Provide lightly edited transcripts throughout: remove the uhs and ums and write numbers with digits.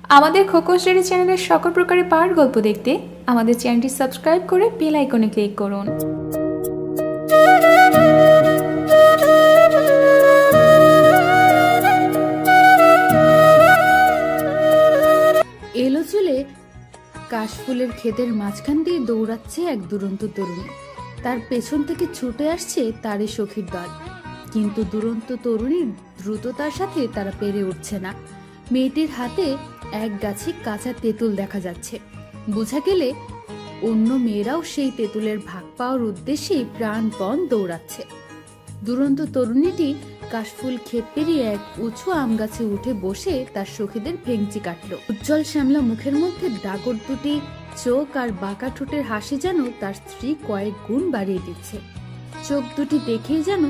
আমাদের খোকন স্টোরি চ্যানেলের সকল প্রকারের পাওয়ার গল্প দেখতে আমাদের চ্যানেলটি সাবস্ক্রাইব করে বেল আইকনে ক্লিক করুন। এলো চুলে কাশফুলের ক্ষেতের মাঝখান দিয়ে দৌড়াচ্ছে এক দুরন্ত তরুণী। তার পেছন থেকে ছুটে আসছে তারই সখীর দল, কিন্তু দুরন্ত তরুণীর দ্রুততার সাথে তারা পেরে উঠছে না। মেয়েটির হাতে এক গাছে কাঁচা তেঁতুল দেখা যাচ্ছে। বোঝা গেলে অন্য মেয়েরাও সেই তেঁতুলের ভাগ পাওয়ার উদ্দেশ্যেই প্রাণপণ দৌড়াচ্ছে। দুরন্ত তরুণীটি কাশফুল ক্ষেত পেরিয়ে এক উঁচু আম গাছে উঠে বসে তার সখীদের ভেঙচি কাটল। উজ্জ্বল শ্যামলা মুখের মধ্যে ডাগর দুটি চোখ আর বাঁকা ঠোঁটের হাসি যেন তার স্ত্রী কয়েক গুণ বাড়িয়ে দিচ্ছে। চোখ দুটি দেখেই যেন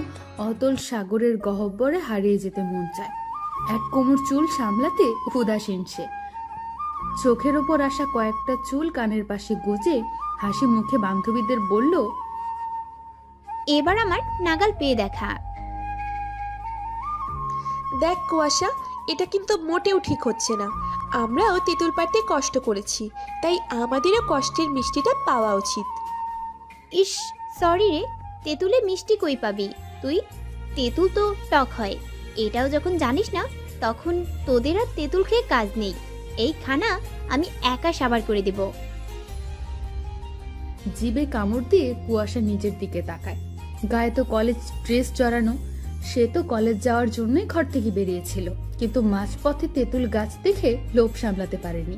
অতল সাগরের গহ্বরে হারিয়ে যেতে মন চায়। এক কোমর চুল সামলাতে উদাসীন সে। চোখের ওপর আসা কয়েকটা চুল কানের পাশে গুজে হাসি মুখে বান্ধবীদের বলল, এবার আমার নাগাল পেয়ে দেখা। দেখ কুয়াশা, এটা কিন্তু মোটেও ঠিক হচ্ছে না। আমরাও তেঁতুল পাড়তে কষ্ট করেছি, তাই আমাদেরও কষ্টের মিষ্টিটা পাওয়া উচিত। ইস, সরি রে, তেঁতুলে মিষ্টি কই পাবি তুই? তেঁতুল তো টক হয়, এটাও যখন জানিস না তখন তোদের আর তেঁতুল খেয়ে কাজ নেই। এই খানা আমি একা সাবার করে দেব। জিভে কামড় দিয়ে কুয়াশা নিজের দিকে তাকায়। গায়ে তো কলেজ ড্রেস জড়ানো, সে তো কলেজ যাওয়ার জন্যই ঘর থেকে বেরিয়েছিল, কিন্তু মাঝপথে তেঁতুল গাছ দেখে লোভ সামলাতে পারেনি।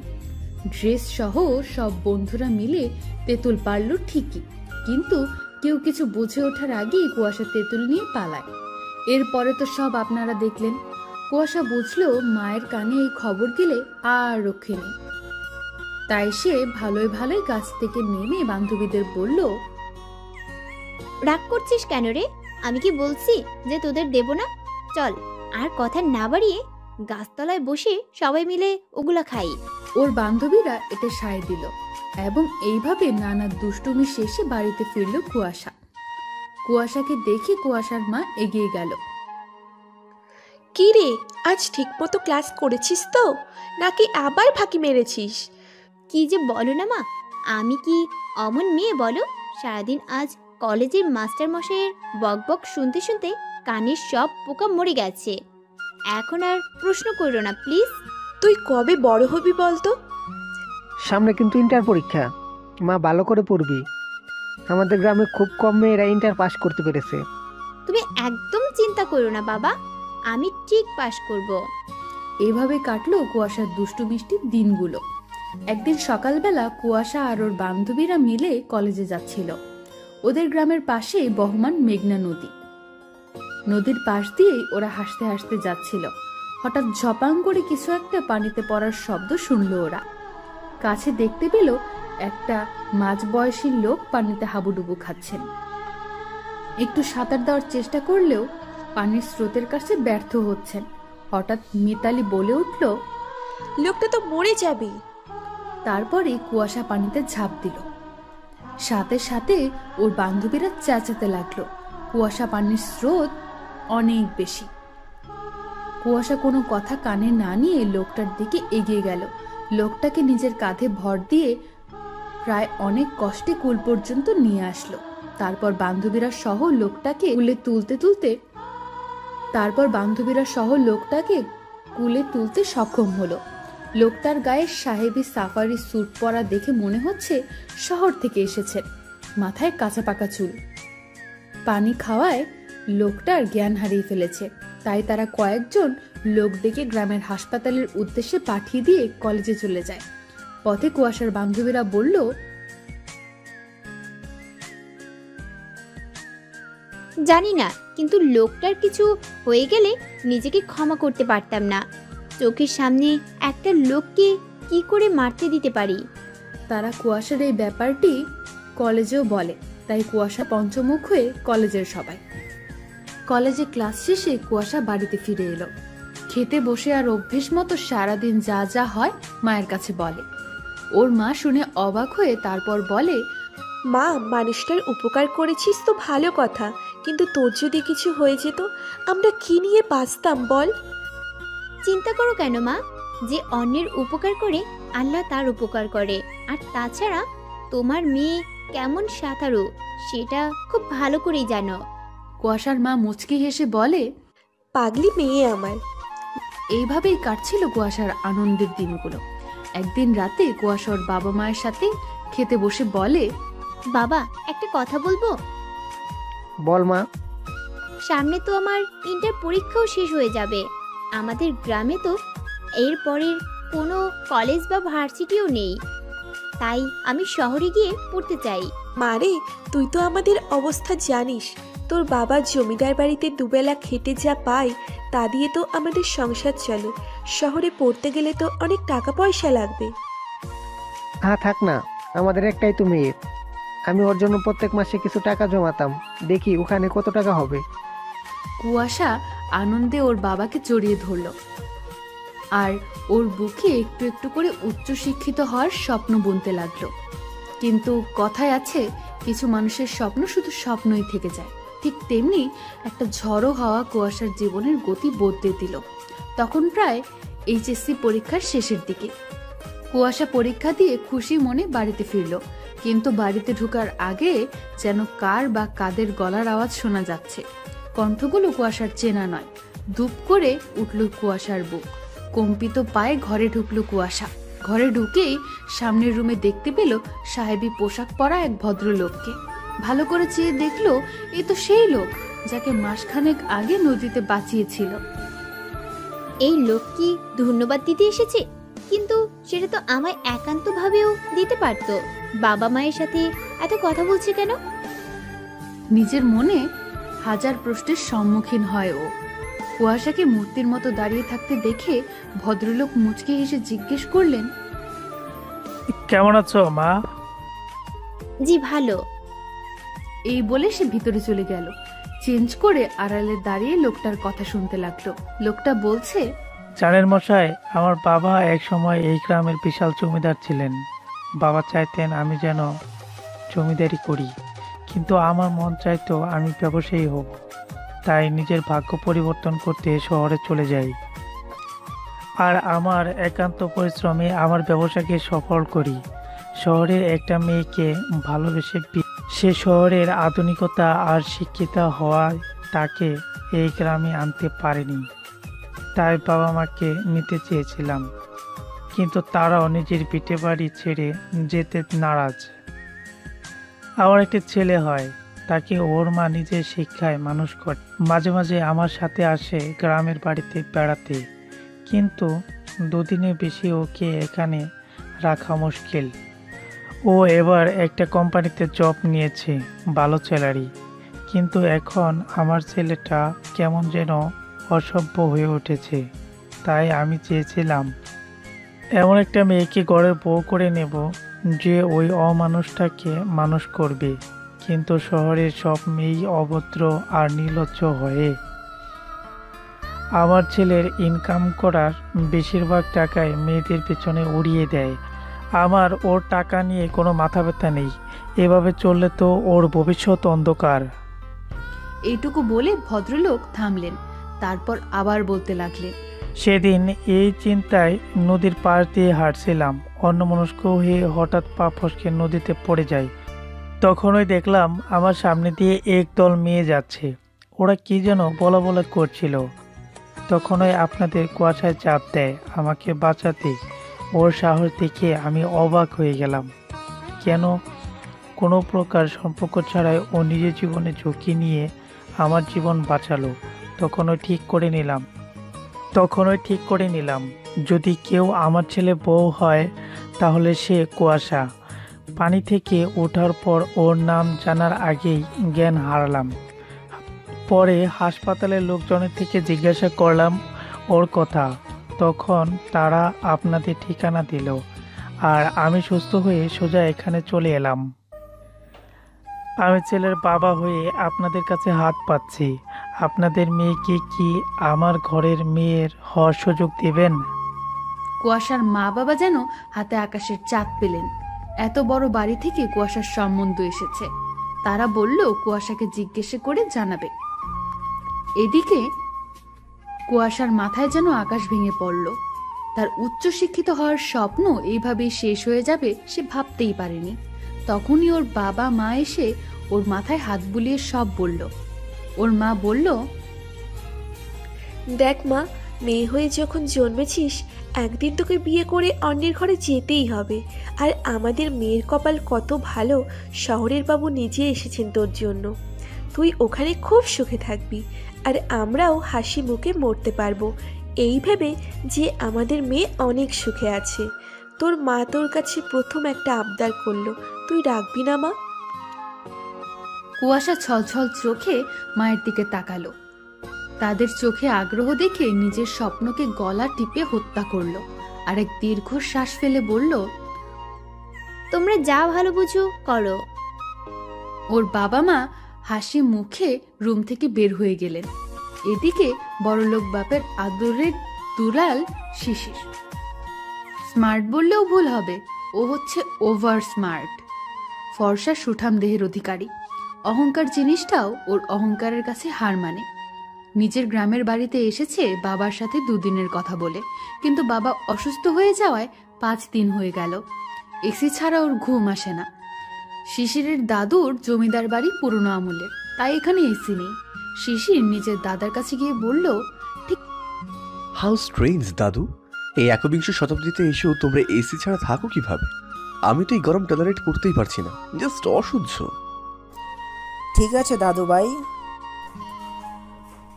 ড্রেস সহ সব বন্ধুরা মিলে তেঁতুল পারল ঠিকই, কিন্তু কেউ কিছু বুঝে ওঠার আগেই কুয়াশা তেঁতুল নিয়ে পালায়। এরপরে তো সব আপনারা দেখলেন। কুয়াশা বুঝলো মায়ের কানে এই খবর দিলে আর রক্ষে নেই, তাই সে ভালোই ভালোই গাছ থেকে নেমে বান্ধবীদের বলল, রাগ করছিস কেন রে? আমি কি বলছি যে তোদের দেব না? চল, আর কথা না বাড়িয়ে গাছতলায় বসে সবাই মিলে ওগুলা খাই। ওর বান্ধবীরা এতে সায় দিল এবং এইভাবে নানা দুষ্টুমি শেষে বাড়িতে ফিরল কুয়াশা। কুয়াশাকে দেখে কুয়াশার মা এগিয়ে গেল। কি রে, আজ ঠিক মতো ক্লাস করেছিস তো, নাকি আবার ফাঁকি মেরেছিস? কি যে বলো না মা, আমি কি অমন মেয়ে বলো? সারাদিন আজ কলেজের মাস্টার মশাইয়ের বকবক শুনতে শুনতে কানের সব পোকা মরে গেছে। এখন আর প্রশ্ন করো না প্লিজ। তুই কবে বড় হবি বলতো? সামনে কিন্তু ইন্টার পরীক্ষা, মা ভালো করে পড়বি। আমাদের গ্রামে খুব কম মেয়েরা ইন্টার পাস করতে পেরেছে। তুমি একদম চিন্তা করো না বাবা, আমি ঠিক পাস করব। এইভাবে কাটলো কুয়াশার দুষ্টু মিষ্টির দিনগুলো। একদিন সকালবেলা কুয়াশা আর ওর বান্ধবীরা মিলে কলেজে যাচ্ছিল। ওদের গ্রামের পাশেই বহমান মেঘনা নদী। নদীর পাশ দিয়েই ওরা হাসতে হাসতে যাচ্ছিল। হঠাৎ ঝপাং করে কিছু একটা পানিতে পড়ার শব্দ শুনলো ওরা। কাছে দেখতে পেল একটা মাঝবয়সী লোক পানিতে হাবুডুবু খাচ্ছেন। একটু সাঁতার দেওয়ার চেষ্টা করলেও পানির স্রোতের কাছে ব্যর্থ হচ্ছেন। হঠাৎ মিতালি বলে উঠল, লোকটা তো মরে যাবে। তারপরে কুয়াশা পানিতে ঝাঁপ দিল। সাথে সাথে ওর বান্ধবীরা চেঁচাতে লাগলো। কুয়াশা পানির স্রোত অনেক বেশি। কুয়াশা কোনো কথা কানে না নিয়ে লোকটার দিকে এগিয়ে গেল। লোকটাকে নিজের কাঁধে ভর দিয়ে প্রায় অনেক কষ্টে কুল পর্যন্ত নিয়ে আসলো। তারপর বান্ধবীরা সহ লোকটাকে কুলে তুলতে সক্ষম হলো। লোকটার গায়ে সাহেবী সাফারি স্যুট পরা দেখে মনে হচ্ছে শহর থেকে এসেছেন। মাথায় কাঁচা পাকা চুল। পানি খাওয়ায় লোকটার জ্ঞান হারিয়ে ফেলেছে, তাই তারা কয়েকজন লোক ডেকে গ্রামের হাসপাতালের উদ্দেশ্যে পাঠিয়ে দিয়ে কলেজে চলে যায়। পথে কুয়াশার বান্ধবীরা বলল, জানি না, কিন্তু লোকটার কিছু হয়ে গেলে নিজেকে ক্ষমা করতে পারতাম না। চোখের সামনে একটা লোককে কি করে মারতে দিতে পারি? তারা কুয়াশার এই ব্যাপারটি কলেজেও বলে, তাই কুয়াশা পঞ্চমুখ হয়ে কলেজের সবাই। কলেজে ক্লাস শেষে কুয়াশা বাড়িতে ফিরে এলো। খেতে বসে আর অভ্যেস মতো সারাদিন যা যা হয় মায়ের কাছে বলে। ওর মা শুনে অবাক হয়ে তারপর বলে, মা, মানুষটার উপকার করেছিস তো ভালো কথা, কিন্তু তোর যদি কিছু হয়ে যেত, আমরা কি নিয়ে বাঁচতাম বল? চিন্তা করো কেন মা, যে অন্যের উপকার করে আল্লাহ তার উপকার করে। আর তাছাড়া তোমার মেয়ে কেমন সাঁতারু সেটা খুব ভালো করেই জানো। কুয়াশার মা মুচকি হেসে বলে। পাগলি মেয়ে আমার। এইভাবেই কাটছিল কুয়াশার আনন্দের দিনগুলো। একদিন রাতে কুয়াশা ওর বাবা মায়ের সাথে খেতে বসে বলে, বাবা, একটা কথা বলবো? বল মা। সামনে তো আমার ইন্টার পরীক্ষাও শেষ হয়ে যাবে। আমাদের গ্রামে তো এর পরের কোনো কলেজ বা ভার্সিটিও নেই, তাই আমি শহরে গিয়ে পড়তে চাই। মারে, তুই তো আমাদের অবস্থা জানিস। তোর বাবা জমিদার বাড়িতে দুবেলা খেটে যা পায় তা দিয়ে তো আমাদের সংসার চলে। শহরে পড়তে গেলে তো অনেক টাকা পয়সা লাগবে। হ্যাঁ থাক না, আমাদের একটাই তো মেয়ে। আমি ওর জন্য প্রত্যেক মাসে কিছু টাকা জমাতাম, দেখি ওখানে কত টাকা হবে। কুয়াশা আনন্দে ওর বাবাকে জড়িয়ে ধরল আর ওর বুকে একটু একটু করে উচ্চশিক্ষিত হওয়ার স্বপ্ন বুনতে লাগলো। কিন্তু কথায় আছে, কিছু মানুষের স্বপ্ন শুধু স্বপ্নই থেকে যায়। ঠিক তেমনি একটা ঝড়ো হাওয়া কুয়াশার জীবনের গতি বদলে দিল। তখন প্রায় এইচএসসি পরীক্ষার শেষের দিকে। কুয়াশা পরীক্ষা দিয়ে খুশি মনে বাড়িতে ফিরল, কিন্তু বাড়িতে ঢোকার আগে যেন কার বা কাদের গলার আওয়াজ শোনা যাচ্ছে। কণ্ঠগুলো কুয়াশার চেনা নয়। ধূপ করে উঠল কুয়াশার বুক। কম্পিত পায়ে ঘরে ঢুকলো কুয়াশা। ঘরে ঢুকেই সামনের রুমে দেখতে পেল সাহেবী পোশাক পরা এক ভদ্রলোককে। ভালো করে চেয়ে দেখলো, এ তো সেই লোক যাকে মাসখানেক আগে নদীতে বাঁচিয়েছিল। এই লোক কি ধন্যবাদ দিতে এসেছে? কিন্তু সেটা তো আমায় একান্তভাবেও দিতে পারতো। বাবা মায়ের সাথে এত কথা বলছে কেন? নিজের মনে হাজার প্রশ্নের সম্মুখীন হয় ও। কুয়াশাকে মূর্তির মতো দাঁড়িয়ে থাকতে দেখে ভদ্রলোক মুচকি হেসে জিজ্ঞেস করলেন, কেমন আছো মা? জি ভালো। এই বলে সে ভিতরে চলে গেল। চেঞ্জ করে আড়ালে দাঁড়িয়ে লোকটার কথা শুনতে লাগলো। লোকটা বলছে, জানেন মশাই, আমার বাবা এক সময় এই গ্রামের বিশাল জমিদার ছিলেন। বাবা চাইতেন আমি যেন জমিদারি করি, কিন্তু আমার মন চাইতো আমি ব্যবসায়ী হব। তাই নিজের ভাগ্য পরিবর্তন করতে শহরে চলে যাই, আর আমার একান্ত পরিশ্রমে আমার ব্যবসাকে সফল করি। শহরের একটা মেয়েকে ভালোবেসে সে শহরের আধুনিকতা আর শিক্ষিত হওয়ায় তাকে এই গ্রামে আনতে পারেনি। তাই বাবা মাকে নিতে চেয়েছিলাম, কিন্তু তারাও নিজের ভিটে বাড়ি ছেড়ে যেতে নারাজ। আমার একটা ছেলে হয়, তাকে ওর মা নিজের শিক্ষায় মানুষ করে। মাঝে মাঝে আমার সাথে আসে গ্রামের বাড়িতে বেড়াতে, কিন্তু দুদিনের বেশি ওকে এখানে রাখা মুশকিল। ও এবার একটা কোম্পানিতে জব নিয়েছে, ভালো স্যালারি। কিন্তু এখন আমার ছেলেটা কেমন যেন অসভ্য হয়ে উঠেছে। তাই আমি চেয়েছিলাম এমন একটা মেয়েকে ঘরের বউ করে নেব যে ওই অমানুষটাকে মানুষ করবে। কিন্তু শহরের সব মেয়েই অভদ্র আর নির্লজ্জ হয়ে। আমার ছেলের ইনকাম করার বেশিরভাগ টাকাই মেয়েদের পেছনে উড়িয়ে দেয়। আমার ওর টাকা নিয়ে কোনো মাথা ব্যথা নেই। এভাবে চললে তো ওর ভবিষ্যৎ অন্ধকার। এইটুকু বলে ভদ্রলোক থামলেন, তারপর আবার বলতে লাগলেন, সেদিন এই চিন্তায় নদীর পাশ দিয়ে হাঁটছিলাম, অন্যমনস্ক হয়ে হঠাৎ পা ফসকে নদীতে পড়ে যায়। তখনই দেখলাম আমার সামনে দিয়ে একদল মেয়ে যাচ্ছে। ওরা কি যেন বলা বলা করছিল। তখনই আপনাদের কুয়াশায় চাপ দেয় আমাকে বাঁচাতে। ওর সাহস দেখে আমি অবাক হয়ে গেলাম। কেন কোনো প্রকার সম্পর্ক ছাড়াই ও নিজের জীবনে ঝুঁকি নিয়ে আমার জীবন বাঁচালো। তখনই ঠিক করে নিলাম যদি কেউ আমার ছেলে বউ হয় তাহলে সে কুয়াশা। পানি থেকে ওঠার পর ওর নাম জানার আগেই জ্ঞান হারালাম। পরে হাসপাতালের লোকজনের থেকে জিজ্ঞাসা করলাম ওর কথা। তখন তারা আপনাদের ঠিকানা দিল, আর আমি সুস্থ হয়ে সোজা এখানে চলে এলাম। আমি ছেলের বাবা হয়ে আপনাদের কাছে হাত পাচ্ছি। আপনাদের মেয়েকে কি আমার ঘরের মেয়ের হওয়ার সুযোগ দেবেন? কুয়াশার মা বাবা যেন হাতে আকাশের চাঁদ পেলেন। এত বড় বাড়ি থেকে কুয়াশার সম্বন্ধ এসেছে। তারা বলল কুয়াশাকে জিজ্ঞেস করে জানাবে। এদিকে কুয়াশার মাথায় যেন আকাশ ভেঙে পড়ল। তার উচ্চশিক্ষিত হওয়ার স্বপ্ন এইভাবেই শেষ হয়ে যাবে সে ভাবতেই পারেনি। তখনই ওর বাবা মা এসে ওর মাথায় হাত বুলিয়ে সব বলল। ওর মা বলল, দেখ মা, মেয়ে হয়ে যখন জন্মেছিস একদিন তোকে বিয়ে করে অন্যের ঘরে যেতেই হবে। আর আমাদের মেয়ের কপাল কত ভালো, শহরের বাবু নিজে এসেছেন তোর জন্য। তুই ওখানে খুব সুখে থাকবি, আর আমরাও হাসি মুখে মরতে পারবো এই ভেবে যে আমাদের মেয়ে অনেক সুখে আছে। তোর মা তোর কাছে প্রথম একটা আবদার করলো, তুই রাখবি না মা? কুয়াশা ছলছল চোখে মায়ের দিকে তাকালো। তাদের চোখে আগ্রহ দেখে নিজের স্বপ্নকে গলা টিপে হত্যা করলো, আর এক দীর্ঘশ্বাস ফেলে বলল, তোমরা যা ভালো বুঝো করো। ওর বাবা মা হাসি মুখে রুম থেকে বের হয়ে গেলেন। এদিকে বড়লোক বাপের আদরের দুলাল শিশির, স্মার্ট বললেও ভুল হবে, ও হচ্ছে ওভার স্মার্ট। ফর্সা সুঠাম দেহের অধিকারী। অহংকার জিনিসটাও ওর অহংকারের কাছে হার মানে। নিজের গ্রামের বাড়িতে এসেছে বাবার সাথে দুদিনের কথা বলে, কিন্তু বাবা অসুস্থ হয়ে যাওয়ায় 5 দিন হয়ে গেল। এসি ছাড়া ওর ঘুম আসে না। শিশিরের দাদুর জমিদার বাড়ি পুরনো আমলের, তাই এখানে এসি নেই। শিশির নিজের দাদার কাছে গিয়ে বলল, হাউ স্ট্রেঞ্জ দাদু, এই একবিংশ শতাব্দীতে এসেও তোমরা এসি ছাড়া থাকো কিভাবে? আমি তো এই গরম টলারেট করতেই পারছি না, জাস্ট অসহ্য। ঠিক আছে দাদু ভাই,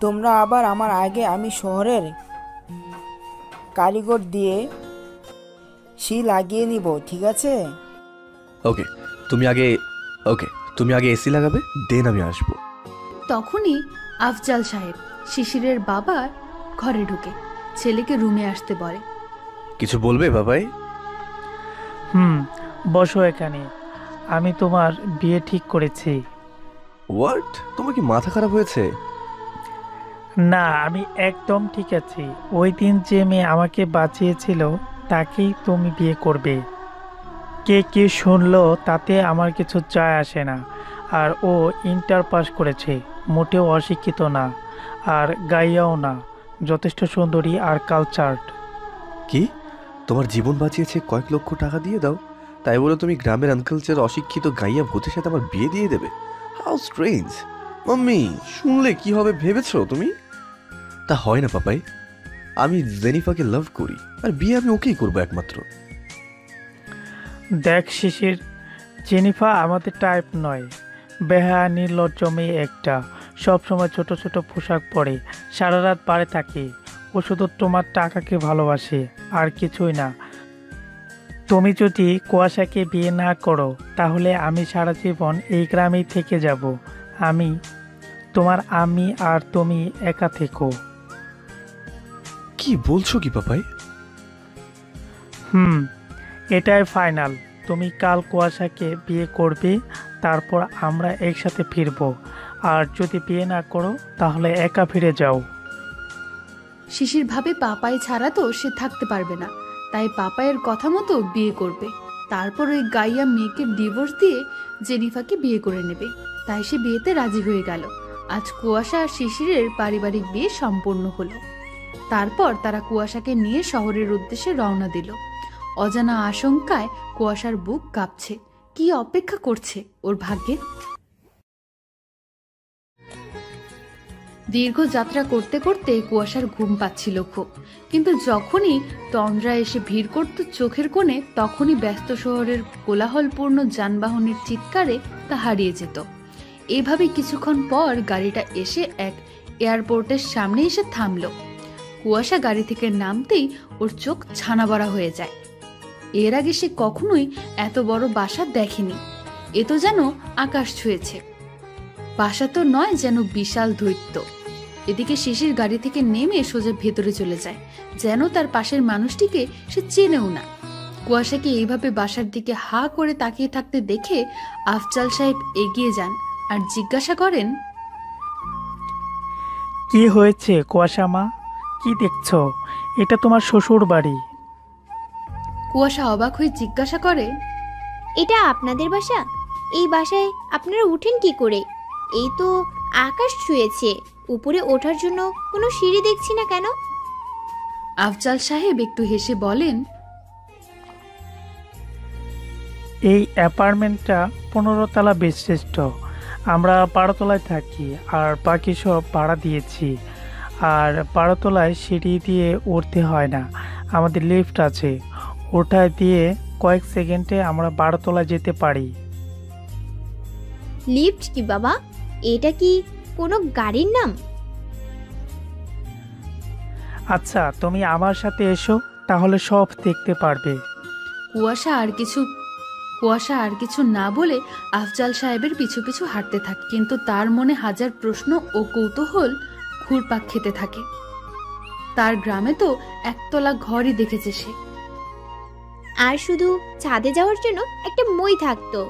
তোমরা আবার আমার আগে আমি শহরের কারিগর দিয়ে সি লাগিয়ে নিব, ঠিক আছে? ওকে, তুমি আগে এসি লাগাবে, দেন আমি আসবো। তখনই আফজাল সাহেব, শিশিরের বাবা, ঘরে ঢুকে ছেলেকে রুমে আসতে বলে। কিছু বলবে বাবাই? বসো এখানে, আমি তোমার বিয়ে ঠিক করেছি। হোয়াট? তোমার কি মাথা খারাপ হয়েছে? না, আমি একদম ঠিক আছি। ওই দিন যে মেয়ে আমাকে বাঁচিয়েছিল তাকেই তুমি বিয়ে করবে। কে কি শুনলো তাতে আমার কিছু যায় আসে না। আর ও ইন্টার পাস করেছে, মোটেও অশিক্ষিত না, আর গাইয়াও না, যথেষ্ট সুন্দরী আর কালচার্ড। কি? তোমার জীবন বাঁচিয়েছে, কয়েক লক্ষ টাকা দিয়ে দাও, তাই বলে তুমি গ্রামের আনকালচার অশিক্ষিত গাইয়া ভূতের সাথে আমার বিয়ে দিয়ে দেবে? How strange. মাম্মি, শুনলে কি হবে ভেবেছো তুমি? তা হয় না পাপাই, আমি জেনিফাকে লাভ করি, আর বিয়ে আমি ওকেই করবো একমাত্র। দেখ শিশির, জেনিফা আমাদের টাইপ নয়। বেহায়া নির্লজ্জ মেয়ে একটা, সবসময় ছোট ছোট পোশাক পরে সারা রাত বাড়ি থাকে। ও শুধু তোমার টাকাকে ভালোবাসে, আর কিছুই না। তুমি যদি কুয়াশাকে বিয়ে না করো তাহলে আমি সারা জীবন এই গ্রামেই থেকে যাব। আমি আর তুমি একা থেকো। কি বলছো কি পাপাই? এটাই ফাইনাল। তুমি কাল কুয়াশাকে বিয়ে করবে, তারপর আমরা একসাথে ফিরবো। আর যদি বিয়ে না করো তাহলে একা ফিরে যাও। শিশির ভাবে পাপাই ছাড়া তো সে থাকতে পারবে না, তাই পাপাইয়ের কথা মতো বিয়ে করবে। তারপর ওই গাইয়া মেয়েকে ডিভোর্স দিয়ে জেনিফাকে বিয়ে করে নেবে। তাই সে বিয়েতে রাজি হয়ে গেল। আজ কুয়াশা আর শিশিরের পারিবারিক বিয়ে সম্পন্ন হলো। তারপর তারা কুয়াশাকে নিয়ে শহরের উদ্দেশ্যে রওনা দিল। অজানা আশঙ্কায় কুয়াশার বুক কাঁপছে। কি অপেক্ষা করছে ওর ভাগ্যে? দীর্ঘ যাত্রা করতে করতে কুয়াশার ঘুম পাচ্ছিল খুব, কিন্তু যখনই তন্দ্রা এসে ভিড় করত চোখের কোণে, তখনই ব্যস্ত শহরের কোলাহলপূর্ণ যানবাহনের চিৎকারে তা হারিয়ে যেত। এভাবে কিছুক্ষণ পর গাড়িটা এসে এক এয়ারপোর্টের সামনে এসে থামলো। কুয়াশা গাড়ি থেকে নামতেই ওর চোখ ছানা বড়া হয়ে যায়। এর আগে সে কখনোই এত বড় বাসা দেখেনি। এ তো যেন আকাশ ছুঁয়েছে। বাসা তো নয়, যেন বিশাল দৈত্য। এদিকে শিশির গাড়ি থেকে নেমে সোজা ভেতরে চলে যায়, যেন তার পাশের মানুষটিকে সে চেনেও না। কুয়াশাকে এইভাবে বাসার দিকে হা করে তাকিয়ে থাকতে দেখে আফজাল সাহেব এগিয়ে যান আর জিজ্ঞাসা করেন, কি হয়েছে কুয়াশা মা? কি দেখছো? এটা তোমার শ্বশুর বাড়ি। কুয়াশা অবাক হয়ে জিজ্ঞাসা করে, এটা আপনাদের বাসা? এই বাসায় আপনারা উঠেন কি করে? এই তো আকাশ ছুঁয়েছে, উপরে ওঠার জন্য কোনো সিঁড়ি দেখছি না কেন? আফজাল সাহেব একটু হেসে বলেন, এই অ্যাপার্টমেন্টটা 15 তলা বিশিষ্ট। আমরা 12 তলায় থাকি আর বাকি সব ভাড়া দিয়েছি। আর 12 তলায় সিঁড়ি দিয়ে উঠতে হয় না, আমাদের লিফট আছে, ওটা দিয়ে কয়েক সেকেন্ডে আমরা 12 তলায় যেতে পারি। লিফট কি বাবা? এটা কি কোনো গাড়ির নাম? আচ্ছা, তুমি আমার সাথে এসো, তাহলে সব দেখতে পারবে। কুয়াশা আর কিছু না বলে আফজাল সাহেবের পিছু পিছু হাঁটতে থাকে, কিন্তু তার মনে হাজার প্রশ্ন ও কৌতূহল ঘুরপাক খেতে থাকে। তার গ্রামে তো একতলা ঘরই দেখেছে সে। আর শুধু ছাদে যাওয়ার জন্য একটা মই থাকতো।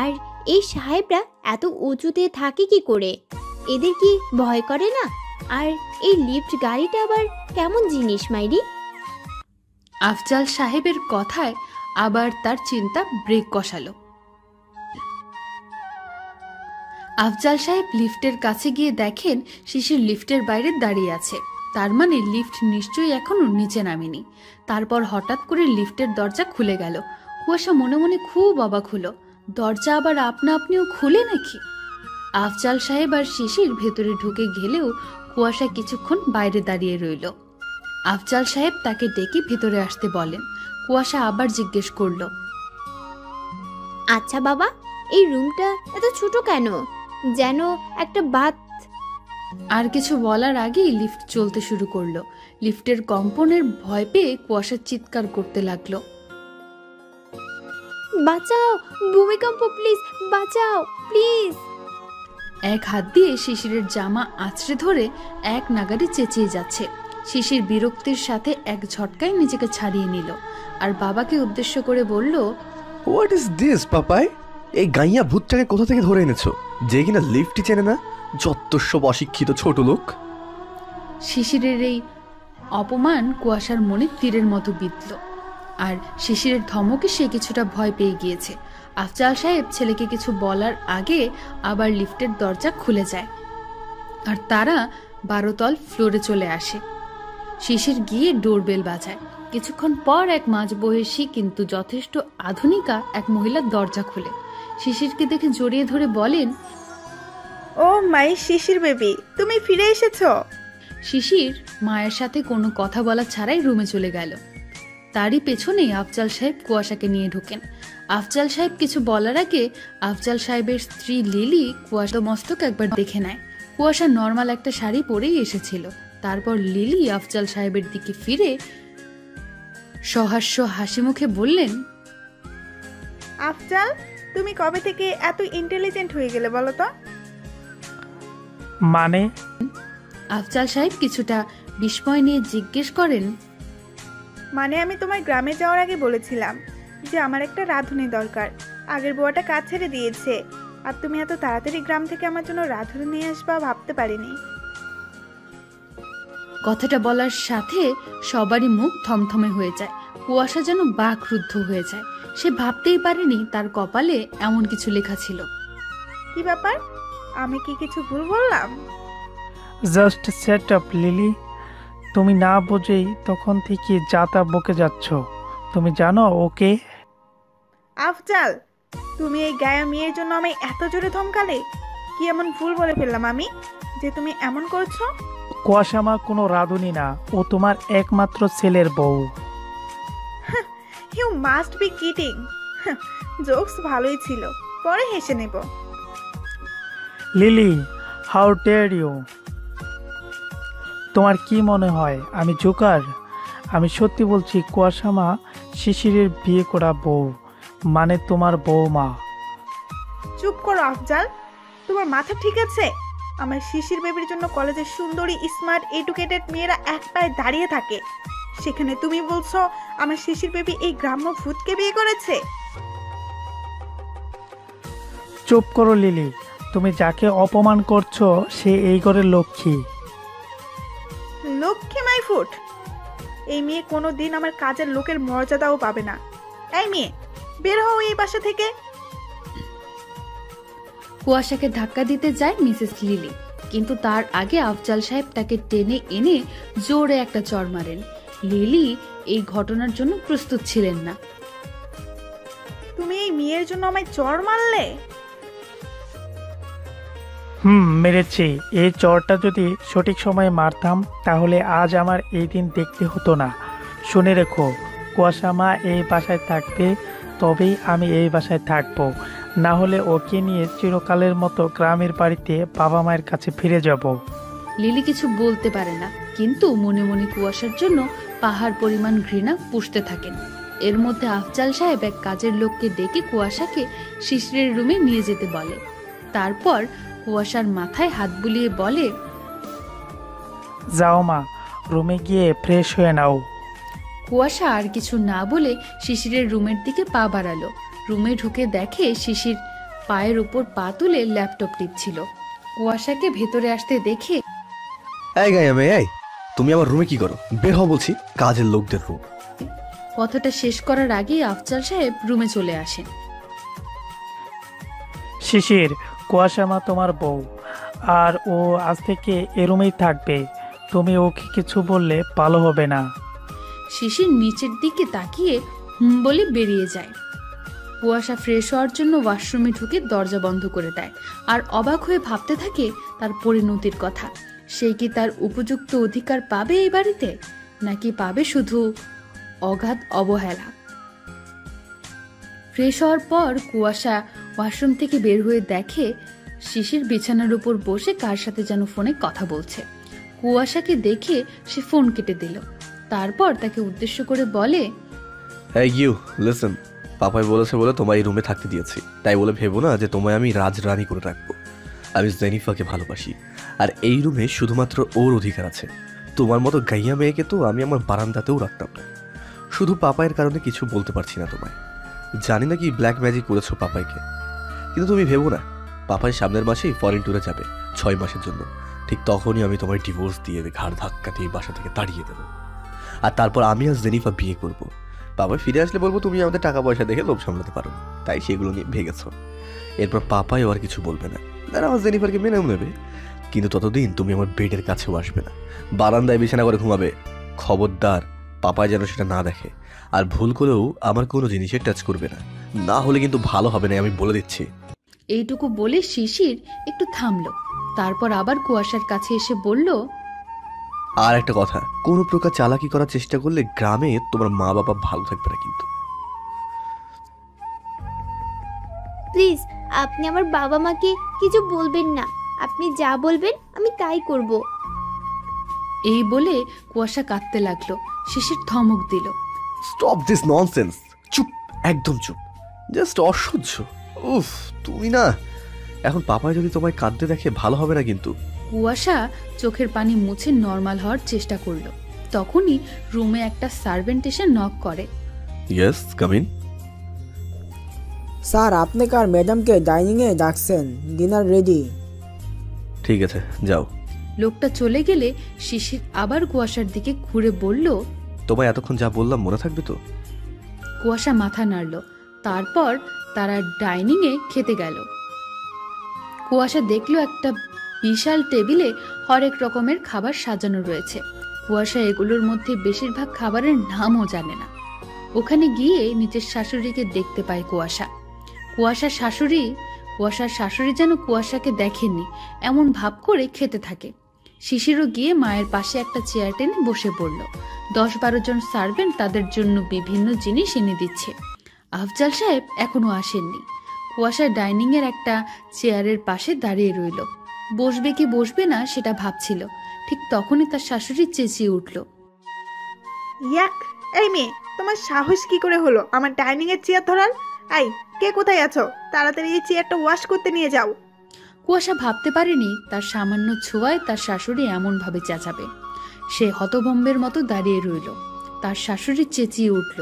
আর এই সাহেবরা এত উঁচুতে থাকে কি করে? এদের কি ভয় করে না? আর এই লিফট গাড়িটা আবার কেমন জিনিস মাইরি? আফজাল সাহেবের কথায় আবার তার চিন্তা ব্রেক কষালো। আফজাল সাহেব লিফটের কাছে গিয়ে দেখেন শিশির লিফটের বাইরে দাঁড়িয়ে আছে। তার মানে লিফট নিশ্চয়ই এখনো নিচে নামেনি। তারপর হঠাৎ করে লিফটের দরজা খুলে গেল। কুয়াশা মনে মনে খুব অবাক হলো, দরজা আবার আপনা আপনিও খুলে নাকি? আফজাল সাহেব আর শিশির ভেতরে ঢুকে গেলেও কুয়াশা কিছুক্ষণ বাইরে দাঁড়িয়ে রইল। আফজাল সাহেব তাকে ডেকে ভেতরে আসতে বলেন। কুয়াশা আবার জিজ্ঞেস করলো, আচ্ছা বাবা, এই রুমটা এত ছোট কেন? যেন একটা বাত। আর কিছু বলার আগেই লিফট চলতে শুরু করলো। লিফটের কম্পনের ভয় পেয়ে কুয়াশা চিৎকার করতে লাগলো, বাঁচাও, ভূমিকম্প, প্লিজ বাঁচাও, প্লিজ। এক হাত দিয়ে শিশিরের জামা আঁচড়ে ধরে এক নাগাড়ি চেঁচিয়ে যাচ্ছে। শিশির বিরক্তির সাথে এক ঝটকায় নিজেকে ছাড়িয়ে নিল আর বাবাকে উদ্দেশ্য করে বলল, হোয়াট ইজ দিস পাপাই? এই গাইয়া ভূতটাকে কোথা থেকে ধরে এনেছো, যে কিনা লিফটই চেনে না? যত সব অশিক্ষিত ছোট লোক। শিশিরের এই অপমান কুয়াশার মনে তীরের মতো বিঁধল। আর শিশিরের ধমকে সে কিছুটা ভয় পেয়ে গিয়েছে। আফজাল সাহেব ছেলেকে কিছু বলার আগে আবার লিফটের দরজা খুলে যায় আর তারা 12 তল ফ্লোরে চলে আসে। শিশির গিয়ে ডোরবেল বাজায়। কিছুক্ষণ পর এক মাঝবয়সী কিন্তু যথেষ্ট আধুনিকা এক মহিলার দরজা খুলে শিশিরকে দেখে জড়িয়ে ধরে বলেন, ও মাই শিশির বেবি, তুমি ফিরে এসেছো। শিশির মায়ের সাথে কোনো কথা বলা ছাড়াই রুমে চলে গেল। তারই পেছনেই আফজাল সাহেব কুয়াশাকে নিয়ে ঢোকেন। আফজাল সাহেব কিছু বলার আগে আফজাল সাহেবের স্ত্রী লিলি কুয়াশা মস্তক একবার দেখে নেয়। কুয়াশা নর্মাল একটা শাড়ি পরেই এসেছিল। তারপর লিলি আফজাল সাহেবের দিকে ফিরে সহাস্য হাসি মুখে বললেন, আফজাল, তুমি কবে থেকে এত ইন্টেলিজেন্ট হয়ে গেলে বলো তো? মানে? আফজাল সাহেব কিছুটা বিস্ময় নিয়ে জিজ্ঞেস করেন, মানে আমি তোমার গ্রামে যাওয়ার আগে বলেছিলাম যে আমার একটা রাঁধুনি দরকার। আগের বুয়াটা কাজ ছেড়ে দিয়েছে, আর তুমি এত তাড়াতাড়ি গ্রাম থেকে আমার জন্য রাঁধুনি নিয়ে আসবা ভাবতে পারিনি। কথাটা বলার সাথে সবারই মুখ থমথমে হয়ে যায়। কুয়াশা যেন বাকরুদ্ধ হয়ে যায়। সে ভাবতেই পারেনি তার কপালে এমন কিছু লেখা ছিল। কি ব্যাপার? আমি কি কিছু ভুল বললাম? জাস্ট সেট আপ লিলি, তুমি না বুঝেই তখন থেকে যাতা বকে যাচ্ছ। তুমি জানো ওকে? আফজাল, তুমি এই গায়া মেয়ের জন্য আমি এত জোরে ধমকালে? কি এমন ভুল বলে ফেললাম আমি যে তুমি এমন করছো? কুয়াশা মা কোনো রাঁধুনি না, ও তোমার একমাত্র ছেলের বউ। You must be kidding. Jokes ভালোই ছিল, পরে হেসে নেব। Lily, how dare you! তোমার কি মনে হয় আমি জোকার? আমি সত্যি বলছি, কুয়াশা মা শিশিরের বিয়ে করা বউ, মানে তোমার বউমা। চুপ করো আফজাল, তোমার মাথা ঠিক আছে? আমার শিশির বেবির জন্য কলেজের সুন্দরী স্মার্ট এডুকেটেড মেয়েরা এক পায়ে দাঁড়িয়ে থাকে, সেখানে তুমি বলছো আমার শিশির বেবি এই গ্রাম্য ভূতকে বিয়ে করেছে? চুপ করো লিলি, তুমি যাকে অপমান করছো সে এই ঘরের লক্ষ্মী। Lakshmi my foot! এই মেয়ে কোনো দিন আমার কাজের লোকের মর্যাদাও পাবে না। এই মেয়ে, বের হও এই বাসা থেকে। কুয়াশাকে ধাক্কা দিতে যায় মিসেস লিলি, কিন্তু তার আগে আফজাল সাহেব তাকে টেনে এনে জোরে একটা চড় মারেন। লিলি এই ঘটনার জন্য প্রস্তুত ছিলেন না। তুমি এই মেয়ের জন্য আমায় চড় মারলে? মেরেছি। এই চরটা যদি সঠিক সময়ে মারতাম তাহলে আজ আমার এই দিন দেখতে হতো না। শুনে রেখো, কুয়াশা মা এই বাসায় থাকবে, তবেই আমি এই বাসায় থাকবো। না হলে ওকে নিয়ে চিরকালের মতো গ্রামের বাড়িতে বাবা মায়ের কাছে ফিরে যাব। লিলি কিছু বলতে পারে না, কিন্তু মনে মনে কুয়াশার জন্য পাহাড় পরিমাণ ঘৃণা পুষতে থাকেন। এর মধ্যে আফজাল সাহেব এক কাজের লোককে ডেকে কুয়াশাকে শিশিরের রুমে নিয়ে যেতে বলে। তারপর কুয়াশার মাথায় হাত বুলিয়ে বলে, যাও মা, রুমে গিয়ে ফ্রেশ হয়ে নাও। কুয়াশা আর কিছু না বলে শিশিরের রুমের দিকে পা বাড়ালো। রুমে ঢুকে দেখে শিশির পায়ের উপর পা তুলে ল্যাপটপ টিপছিল। কুয়াশাকে ভেতরে আসতে দেখে, এই গাইয়া মেয়ে, এই তুমি আমার রুমে কি করো? বের হও বলছি, কাজের লোকদের রুম। কথাটা শেষ করার আগেই আফজাল সাহেব রুমে চলে আসেন। শিশির, কুয়াশা মা তোমার বউ, আর ও আজ থেকে এ রুমেই থাকবে। তুমি ওকে কিছু বললে ভালো হবে না। শিশির নিচের দিকে তাকিয়ে বলে বেরিয়ে যায়। কুয়াশা ফ্রেশ হওয়ার জন্য ওয়াশরুমে ঢুকে দরজা বন্ধ করে দেয় আর অবাক হয়ে ভাবতে থাকে তার পরিণতির কথা। সে কি তার উপযুক্ত অধিকার পাবে এই বাড়িতে, নাকি পাবে শুধু অগাধ অবহেলা? ফ্রেশ হওয়ার পর কুয়াশা ওয়াশরুম থেকে বের হয়ে দেখে শিশির বিছানার উপর বসে কার সাথে যেন ফোনে কথা বলছে। কুয়াশাকে দেখে সে ফোন কেটে দিল। তারপর তাকে উদ্দেশ্য করে বলে, এই ইউ লিসেন, পাপাই বলেছে বলে তোমায় এই রুমে থাকতে দিয়েছি। তাই বলে ভেবো না যে তোমায় আমি রাজরানী করে রাখবো। আমি জেনিফাকে ভালোবাসি, আর এই রুমে শুধুমাত্র ওর অধিকার আছে। তোমার মতো গাইয়া মেয়েকে তো আমি আমার বারান্দাতেও রাখতাম না। শুধু পাপাইয়ের কারণে কিছু বলতে পারছি না তোমায়। জানি না কি ব্ল্যাক ম্যাজিক করেছো পাপাইকে, কিন্তু তুমি ভেবো না, পাপাই সামনের মাসেই ফরেন ট্যুরে যাবে 6 মাসের জন্য। ঠিক তখনই আমি তোমায় ডিভোর্স দিয়ে ঘাড় ধাক্কা দিয়ে বাসা থেকে তাড়িয়ে দেবো। আর তারপর আমি আর জেনিফা বিয়ে করব। পাপাই ফিরে আসলে বলবো তুমি আমাদের টাকা পয়সা দেখে লোভ সামলাতে পারো, তাই সেগুলো নিয়ে ভেগেছো। এরপর পাপাইও আর কিছু বলবে না, আর আমার জেনিফারকে মেনেও নেবে। কিন্তু ততদিন তুমি আমার বেডের কাছেও আসবে না, বারান্দায় বিছানা করে ঘুমাবে। খবরদার, পাপাই যেন সেটা না দেখে, আর ভুল করেও আমার কোনো জিনিসে টাচ করবে না, না হলে কিন্তু ভালো হবে না, আমি বলে দিচ্ছি। এইটুকু বলে শিশির একটু থামলো। তারপর আবার কুয়াশার কাছে এসে বলল, আর একটা কথা, কোনো প্রকার চালাকি করার চেষ্টা করলে গ্রামে তোমার মা বাবা ভালো থাকবে না কিন্তু। প্লিজ আপনি আমার বাবা মাকে কিছু বলবেন না। আপনি যা বলবেন আমি তাই করব। এই বলে কুয়াশা কাঁদতে লাগলো। শিশির ধমক দিল, স্টপ দিস ননসেন্স। চুপ, একদম চুপ, জাস্ট অসহ্য। উফ, তুমি না, এখন পাপাই যদি তোমায় কাঁদতে দেখে ভালো হবে না কিন্তু। কুয়াশা চোখের পানি মুছে নর্মাল হওয়ার চেষ্টা করলো। তখনই রুমে একটা সার্ভেন্ট এসে নক করে। Yes, come in. স্যার, আপনি কার ম্যাডামকে ডাইনিংয়ে ডাকছেন, ডিনার রেডি। ঠিক আছে, যাও। লোকটা চলে গেলে শিশির আবার কুয়াশার দিকে ঘুরে বলল, তোমায় এতক্ষণ যা বললাম মনে থাকবে তো? কুয়াশা মাথা নাড়ল। তারপর তারা ডাইনিংয়ে খেতে গেল। কুয়াশা দেখলো একটা বিশাল টেবিলে হরেক রকমের খাবার সাজানো রয়েছে। কুয়াশা এগুলোর মধ্যে বেশিরভাগ খাবারের নামও জানে না। ওখানে গিয়ে নিজের শাশুড়িকে দেখতে পায় কুয়াশা। কুয়াশার শাশুড়ি যেন কুয়াশাকে দেখেননি এমন ভাব করে খেতে থাকে। শিশিরও গিয়ে মায়ের পাশে একটা চেয়ার টেনে বসে পড়ল। 10-12 জন সার্ভেন্ট তাদের জন্য বিভিন্ন জিনিস এনে দিচ্ছে। আফজাল সাহেব এখনো আসেননি। কুয়াশা ডাইনিং এর একটা চেয়ারের পাশে দাঁড়িয়ে রইল। বসবে কি বসবে না সেটা ভাবছিল। ঠিক তখনই তার শাশুড়ি চেঁচিয়ে উঠল, ইয়াক! এই মেয়ে, তোমার সাহস কি করে হলো আমার ডাইনিং এর চেয়ার ধরার? এই, কে কোথায় আছো? তাড়াতাড়ি এই চেয়ারটা ওয়াশ করতে নিয়ে যাও। কুয়াশা ভাবতে পারেনি তার সামান্য ছোঁয়ায় তার শাশুড়ি এমন ভাবে চেঁচাবে। সে হতভম্বের মতো দাঁড়িয়ে রইল। তার শাশুড়ি চেঁচিয়ে উঠল,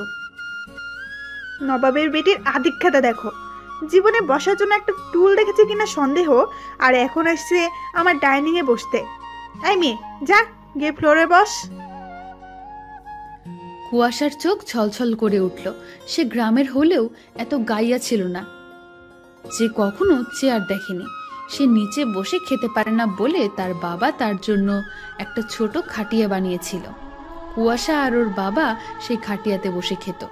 নবাবের বেটির আদিক্ষাটা দেখো! জীবনে বসার জন্য একটা টুল দেখেছি কিনা সন্দেহ, আর এখন আসছে আমার ডাইনিং এ বসতে। এই মেয়ে, যা গিয়ে ফ্লোরে বস। কুয়াশার চোখ ছলছল করে উঠল। সে গ্রামের হলেও এত গাইয়া ছিল না যে কখনো চেয়ার দেখেনি। সে নিচে বসে খেতে পারে না বলে তার বাবা তার জন্য একটা ছোট খাটিয়া বানিয়েছিল। কুয়াশা আর ওর বাবা সেই খাটিয়াতে বসে খেত।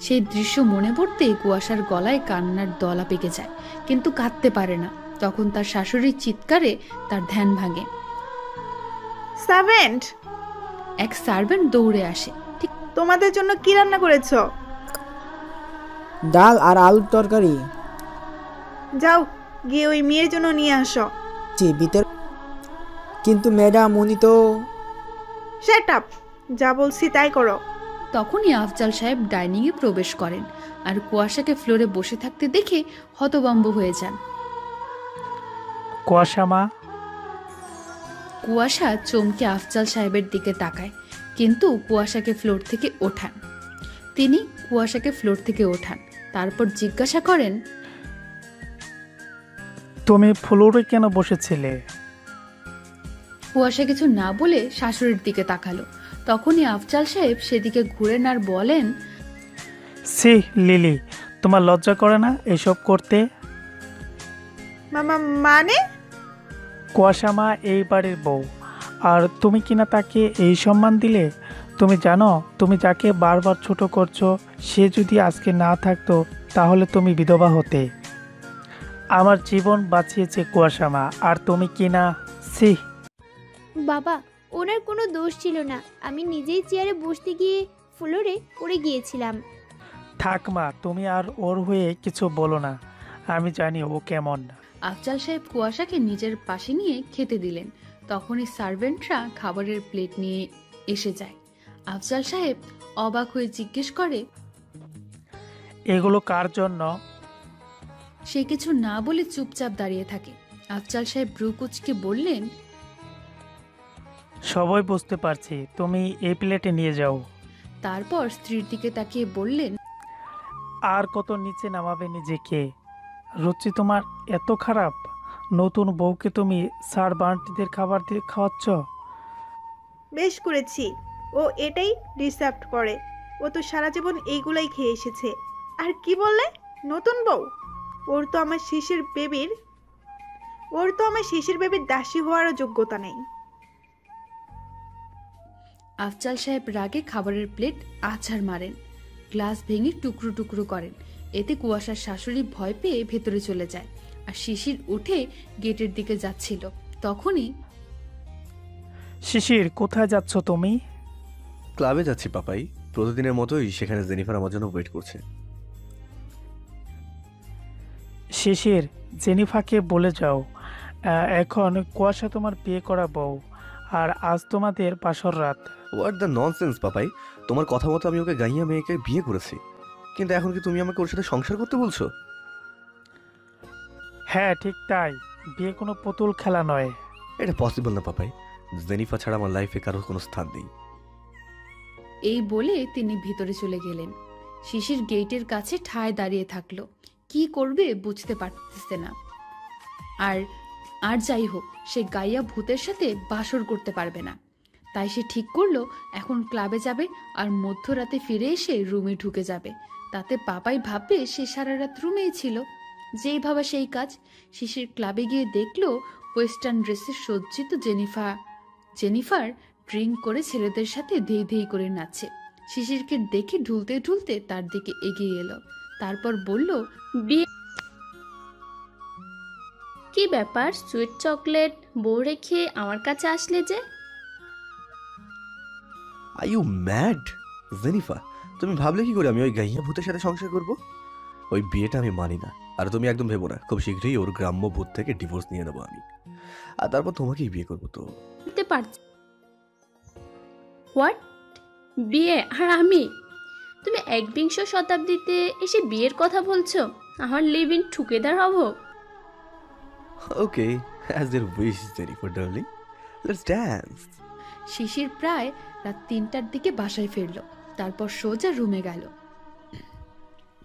সেই দৃশ্য মনে পড়তেই কুয়াশার গলায় কান্নার দলা পেকে যায়, কিন্তু কাঁদতে পারে না। তখন তার শাশুড়ির চিৎকারে তার ধ্যান ভাঙে। সার্ভেন্ট, এক সার্ভেন্ট দৌড়ে আসে। ঠিক তোমাদের জন্য কি রান্না করেছো? ডাল আর আলুর তরকারি। যাও গিয়ে ওই মেয়ের জন্য নিয়ে আসো। ভিতর। কিন্তু ম্যাডাম উনি তো। শাট আপ, যা বলছি তাই করো। তখনই আফজাল সাহেব ডাইনিংয়ে প্রবেশ করেন আর কুয়াশাকে ফ্লোরে বসে থাকতে দেখে হতভম্ব হয়ে যান। কুয়াশা মা। কুয়াশা চমকে আফজাল সাহেবের দিকে তাকায়, কিন্তু কুয়াশাকে ফ্লোর থেকে ওঠান। তিনি কুয়াশাকে ফ্লোর থেকে ওঠান, তারপর জিজ্ঞাসা করেন, তুমি ফ্লোরে কেন বসেছিলে? কুয়াশা কিছু না বলে শাশুড়ির দিকে তাকালো। তখনই আফজাল সাহেব সেদিকে ঘুরেন আর বলেন, সি লিলি, তোমার লজ্জা করে না এসব করতে? মামা মানে? কুয়াশা মা এই বাড়ির বউ, আর তুমি কিনা তাকে এই সম্মান দিলে? তুমি জানো তুমি যাকে বারবার ছোট করছো, সে যদি আজকে না থাকতো তাহলে তুমি বিধবা হতে। আমার জীবন বাঁচিয়েছে কুয়াশা মা, আর তুমি কিনা। সি। বাবা, ওনার কোনো দোষ ছিল না। আমি নিজেই চেয়ারে বসতে গিয়ে ফ্লোরে পড়ে গিয়েছিলাম। থাক মা, তুমি আর ওর হয়ে কিছু বলো না, আমি জানি ও কেমন। আফজাল সাহেব কুয়াশাকে নিজের পাশে নিয়ে খেতে দিলেন। তখনই সার্ভেন্টরা খাবারের প্লেট নিয়ে এসে যায়। আফজাল সাহেব অবাক হয়ে জিজ্ঞেস করে, এগুলো কার জন্য? সে কিছু না বলে চুপচাপ দাঁড়িয়ে থাকে। আফজাল সাহেব ব্রুকুচকে বললেন, সবাই বুঝতে পারছি, তুমি এই প্লেটে নিয়ে যাও। তারপর স্ত্রীর দিকে তাকিয়ে বললেন, আর কত নিচে নামাবে নিজেকে? রুচি তোমার এত খারাপ? নতুন বউকে তুমি সার্ভান্টদের খাবার দিয়ে খাওয়াচ্ছ? বেশ করেছি, ও এটাই ডিসার্ভ করে। ও তো সারা জীবন এইগুলাই খেয়ে এসেছে। আর কি বললে নতুন বউ? ওর তো আমার শিশির বেবির দাসী হওয়ারও যোগ্যতা নেই। আফজাল সাহেব রাগে খাবারের প্লেট আছাড় মারেন, গ্লাস ভেঙে টুকরো টুকরো করেন। এতে কুয়াশার শাশুড়ি ভয় পেয়ে ভেতরে চলে যায়, আর শিশির উঠে গেটের দিকে যাচ্ছিল। তখনই, শিশির, কোথায় যাচ্ছ তুমি? ক্লাবে যাচ্ছি পাপাই, প্রতিদিনের মতোই। সেখানে জেনিফার আমার জন্য ওয়েট করছে। শিশির, জেনিফাকে বলে যাও এখন কুয়াশা তোমার বিয়ে করা বউ, আর আজ তোমাদের বাসর রাত। হোয়াট দ্য ননসেন্স পাপাই, তোমার কথা মতো আমি ওকে গাইয়া মেয়েকে বিয়ে করেছি, কিন্তু এখন কি তুমি আমাকে ওর সাথে সংসার করতে বলছো? হ্যাঁ ঠিক তাই, বিয়ে কোনো পুতুল খেলা নয়। এটা পসিবল না পাপাই, জেনিফা ছাড়া আমার লাইফে কারোর কোনো স্থান নেই। এই বলে তিনি ভিতরে চলে গেলেন। শিশির গেটের কাছে ঠায় দাঁড়িয়ে থাকলো, কি করবে বুঝতে পারতেছে না। আর যাই হোক, সে গাইয়া ভূতের সাথে বাসর করতে পারবে না। তাই সে ঠিক করলো এখন ক্লাবে যাবে আর মধ্যরাতে ফিরে এসে রুমে ঢুকে যাবে। তাতে পাপাই ভাববে সে সারা রাত রুমেই ছিল। যেই ভাবা সেই কাজ। শিশির ক্লাবে গিয়ে দেখলো ওয়েস্টার্ন ড্রেসে সজ্জিত জেনিফার ড্রিঙ্ক করে ছেলেদের সাথে ধেই ধেই করে নাচছে। শিশিরকে দেখে ঢুলতে ঢুলতে তার দিকে এগিয়ে এলো, তারপর বলল, বিয়ে কি ব্যাপার? সুইট চকলেট বউ রেখে আমার কাছে আসলে যে? Are you mad Jennifer? তুমি ভাবলে কি করে আমি ওই গাইয়া ভূতের সাথে সংসার করব? ওই বিয়েটা আমি মানি না। আর তুমি একদম ভেবো না, খুব শীঘ্রই ওর গ্রাম্য ভূত থেকে ডিভোর্স নিয়ে নেবো আমি, আর তারপর তোমাকেই বিয়ে করবো। তো বুঝতে পারছি। হোয়াট? বিয়ে? আর আমি? তুমি 21 শতাব্দীতে এসে বিয়ের কথা বলছো? আমার লিভ ইন টুগেদার হব? Okay, as your wish Jennifer darling, let's dance. Shishir প্রায় রাত 3টার দিকে বাসায় ফিরল, তারপর সোজা রুমে গেল।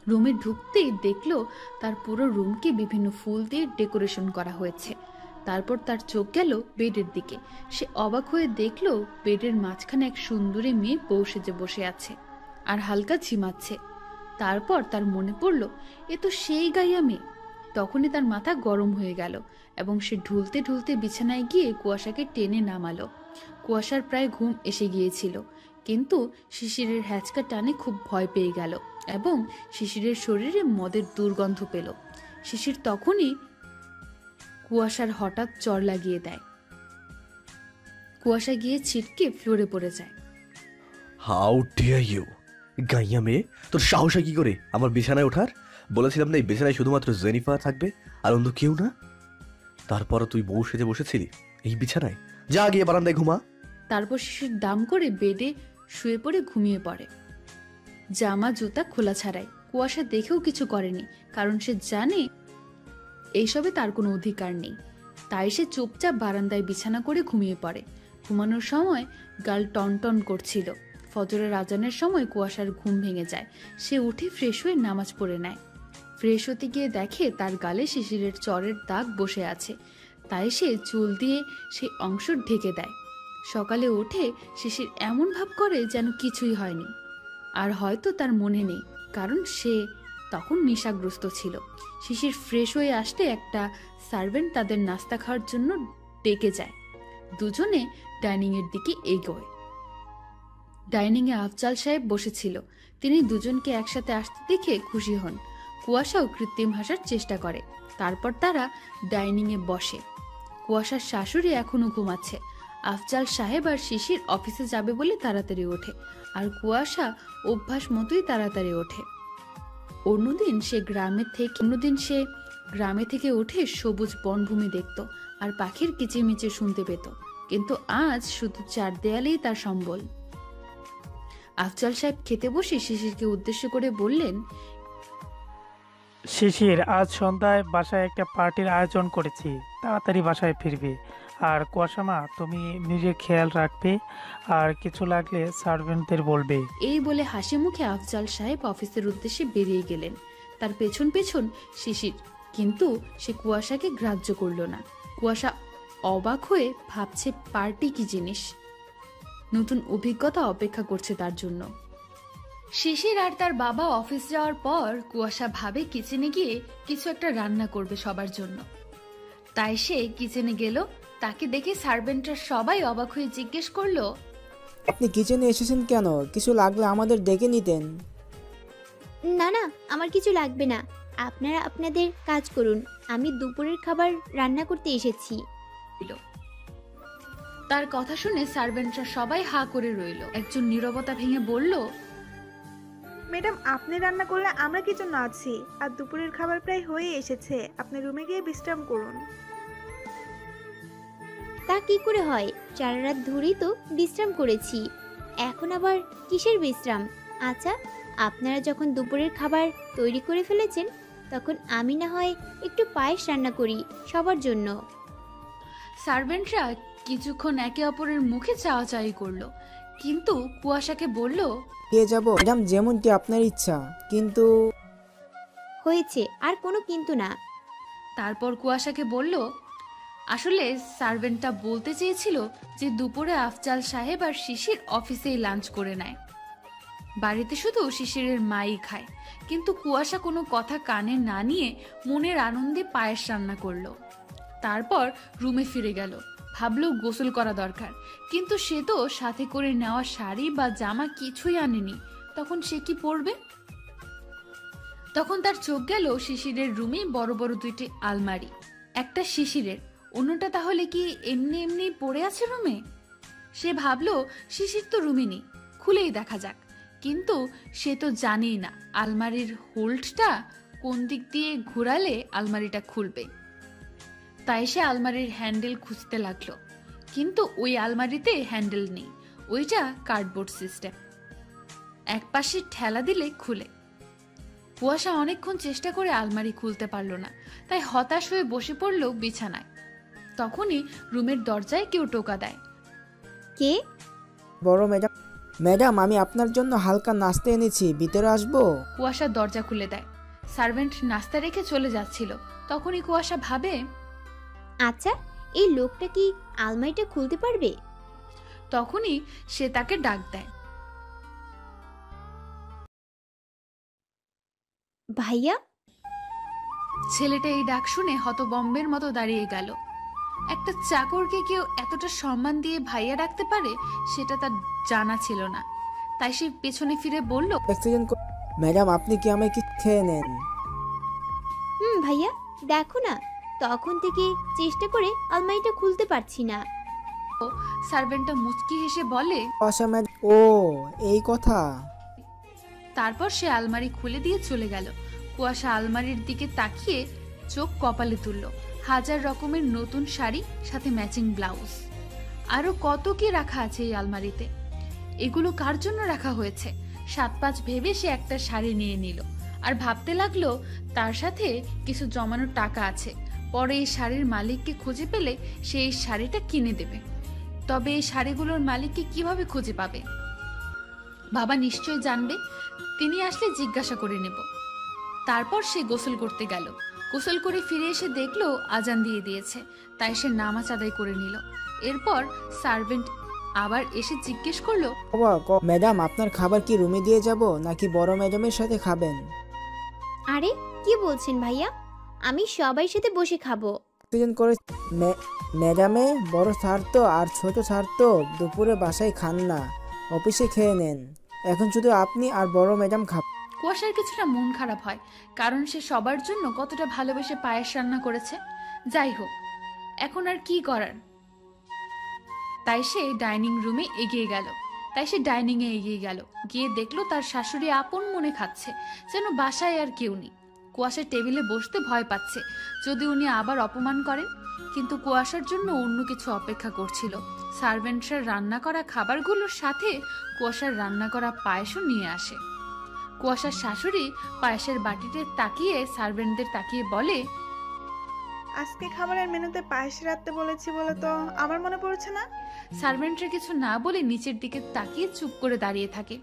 রুমে ঢুকতেই দেখলো তার পুরো রুমকে বিভিন্ন ফুল দিয়ে ডেকোরেশন করা হয়েছে। তারপর তার চোখ গেল বেডের দিকে। সে অবাক হয়ে দেখলো বেডের মাঝখানে এক সুন্দরী মেয়ে বউ সেজে বসে আছে আর হালকা ঝিমাচ্ছে। তারপর তার মনে পড়ল এ তো সেই গাইয়া মেয়ে। তখনই তার মাথা গরম হয়ে গেল এবং সে ঢুলতে ঢুলতে বিছানায় গিয়ে কুয়াশাকে টেনে নামালো। কুয়াশার প্রায় ঘুম এসে গিয়েছিল, কিন্তু শিশিরের হ্যাচকা টানে খুব ভয় পেয়ে গেল এবং শিশিরের শরীরে মদের দুর্গন্ধ পেল। শিশির তখনই কুয়াশার হঠাৎ চর লাগিয়ে দেয়। কুয়াশা গিয়ে ছিটকে ফ্লোরে পড়ে যায়। How dare you! গাইয়া মেয়ে, তোর সাহস হয় কি করে আমার বিছানায় ওঠার? বলেছিলাম না এই বিছানায় শুধুমাত্র জেনিফার থাকবে আর অন্য কেউ না। তারপরও তুই বউ সেজে বসেছিলি এই বিছানায়। যা গিয়ে বারান্দায় ঘুমা। তারপর শিশির দাম করে বেডে শুয়ে পড়ে ঘুমিয়ে পড়ে, জামা জুতা খোলা ছাড়াই। কুয়াশা দেখেও কিছু করেনি, কারণ সে জানে এইসবে তার কোনো অধিকার নেই। তাই সে চুপচাপ বারান্দায় বিছানা করে ঘুমিয়ে পড়ে। ঘুমানোর সময় গাল টনটন করছিল। ফজরের আজানের সময় কুয়াশার ঘুম ভেঙে যায়। সে উঠে ফ্রেশ হয়ে নামাজ পড়ে নেয়। ফ্রেশ হতে গিয়ে দেখে তার গালে শিশিরের চরের দাগ বসে আছে। তাই সে চুল দিয়ে সেই অংশ ঢেকে দেয়। সকালে উঠে শিশির এমন ভাব করে যেন কিছুই হয়নি। আর হয়তো তার মনে নেই, কারণ সে তখন নেশাগ্রস্ত ছিল। শিশির ফ্রেশ হয়ে আসতে একটা সার্ভেন্ট তাদের নাস্তা খাওয়ার জন্য ডেকে যায়। দুজনে ডাইনিং এর দিকে এগোয়। ডাইনিং এ আফজাল সাহেব বসেছিল। তিনি দুজনকে একসাথে আসতে দেখে খুশি হন। কুয়াশাও কৃত্রিম হাসার চেষ্টা করে। তারপর তারা ডাইনিং এ বসে। কুয়াশার শাশুড়ি এখনো ঘুমাচ্ছে। আফজাল সাহেব আর শিশির অফিসে যাবে বলে তাড়াতাড়ি ওঠে, আর কুয়াশা অভ্যাস মতোই তাড়াতাড়ি ওঠে। অন্যদিন সে গ্রামে থেকে উঠে সবুজ বনভূমি দেখত আর পাখির কিচিরমিচির শুনতে পেত, কিন্তু আজ শুধু চার দেয়ালেই তার সম্বল। আফজাল সাহেব খেতে বসে শিশিরকে উদ্দেশ্য করে বললেন, শিশির, আজ সন্ধ্যায় বাসায় একটা পার্টির আয়োজন করেছি, তাড়াতাড়ি বাসায় ফিরবে। আর কুয়াশামা, তুমি নিজের খেয়াল রাখবে, আর কিছু লাগলে সার্ভেন্টদের বলবে। এই বলে হাসি মুখে আফজাল সাহেব অফিসের উদ্দেশ্যে বেরিয়ে গেলেন। তার পেছন পেছন শিশির, কিন্তু সে কুয়াশাকে গ্রাহ্য করল না। কুয়াশা অবাক হয়ে ভাবছে পার্টি কি জিনিস। নতুন অভিজ্ঞতা অপেক্ষা করছে তার জন্য। শিশির আর তার বাবা অফিস যাওয়ার পর কুয়াশা ভাবে কিচেনে গিয়ে কিছু একটা রান্না করবে সবার জন্য। তাই সে কিচেনে গেল। তাকে দেখে সার্ভেন্টরা সবাই অবাক হয়ে জিজ্ঞেস করলো, আপনি কিচেনে এসেছেন কেন? কিছু লাগলে আমাদের ডেকে নিতেন। না না, আমার কিছু লাগবে না, আপনারা আপনাদের কাজ করুন, আমি দুপুরের খাবার রান্না করতে এসেছি। তার কথা শুনে সার্ভেন্টরা সবাই হা করে রইল। একজন নীরবতা ভেঙে বলল, ম্যাডাম, আপনি রান্না করলে আমরা কি জন্য আছি? আর দুপুরের খাবার প্রায় হয়ে এসেছে, আপনি রুমে গিয়ে বিশ্রাম করুন। তা কি করে হয়? সারা রাত ধরেই তো বিশ্রাম করেছি, এখন আবার কিসের বিশ্রাম? আচ্ছা, আপনারা যখন দুপুরের খাবার তৈরি করে ফেলেছেন, তখন আমি না হয় একটু পায়েস রান্না করি সবার জন্য। সার্ভেন্টরা কিছুক্ষণ একে অপরের মুখে চাওয়াচাই করলো, কিন্তু কুয়াশাকে বলল, দিয়ে যাব ম্যাডাম, যেমনটি আপনার ইচ্ছা, কিন্তু হয়েছে, আর কোনো কিন্তু না। তারপর কুয়াশাকে বলল, আসলে সার্ভেন্টটা বলতে চেয়েছিল যে দুপুরে আফজাল সাহেব আর শিশির অফিসেই লাঞ্চ করে নেয়, বাড়িতে শুধু শিশিরের মাই খায়। কিন্তু কুয়াশা কোনো কথা কানে না নিয়ে মনের আনন্দে পায়েস রান্না করলো। তারপর রুমে ফিরে গেল। ভাবলো গোসল করা দরকার, কিন্তু সে তো সাথে করে নেওয়া শাড়ি বা জামা কিছুই আনেনি। তখন সে কি পরবে? তখন তার চোখ গেল শিশিরের রুমে বড় বড় দুইটি আলমারি। একটা শিশিরের, অন্যটা তাহলে কি এমনি এমনি পড়ে আছে রুমে? সে ভাবলো শিশির তো রুমে নেই, খুলেই দেখা যাক। কিন্তু সে তো জানেই না আলমারির হোল্ডটা কোন দিক দিয়ে ঘোরালে আলমারিটা খুলবে। তাই সে আলমারির হ্যান্ডেল খুঁজতে লাগলো, কিন্তু ওই আলমারিতে হ্যান্ডেল নেই, ওইটা কার্ডবোর্ড সিস্টেম। এক পাশে ঠেলা দিলে খুলে। কুয়াশা অনেকক্ষণ চেষ্টা করে আলমারি খুলতে পারলো না, তাই হতাশ হয়ে বসে পড়লো বিছানায়। তখনই রুমের দরজায় কেউ টোকা দেয়। কে? বড় ম্যাডাম। ম্যাডাম, আমি আপনার জন্য হালকা নাস্তা এনেছি, ভিতরে আসবো? কুয়াশা দরজা খুলে দেয়। সার্ভেন্ট নাস্তা রেখে চলে যাচ্ছিল। তখনই কুয়াশা ভাবে, আচ্ছা, এই লোকটা কি আলমারিটা খুলতে পারবে? তখনই সে তাকে ডাক দেয়, ভাইয়া। ছেলেটা এই ডাক শুনে হতবম্বের মতো দাঁড়িয়ে গেল। একটা চাকরকে কেউ এতটা সম্মান দিয়ে ভাইয়া ডাকতে পারে সেটা তার জানা ছিল না। তাই সে পেছনে ফিরে বলল, ম্যাডাম আপনি কি আমায় কি খেয়ে নেন? ভাইয়া দেখো না, তখন থেকে চেষ্টা করে আলমারিটা খুলতে পারছি না। সার্ভেন্টটা মুচকি হেসে বলে, আশা ম্যাডাম, ও এই কথা। তারপর সে আলমারি খুলে দিয়ে চলে গেল। কুয়াশা আলমারির দিকে তাকিয়ে চোখ কপালে তুলল। হাজার রকমের নতুন শাড়ি, সাথে ম্যাচিং ব্লাউজ, আরো কত কি রাখা আছে এই আলমারিতে। এগুলো কার জন্য রাখা হয়েছে? 7-5 ভেবে সে একটা শাড়ি নিয়ে নিল আর ভাবতে লাগলো তার সাথে কিছু জমানো টাকা আছে, পরে এই শাড়ির মালিককে খুঁজে পেলে সে এই শাড়িটা কিনে দেবে। তবে এই শাড়িগুলোর মালিককে কিভাবে খুঁজে পাবে? বাবা নিশ্চয় জানবে, তিনি আসলে জিজ্ঞাসা করে নেব। তারপর সে গোসল করতে গেল। গোসল করে ফিরে এসে দেখলো আজান দিয়ে দিয়েছে, তাই সে নামাজ আদায় করে নিল। এরপর সার্ভেন্ট আবার এসে জিজ্ঞেস করলো, ম্যাডাম আপনার খাবার কি রুমে দিয়ে যাব নাকি বড় ম্যাডামের সাথে খাবেন? আরে কি বলছেন ভাইয়া, আমি সবাই সাথে বসে খাবো। করে ম্যাডামে বড় স্যার তো আর ছোট স্যার তো দুপুরে বাসায় খান না, অফিসে খেয়ে নেন। এখন শুধু আপনি আর বড় ম্যাডাম খাবেন। কুয়াশার কিছুটা মন খারাপ হয়, কারণ সে সবার জন্য কতটা ভালোবেসে পায়েস রান্না করেছে। যাই হোক, এখন আর কি করার। তাই সে ডাইনিং এ এগিয়ে গেল। গিয়ে দেখলো তার শাশুড়ি আপন মনে খাচ্ছে, যেন বাসায় আর কেউ নেই। কুয়াশার টেবিলে বসতে ভয় পাচ্ছে, যদি উনি আবার অপমান করেন। কিন্তু কুয়াশার জন্য অন্য কিছু অপেক্ষা করছিল। সার্ভেন্টরা রান্না করা খাবারগুলোর সাথে কুয়াশার রান্না করা পায়েসও নিয়ে আসে। কুয়াশার শাশুড়ি পায়েসের বাটিতে তাকিয়ে সার্ভেন্টদের তাকিয়ে বলে, আজকে খাবারের মেনুতে পায়েস রাখতে বলেছি বলে তো আমার মনে পড়ছে না। সার্ভেন্টরা কিছু না বলে নিচের দিকে তাকিয়ে চুপ করে দাঁড়িয়ে থাকে।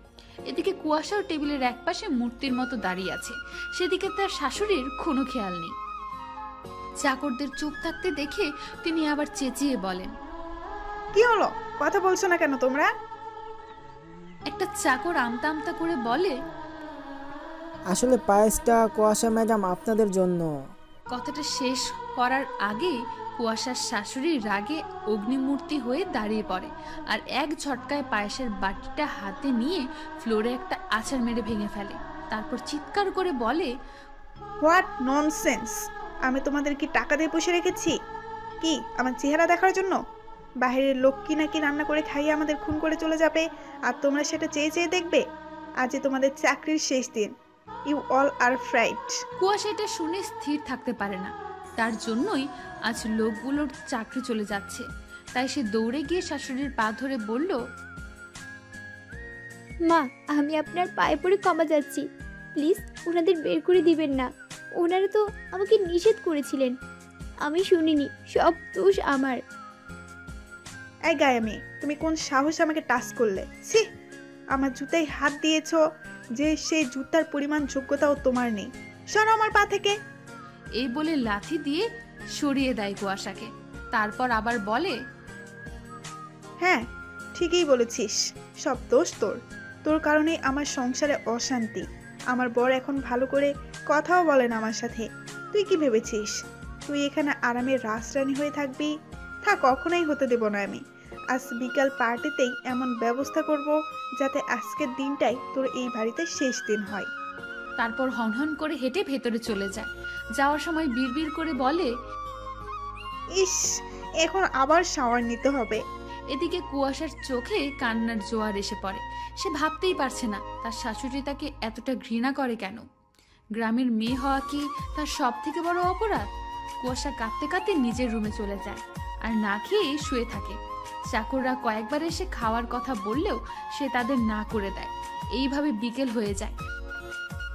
এদিকে কুয়াশাও টেবিলের একপাশে মূর্তির মতো দাঁড়িয়ে আছে, সেদিকে তার শাশুড়ির কোনো খেয়াল নেই। চাকরদের চুপ থাকতে দেখে তিনি আবার চেঁচিয়ে বলেন, কি হলো, কথা বলছো না কেন তোমরা? একটা চাকর আমতা আমতা করে বলে, আসলে পায়েসটা কুয়াশা ম্যাডাম আপনাদের জন্য। কথাটা শেষ করার আগে কুয়াশার শাশুড়ি রাগে অগ্নিমূর্তি হয়ে দাঁড়িয়ে পড়ে আর এক ঝটকায় পায়েসের বাটিটা হাতে নিয়ে ফ্লোরে একটা আছাড় মেরে ভেঙে ফেলে। তারপর চিৎকার করে বলে, হোয়াট ননসেন্স! আমি তোমাদের কি টাকা দিয়ে পুষে রেখেছি? কি আমার চেহারা দেখার জন্য? বাইরের লোক কি নাকি রান্না করে খাইয়ে আমাদের খুন করে চলে যাবে, আর তোমরা সেটা চেয়ে চেয়ে দেখবে? আজ তোমাদের চাকরির শেষ দিন। You all are fired. কুয়াশা এটা শুনে স্থির থাকতে পারে না, তার জন্যই আজ লোকগুলোর চাকরি চলে যাচ্ছে। তাই সে দৌড়ে গিয়ে শাশুড়ির পা ধরে বলল, মা, আমি আপনার পায়ে পড়ে ক্ষমা যাচ্ছি, প্লিজ ওনাদের বের করে দিবেন না। ওনারা তো আমাকে নিষেধ করেছিলেন, আমি শুনিনি, সব দোষ আমার। এই গায়ে মেয়ে, তুমি কোন সাহস আমাকে টাচ করলে? ছি, আমার জুতায় হাত দিয়েছ যে সেই জুতার পরিমাণ যোগ্যতাও তোমার নেই। সরো আমার পা থেকে। এই বলে লাথি দিয়ে সরিয়ে দেয় কুয়াশাকে। তারপর আবার বলে, হ্যাঁ ঠিকই বলেছিস, সব দোষ তোর। তোর কারণেই আমার সংসারে অশান্তি। আমার বর এখন ভালো করে কথাও বলে না আমার সাথে। তুই কি ভেবেছিস তুই এখানে আরামে রাজরানী হয়ে থাকবি? তা কখনোই হতে দেব না আমি। আজ বিকাল পার্টিতেই এমন ব্যবস্থা করব যাতে আজকের দিনটাই তোর এই বাড়িতে শেষ দিন হয়। তারপর হনহন করে হেঁটে ভেতরে চলে যায়। যাওয়ার সময় বিড়বিড় করে বলে, ইস, এখন আবার শাওয়ার নিতে হবে। এদিকে কুয়াশার চোখে কান্নার জোয়ার এসে পড়ে। সে ভাবতেই পারছে না তার শাশুড়ি তাকে এতটা ঘৃণা করে কেন। গ্রামের মেয়ে হওয়া কি তার সব থেকে বড় অপরাধ? কুয়াশা কাঁদতে কাঁদতে নিজের রুমে চলে যায় আর না খেয়ে শুয়ে থাকে। চাকররা কয়েকবার এসে খাওয়ার কথা বললেও সে তাদের না করে দেয়। এইভাবে বিকেল হয়ে যায়।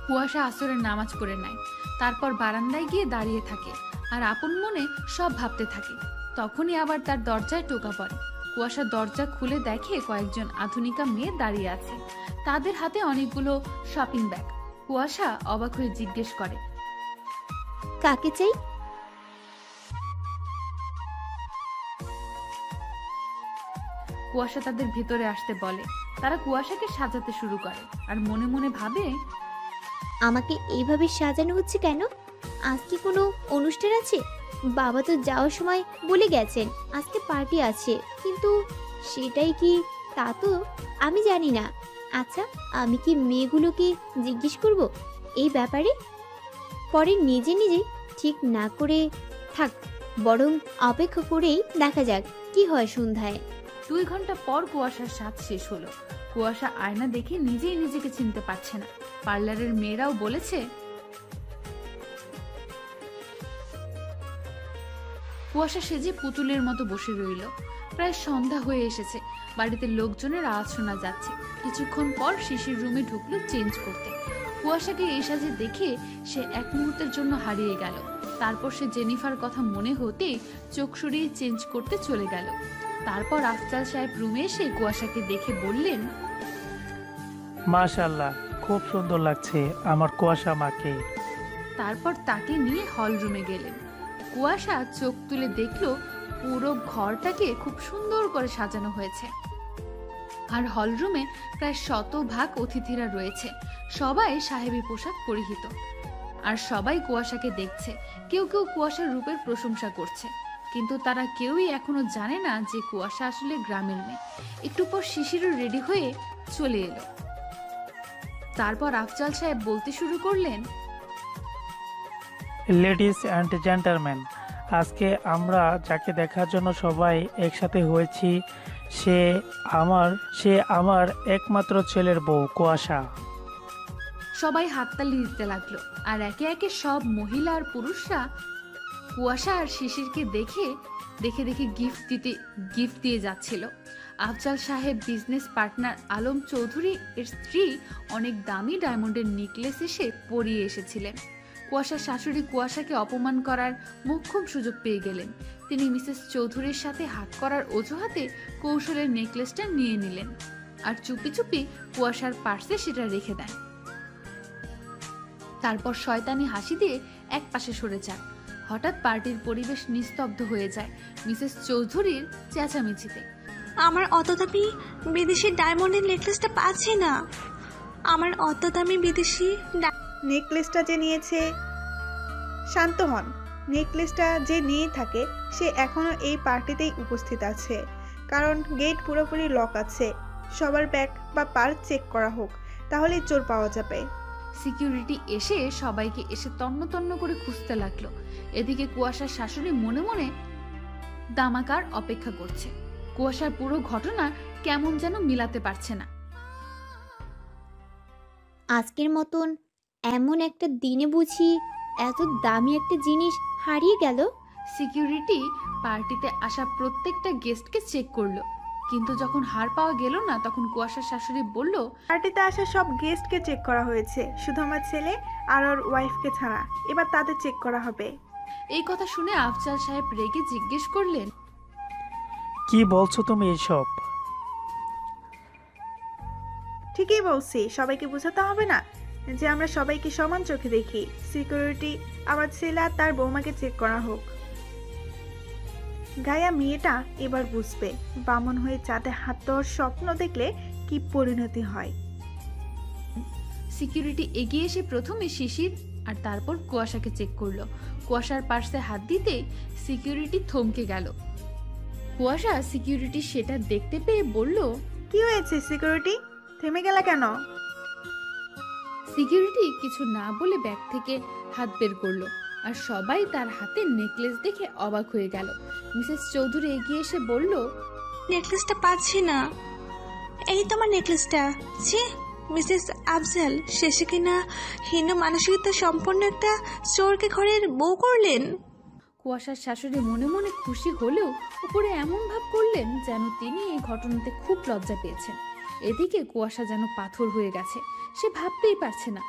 কুয়াশা আসরের নামাজ পড়ে নেয়, তারপর বারান্দায় গিয়ে দাঁড়িয়ে থাকে আর আপন মনে সব ভাবতে থাকে। তখনই আবার তার দরজায় টোকা পড়ে। কুয়াশা দরজা খুলে দেখে কয়েকজন আধুনিকা মেয়ে দাঁড়িয়ে আছে, তাদের হাতে অনেকগুলো শপিং ব্যাগ। কুয়াশা অবাক হয়ে জিজ্ঞেস করে, কাকে চাই? কুয়াশা তাদের ভেতরে আসতে বলে। তারা কুয়াশাকে সাজাতে শুরু করে আর মনে মনে ভাবে, আমাকে এইভাবে সাজানো হচ্ছে কেন? আজ কি কোনো অনুষ্ঠান আছে বাবা তো যাওয়ার সময় বলে গেছেন আজকে পার্টি আছে, কিন্তু সেটাই কি তা তো আমি জানি না। আচ্ছা, আমি কি মেয়েগুলোকে জিজ্ঞেস করব এই ব্যাপারে? পরে নিজে নিজে ঠিক না করে থাক, বরং অপেক্ষা করেই দেখা যাক কি হয় সন্ধ্যায়। 2 ঘন্টা পর কুয়াশার স্বাদ শেষ হলো। কুয়াশা আয়না দেখে নিজেই নিজেকে চিনতে পারছে না। পার্লারের মেয়েরাও বলেছে কুয়াশা সেজে পুতুলের মতো বসে রইল। প্রায় সন্ধ্যা হয়ে এসেছে, বাড়িতে লোকজনের আওয়াজ শোনা যাচ্ছে। কিছুক্ষণ পর শিশির রুমে ঢুকলো চেঞ্জ করতে। কুয়াশাকে এই সাজে দেখে সে এক মুহূর্তের জন্য হারিয়ে গেল। তারপর সে জেনিফার কথা মনে হতেই চোখ সরিয়ে চেঞ্জ করতে চলে গেল। তারপর আফজাল সাহেব রুমে এসে কুয়াশাকে দেখে বললেন, মাশাআল্লাহ, খুব সুন্দর লাগছে আমার কুয়াশা মাকে। তারপর তাকে নিয়ে হল রুমে গেলেন। কুয়াশা চোখ তুলে দেখলো পুরো ঘরটাকে খুব সুন্দর করে সাজানো হয়েছে। আর হল রুমে প্রায় 100 অতিথিরা রয়েছে, সবাই সাহেবী পোশাক পরিহিত। আর সবাই কুয়াশাকে দেখছে। কেউ কেউ কুয়াশার রূপের প্রশংসা করছে, কিন্তু তারা কেউই এখনো জানে না যে কুয়াশা আসলে গ্রামের মেয়ে। একটু পর শিশিরও রেডি হয়ে চলে এলো। তারপর আফজাল সাহেব বলতে শুরু করলেন, লেডিস অ্যান্ড জেন্টলম্যান, আজকে আমরা যাকে দেখার জন্য সবাই একসাথে হয়েছি সে আমার একমাত্র ছেলের বউ কুয়াশা। সবাই হাততালি দিতে লাগলো। আর একে একে সব মহিলা আর পুরুষরা কুয়াশা আর শিশিরকে দেখে গিফট দিয়ে যাচ্ছিল। আফজাল সাহেব বিজনেস পার্টনার আলম চৌধুরী এর স্ত্রী অনেক দামি ডায়মন্ডের নেকলেস এসে পরিয়ে এসেছিলেন। কুয়াশার শাশুড়ি কুয়াশাকে অপমান করার মোক্ষম সুযোগ পেয়ে গেলেন। তিনি মিসেস চৌধুরীর সাথে হাত করার অজুহাতে কৌশলের নেকলেসটা নিয়ে নিলেন আর চুপি চুপি কুয়াশার পার্সে সেটা রেখে দেন। তারপর শয়তানি হাসি দিয়ে এক পাশে সরে যান। হঠাৎ পার্টির পরিবেশ নিস্তব্ধ হয়ে যায় মিসেস চৌধুরীর চেঁচামেচিতে। আমার অত দামি বিদেশি ডায়মন্ডের নেকলেসটা পাচ্ছি না। আমার অত দামি বিদেশি নেকলেসটা যে নিয়েছে, শান্ত হন, নেকলেসটা যে নিয়ে থাকে সে এখনো এই পার্টিতেই উপস্থিত আছে, কারণ গেট পুরোপুরি লক আছে। সবার ব্যাগ বা পার্স চেক করা হোক, তাহলেই চোর পাওয়া যাবে। সিকিউরিটি এসে সবাইকে তন্ন তন্ন করে খুঁজতে লাগলো। এদিকে কুয়াশার শাশুড়ি মনে মনে দামাকার অপেক্ষা করছে। কুয়াশার পুরো ঘটনা কেমন যেন মিলাতে পারছে না। আজকের মতন এমন একটা দিনে বুঝি এত দামি একটা জিনিস হারিয়ে গেল। সিকিউরিটি পার্টিতে আসা প্রত্যেকটা গেস্টকে চেক করলো, কিন্তু যখন হার পাওয়া গেল না তখন কুয়াশার শাশুড়ি বলল, পার্টিতে আসা সব গেস্টকে চেক করা হয়েছে, শুধু আমার ছেলে আর ওর ওয়াইফকে ছাড়া। এবার তাদের চেক করা হবে। এই কথা শুনে আফজাল সাহেব রেগে জিজ্ঞেস করলেন, কি বলছো তুমি এসব? ঠিকই বলছি, সবাইকে বোঝাতে হবে না যে আমরা সবাইকে সমান চোখে দেখি। সিকিউরিটি, আমার ছেলে আর তার বৌমাকে চেক করা হোক। গায়া মেয়েটা এবার বুঝবে বামন হয়ে চাঁদে হাত দেওয়ার স্বপ্ন দেখলে কি পরিণতি হয়। সিকিউরিটি এগিয়ে এসে প্রথমে শিশির আর তারপর কুয়াশাকে চেক করলো। কুয়াশার পার্সে হাত দিতে সিকিউরিটি থমকে গেল। কুয়াশা সিকিউরিটি সেটা দেখতে পেয়ে বলল, কি হয়েছে সিকিউরিটি, থেমে গেলা কেন? সিকিউরিটি কিছু না বলে ব্যাগ থেকে হাত বের করলো আর সবাই তার হাতে নেকলেস দেখে অবাক হয়ে গেল। মিসেস চৌধুরী এগিয়ে এসে বলল, নেকলেসটা পাচ্ছি না। এই তোমার নেকলেসটা। ছি মিসেস আফজাল, শেষে কিনা হীন মানসিকতা সম্পন্ন একটা চোরকে ঘরের বউ করলেন। কুয়াশার শাশুড়ি মনে মনে খুশি হলেও উপরে এমন ভাব করলেন যেন তিনি এই ঘটনাতে খুব লজ্জা পেয়েছেন। এদিকে কুয়াশা যেন পাথর হয়ে গেছে। সে ভাবতেই পারছে না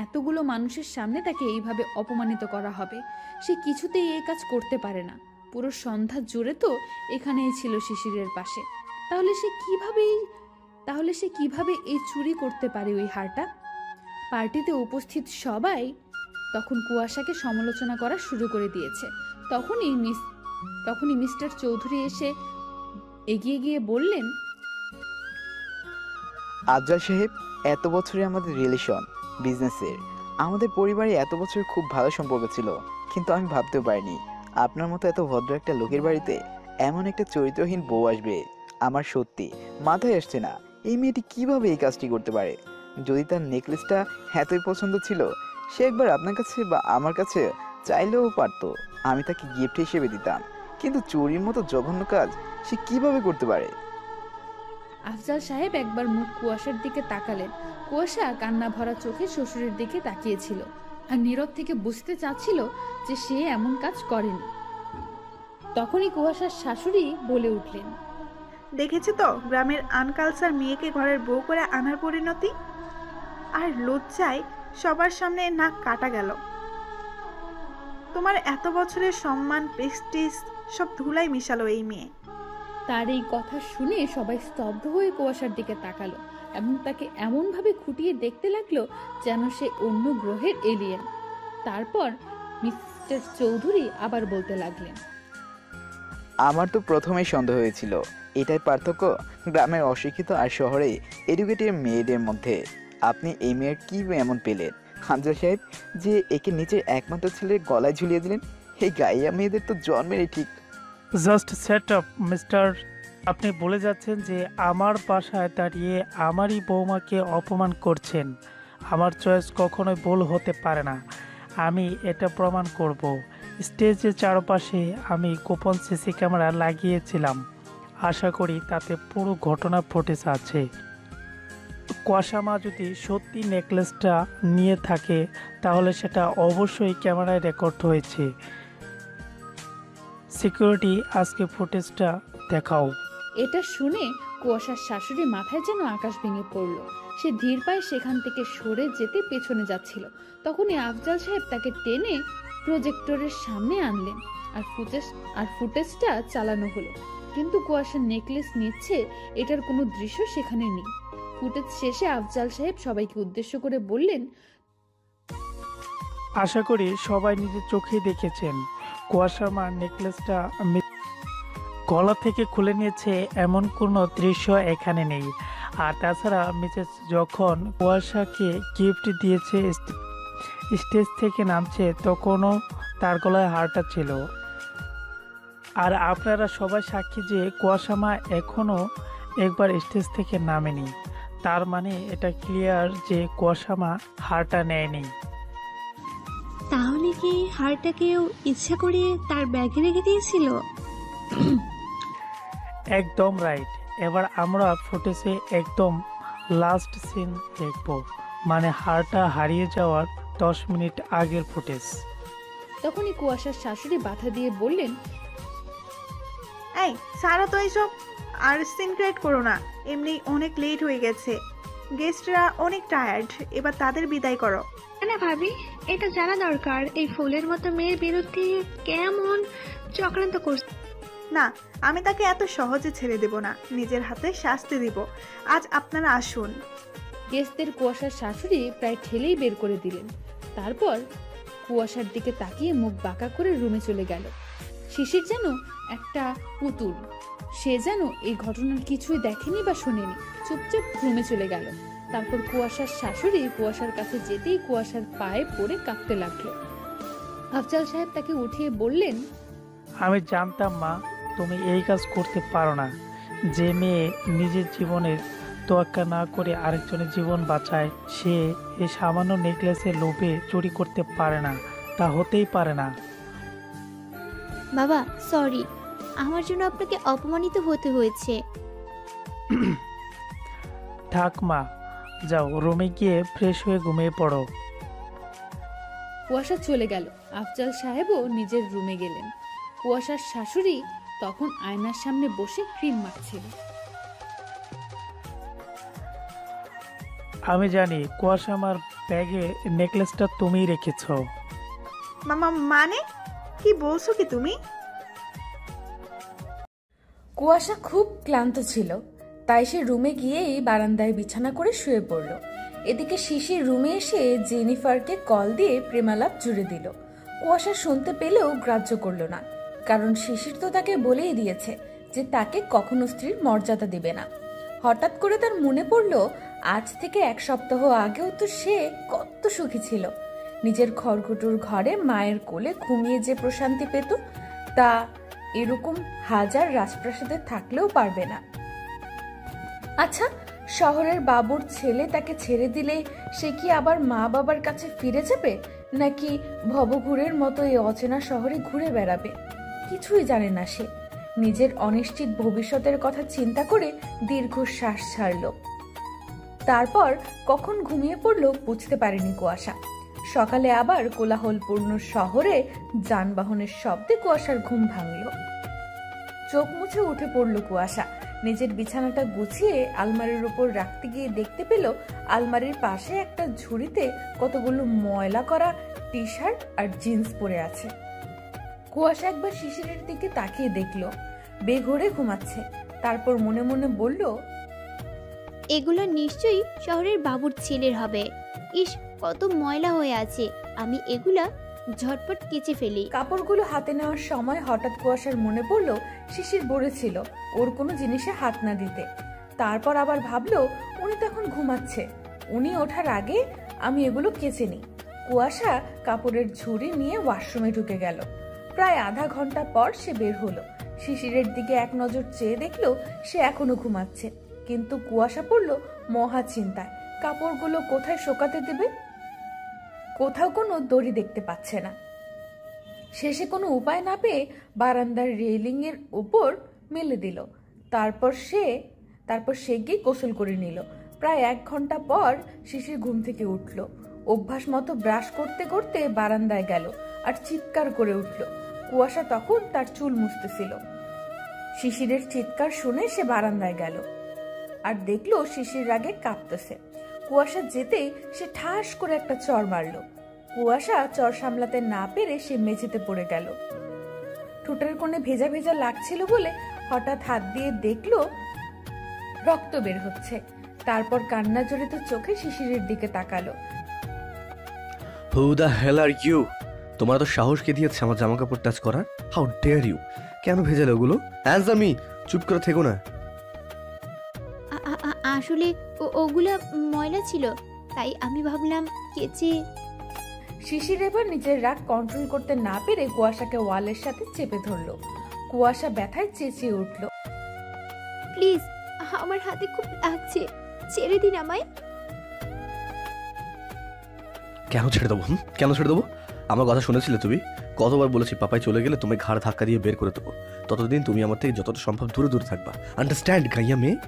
এতগুলো মানুষের সামনে তাকে এইভাবে অপমানিত করা হবে। সে কিছুতেই এই কাজ করতে পারে না। পুরো সন্ধ্যা জুড়ে তো এখানেই ছিল শিশিরের পাশে। তাহলে সে কিভাবে এই চুরি করতে পারে ওই হারটা? পার্টিতে উপস্থিত সবাই তখন কুয়াশাকে সমালোচনা করা শুরু করে দিয়েছে। তখনই মিস্টার চৌধুরী এসে এগিয়ে গিয়ে বললেন, আফজাল সাহেব, এত বছরে আমাদের রিলেশন বিজনেসের, আমাদের পরিবারে এত বছর খুব ভালো সম্পর্ক ছিল, কিন্তু আমি ভাবতেও পারিনি আপনার মতো এত ভদ্র একটা লোকের বাড়িতে এমন একটা চরিত্রহীন বউ আসবে। আমার সত্যি মাথায় আসছে না এই মেয়েটি কিভাবে এই কাজটি করতে পারে। যদি তার নেকলেসটা এতই পছন্দ ছিল, সে একবার আপনার কাছে বা আমার কাছে চাইলেও পারতো, আমি তাকে গিফট হিসেবে দিতাম। কিন্তু চুরির মতো জঘন্য কাজ সে কিভাবে করতে পারে? আফজাল সাহেব একবার মুখ কুয়াশার দিকে তাকালেন। কুয়াশা কান্না ভরা চোখে শ্বশুরের দিকে তাকিয়েছিল আর নীরব থেকে বুঝতে চাচ্ছিল যে সে এমন কাজ করেনি। তখনই কুয়াশার শাশুড়ি বলে উঠলেন, দেখেছো তো গ্রামের আনকালচার মেয়েকে ঘরের বউ করে আনার পরিণতি। আর লজ্জায় সবার সামনে নাক কাটা গেল। তোমার এত বছরের সম্মান প্রেস্টিজ সব ধুলাই মিশালো এই মেয়ে। তার এই কথা শুনে সবাই স্তব্ধ হয়ে কুয়াশার দিকে তাকালো এবং তাকে এমনভাবে খুঁটিয়ে দেখতে লাগলো যেন সে অন্য গ্রহের এলিয়েন। তারপর মিস্টার চৌধুরী আবার বলতে লাগলেন, আমার তো প্রথমেই সন্দেহ হয়েছিল এটাই পার্থক্য গ্রামের অশিক্ষিত আর শহরে এডুকেটেড মেয়েদের মধ্যে। আপনি এই মেয়ের কি এমন পেলেন আফজাল সাহেব যে একে নিজের একমাত্র ছেলের গলায় ঝুলিয়ে দিলেন? এই গাইয়া মেয়েদের তো জন্মেরই ঠিক। Just set up mister. আপনি বলে যাচ্ছেন যে আমার বাসায় দাঁড়িয়ে আমারই বৌমাকে অপমান করছেন। আমার চয়েস কখনোই ভুল হতে পারে না, আমি এটা প্রমাণ করব। স্টেজের চারপাশে আমি গোপন সিসি ক্যামেরা লাগিয়েছিলাম, আশা করি তাতে পুরো ঘটনা ফুটেজ আছে। কুয়াশা মা যদি সত্যি নেকলেসটা নিয়ে থাকে তাহলে সেটা অবশ্যই ক্যামেরায় রেকর্ড হয়েছে। সিকিউরিটি আজকে ফুটেজটা দেখাও। এটা শুনে কুয়াশার শাশুড়ি মাথায় যেন আকাশ ভেঙে পড়ল। সে ধীর পায়ে সেখান থেকে সরে যেতে পেছনে যাচ্ছিল। তখনই আফজাল সাহেব তাকে টেনে প্রজেক্টরের সামনে আনলেন আর ফুটেজটা চালানো হলো। কিন্তু কুয়াশার নেকলেস নিচ্ছে এটার কোনো দৃশ্য সেখানে নেই। ফুটেজ শেষে আফজাল সাহেব সবাইকে উদ্দেশ্য করে বললেন, আশা করি সবাই নিজের চোখেই দেখেছেন কুয়াশা মা নেকলেসটা গলা থেকে খুলে নিয়েছে এমন কোনো দৃশ্য এখানে নেই। আর তাছাড়া মিসেস যখন কুয়াশাকে গিফট দিয়েছে স্টেজ থেকে নামছে তখনও তার গলায় হারটা ছিল। আর আপনারা সবাই সাক্ষী যে কুয়াশা মা এখনও একবার স্টেজ থেকে নামেনি। তার মানে এটা ক্লিয়ার যে কুয়াশা মা হারটা নেয়নি। তাহলে কি হারটা কেউ ইচ্ছা করে তার ব্যাগে রেখে দিয়েছিল? একদম রাইট। এবার আমরা ফুটেজে একদম লাস্ট সিন দেখব, মানে হারটা হারিয়ে যাওয়ার 10 মিনিট আগের ফুটেজ। তখনই কুয়াশার শাশুড়ি বাধা দিয়ে বললেন, এই সারা তো এইসব আর সিন ক্রিয়েট করো না, এমনি অনেক লেট হয়ে গেছে, গেস্টরা অনেক টায়ার্ড, এবার তাদের বিদায় করো। না ভাবি, এটা জানা দরকার এই ফুলের মতো মেয়ের বিরুদ্ধে কেমন চক্রান্ত করছে। না, আমি তাকে এত সহজে ছেড়ে দেব না, নিজের হাতে শাস্তি দিব। আজ আপনারা আসুন। গেস্টদের কুয়াশার শাশুড়ি প্রায় ঠেলেই বের করে দিলেন। তারপর কুয়াশার দিকে তাকিয়ে মুখ বাঁকা করে রুমে চলে গেল। শিশির যেন একটা পুতুল, সে যেন এই ঘটনার কিছুই দেখেনি বা শোনেনি, চুপচাপ রুমে চলে গেল। তারপর কুয়াশার শাশুড়ি কুয়াশার কাছে যেতেই কুয়াশার পায়ে পড়ে কাঁপতে লাগলো। আফজাল সাহেব তাকে উঠিয়ে বললেন, আমি জানতাম মা তুমি এই কাজ করতে পারো না। যে মেয়ে নিজের জীবনের তোয়াক্কা না করে আরেকজনের জীবন বাঁচায়, সে এই সামান্য নেকলেসের লোভে চুরি করতে পারে না, তা হতেই পারে না। বাবা সরি, আমার জন্য আপনাকে অপমানিত হতে হয়েছে। থাক মা, যাও রুমে গিয়ে ফ্রেশ হয়ে ঘুমিয়ে পড়ো। কুয়াশা চলে গেল। আফজাল সাহেবও নিজের রুমে গেলেন। কুয়াশার শাশুড়ি তখন আয়নার সামনে বসে ক্রিম মাখছিল। আমি জানি কুয়াশা আমার ব্যাগে নেকলেসটা তুমিই রেখেছ। মামা মানে কি বলছো কি তুমি? কুয়াশা খুব ক্লান্ত ছিল, তাই সে রুমে গিয়েই বারান্দায় বিছানা করে শুয়ে পড়ল। এদিকে শিশির রুমে এসে জেনিফারকে কল দিয়ে প্রেমালাপ জুড়ে দিল। কুয়াশা শুনতে পেলেও গ্রাহ্য করল না, কারণ শিশির তো তাকে বলেই দিয়েছে যে তাকে কখনো স্ত্রীর মর্যাদা দেবে না। হঠাৎ করে তার মনে পড়ল আজ থেকে 1 সপ্তাহ আগেও তো সে কত সুখী ছিল। নিজের খড়কুটোর ঘরে মায়ের কোলে ঘুমিয়ে যে প্রশান্তি পেত তা এরকম হাজার রাজপ্রাসাদে থাকলেও পারবে না। আচ্ছা, শহরের বাবুর ছেলে তাকে ছেড়ে দিলে সে কি আবার মা বাবার কাছে ফিরে যাবে, নাকি ভবঘুরের মতো এই অচেনা শহরে ঘুরে বেড়াবে? কিছুই জানে না সে। নিজের অনিশ্চিত ভবিষ্যতের কথা চিন্তা করে দীর্ঘশ্বাস ছাড়ল। তারপর কখন ঘুমিয়ে পড়ল বুঝতে পারেনি কুয়াশা। সকালে আবার কোলাহলপূর্ণ শহরে যানবাহনের শব্দে কুয়াশার ঘুম ভাঙল। চোখ মুছে উঠে পড়ল কুয়াশা। নিজের বিছানাটা গুছিয়ে আলমারির উপর রাখতে গিয়ে দেখতে পেল আলমারির পাশে একটা ঝুড়িতে কতগুলো ময়লা করা টি শার্ট আর জিন্স পরে আছে। কুয়াশা একবার শিশিরের দিকে তাকিয়ে দেখল বেঘরে ঘুমাচ্ছে। তারপর মনে মনে বলল, এগুলো নিশ্চয়ই শহরের বাবুর ছেলের হবে। ইস, কত ময়লা হয়ে আছে, আমি এগুলা ঝটপট কেচে ফেলি। কাপড়গুলো হাতে নেওয়ার সময় হঠাৎ কুয়াশার মনে পড়ল শিশির বলেছিল ওর কোনো জিনিসে হাত না দিতে। তারপর আবার ভাবলো উনি তখন ঘুমাচ্ছে, উনি ওঠার আগে আমি এগুলো কেচে নিই। কুয়াশা কাপড়ের ঝুড়ি নিয়ে ওয়াশরুমে ঢুকে গেল। প্রায় আধা ঘন্টা পর সে বের হলো। শিশিরের দিকে এক নজর চেয়ে দেখলো সে এখনো ঘুমাচ্ছে। কিন্তু কুয়াশা পড়ল মহা চিন্তায়। কাপড়গুলো কোথায় শোকাতে দেবে? কোথাও কোনো দড়ি দেখতে পাচ্ছে না। শেষে কোনো উপায় না পেয়ে বারান্দার রেলিং এর উপর মেলে দিল। তারপর সে গিয়ে গোসল করে নিল। প্রায় 1 ঘন্টা পর শিশির ঘুম থেকে উঠল। অভ্যাস মতো ব্রাশ করতে করতে বারান্দায় গেল আর চিৎকার করে উঠল। কুয়াশা তখন তার চুল মুছতেছিল। শিশিরের চিৎকার শুনে সে বারান্দায় গেল আর দেখলো শিশির রাগে কাঁপতেছে। কুয়াশা যেতেই সে ঠাস করে একটা চড় মারল। কুয়াশা চড় সামলাতে না পেরে সে মেঝেতে পড়ে গেল। ঠোঁটের কোণে ভেজা ভেজা লাগছিল বলে হঠাৎ হাত দিয়ে দেখলো রক্ত বের হচ্ছে। তারপর কান্না জড়িত চোখে শিশিরের দিকে তাকালো। Who the hell are you? তোমার তো সাহস কে দিয়েছে আমার জামা কাপড় টাচ করার? How dare you? কেন ভেজালে ওগুলো? অ্যান্সার মি, চুপ করে থেকো না। আসলে ওগুলা ময়লা ছিল, তাই আমি ভাবলাম কেচে। শিশির এবার নিজের রাগ কন্ট্রোল করতে না পেরে কুয়াশাকে ওয়ালের সাথে চেপে ধরলো। কুয়াশা ব্যথায় চেঁচিয়ে উঠল, প্লিজ, আমার হাতে খুব লাগছে, ছেড়ে দিন আমায়। কেন ছেড়ে দেবো? কেন ছেড়ে দেবো? আমার কথা শুনেছিলে তুমি? কতবার বলেছি পাপাই চলে গেলে তুমি ঘাড় ধাক্কা দিয়ে বের করে দেবো। ততদিন তুমি আমার থেকে যতটা সম্ভব দূরে দূরে থাকবা। আন্ডারস্ট্যান্ড গাইয়া মেয়ে?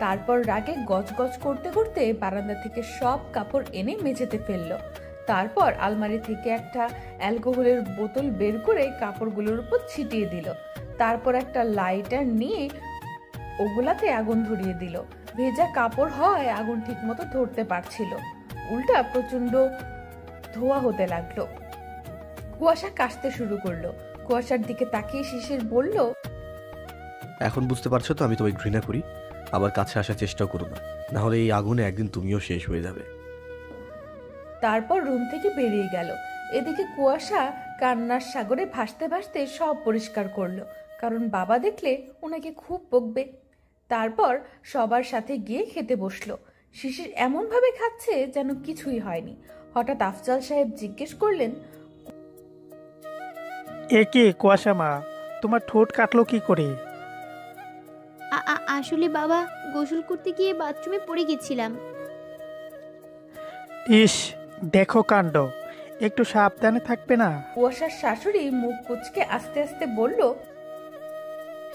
তারপর রাগে গজগজ করতে করতে বারান্দা থেকে সব কাপড় এনে মেঝেতে ফেললো। তারপর আলমারি থেকে একটা অ্যালকোহলের বোতল বের করে কাপড়গুলোর উপর ছিটিয়ে দিল। তারপর একটা লাইটার নিয়ে ওগুলাতে আগুন ধরিয়ে দিল। ভেজা কাপড় হয় আগুন ঠিক মতো ধরতে পারছিল, উল্টা প্রচন্ড ধোয়া হতে লাগলো। কুয়াশা কাশতে শুরু করলো। কুয়াশার দিকে তাকিয়ে শিশির বলল, এখন বুঝতে পারছো তো আমি তোমায় ঘৃণা করি? আবার কাছে আসার চেষ্টাও করো না, না হলে এই আগুনে একদিন তুমিও শেষ হয়ে যাবে। তারপর রুম থেকে বেরিয়ে গেল। এদিকে কুয়াশা কান্নার সাগরে ভাসতে ভাসতে সব পরিষ্কার করলো, কারণ বাবা দেখলে ওনাকে খুব বকবে। তারপর সবার সাথে গিয়ে খেতে বসলো। শিশির এমন ভাবে খাচ্ছে যেন কিছুই হয়নি। হঠাৎ আফজাল সাহেব জিজ্ঞেস করলেন, এ কি কুয়াশা মা, তোমার ঠোঁট কাটলো কি করে? আসলে বাবা, গোসল করতে গিয়ে বাথরুমে পড়ে গেছিলাম। ইস, দেখো কাণ্ড, একটু সাবধানে থাকবে না? কুয়াশার শাশুড়ি মুখ কুচকে আস্তে আস্তে বলল,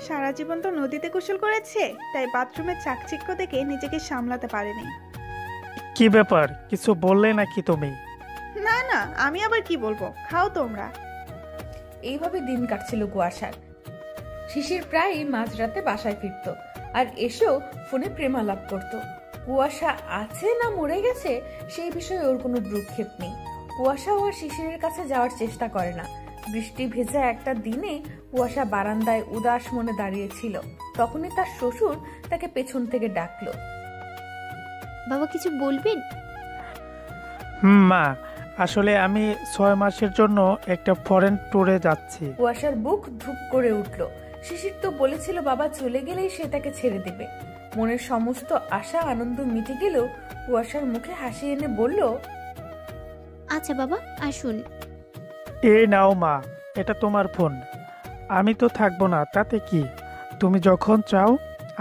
সারা জীবন তো নদীতে গোসল করেছে, তাই বাথরুমের চাকচিক্য দেখে নিজেকে সামলাতে পারেনি। কি ব্যাপার, কিছু বললে নাকি তুমি? না না, আমি আবার কি বলবো, খাও তোমরা। এইভাবে দিন কাটছিল কুয়াশার। শিশির প্রায় মাঝরাতে বাসায় ফিরত আর এসেও ফোনে প্রেমালাপ করত। কুয়াশা আছে না মরে গেছে সেই বিষয়ে ওর কোনো ভ্রুক্ষেপ নেই। কুয়াশাও আর শিশিরের কাছে যাওয়ার চেষ্টা করে না। বৃষ্টি ভেজা একটা দিনে কুয়াশা বারান্দায় উদাস মনে দাঁড়িয়েছিল। তখনই তার শ্বশুর তাকে পেছন থেকে ডাকলো, বাবা কিছু বলবেন? মা, আসলে আমি 6 মাসের জন্য একটা ফরেন ট্যুরে যাচ্ছি। কুয়াশার বুক ধুপ করে উঠল। শিশির তো বলেছিল বাবা চলে গেলেই সে তাকে ছেড়ে দেবে। মনের সমস্ত আশা আনন্দ মিটে গেলেও কুয়াশার মুখে হাসি এনে বলল, আচ্ছা বাবা, আসুন। এই নাও মা, এটা তোমার ফোন। আমি তো থাকবো না, তাতে কি? তুমি যখন চাও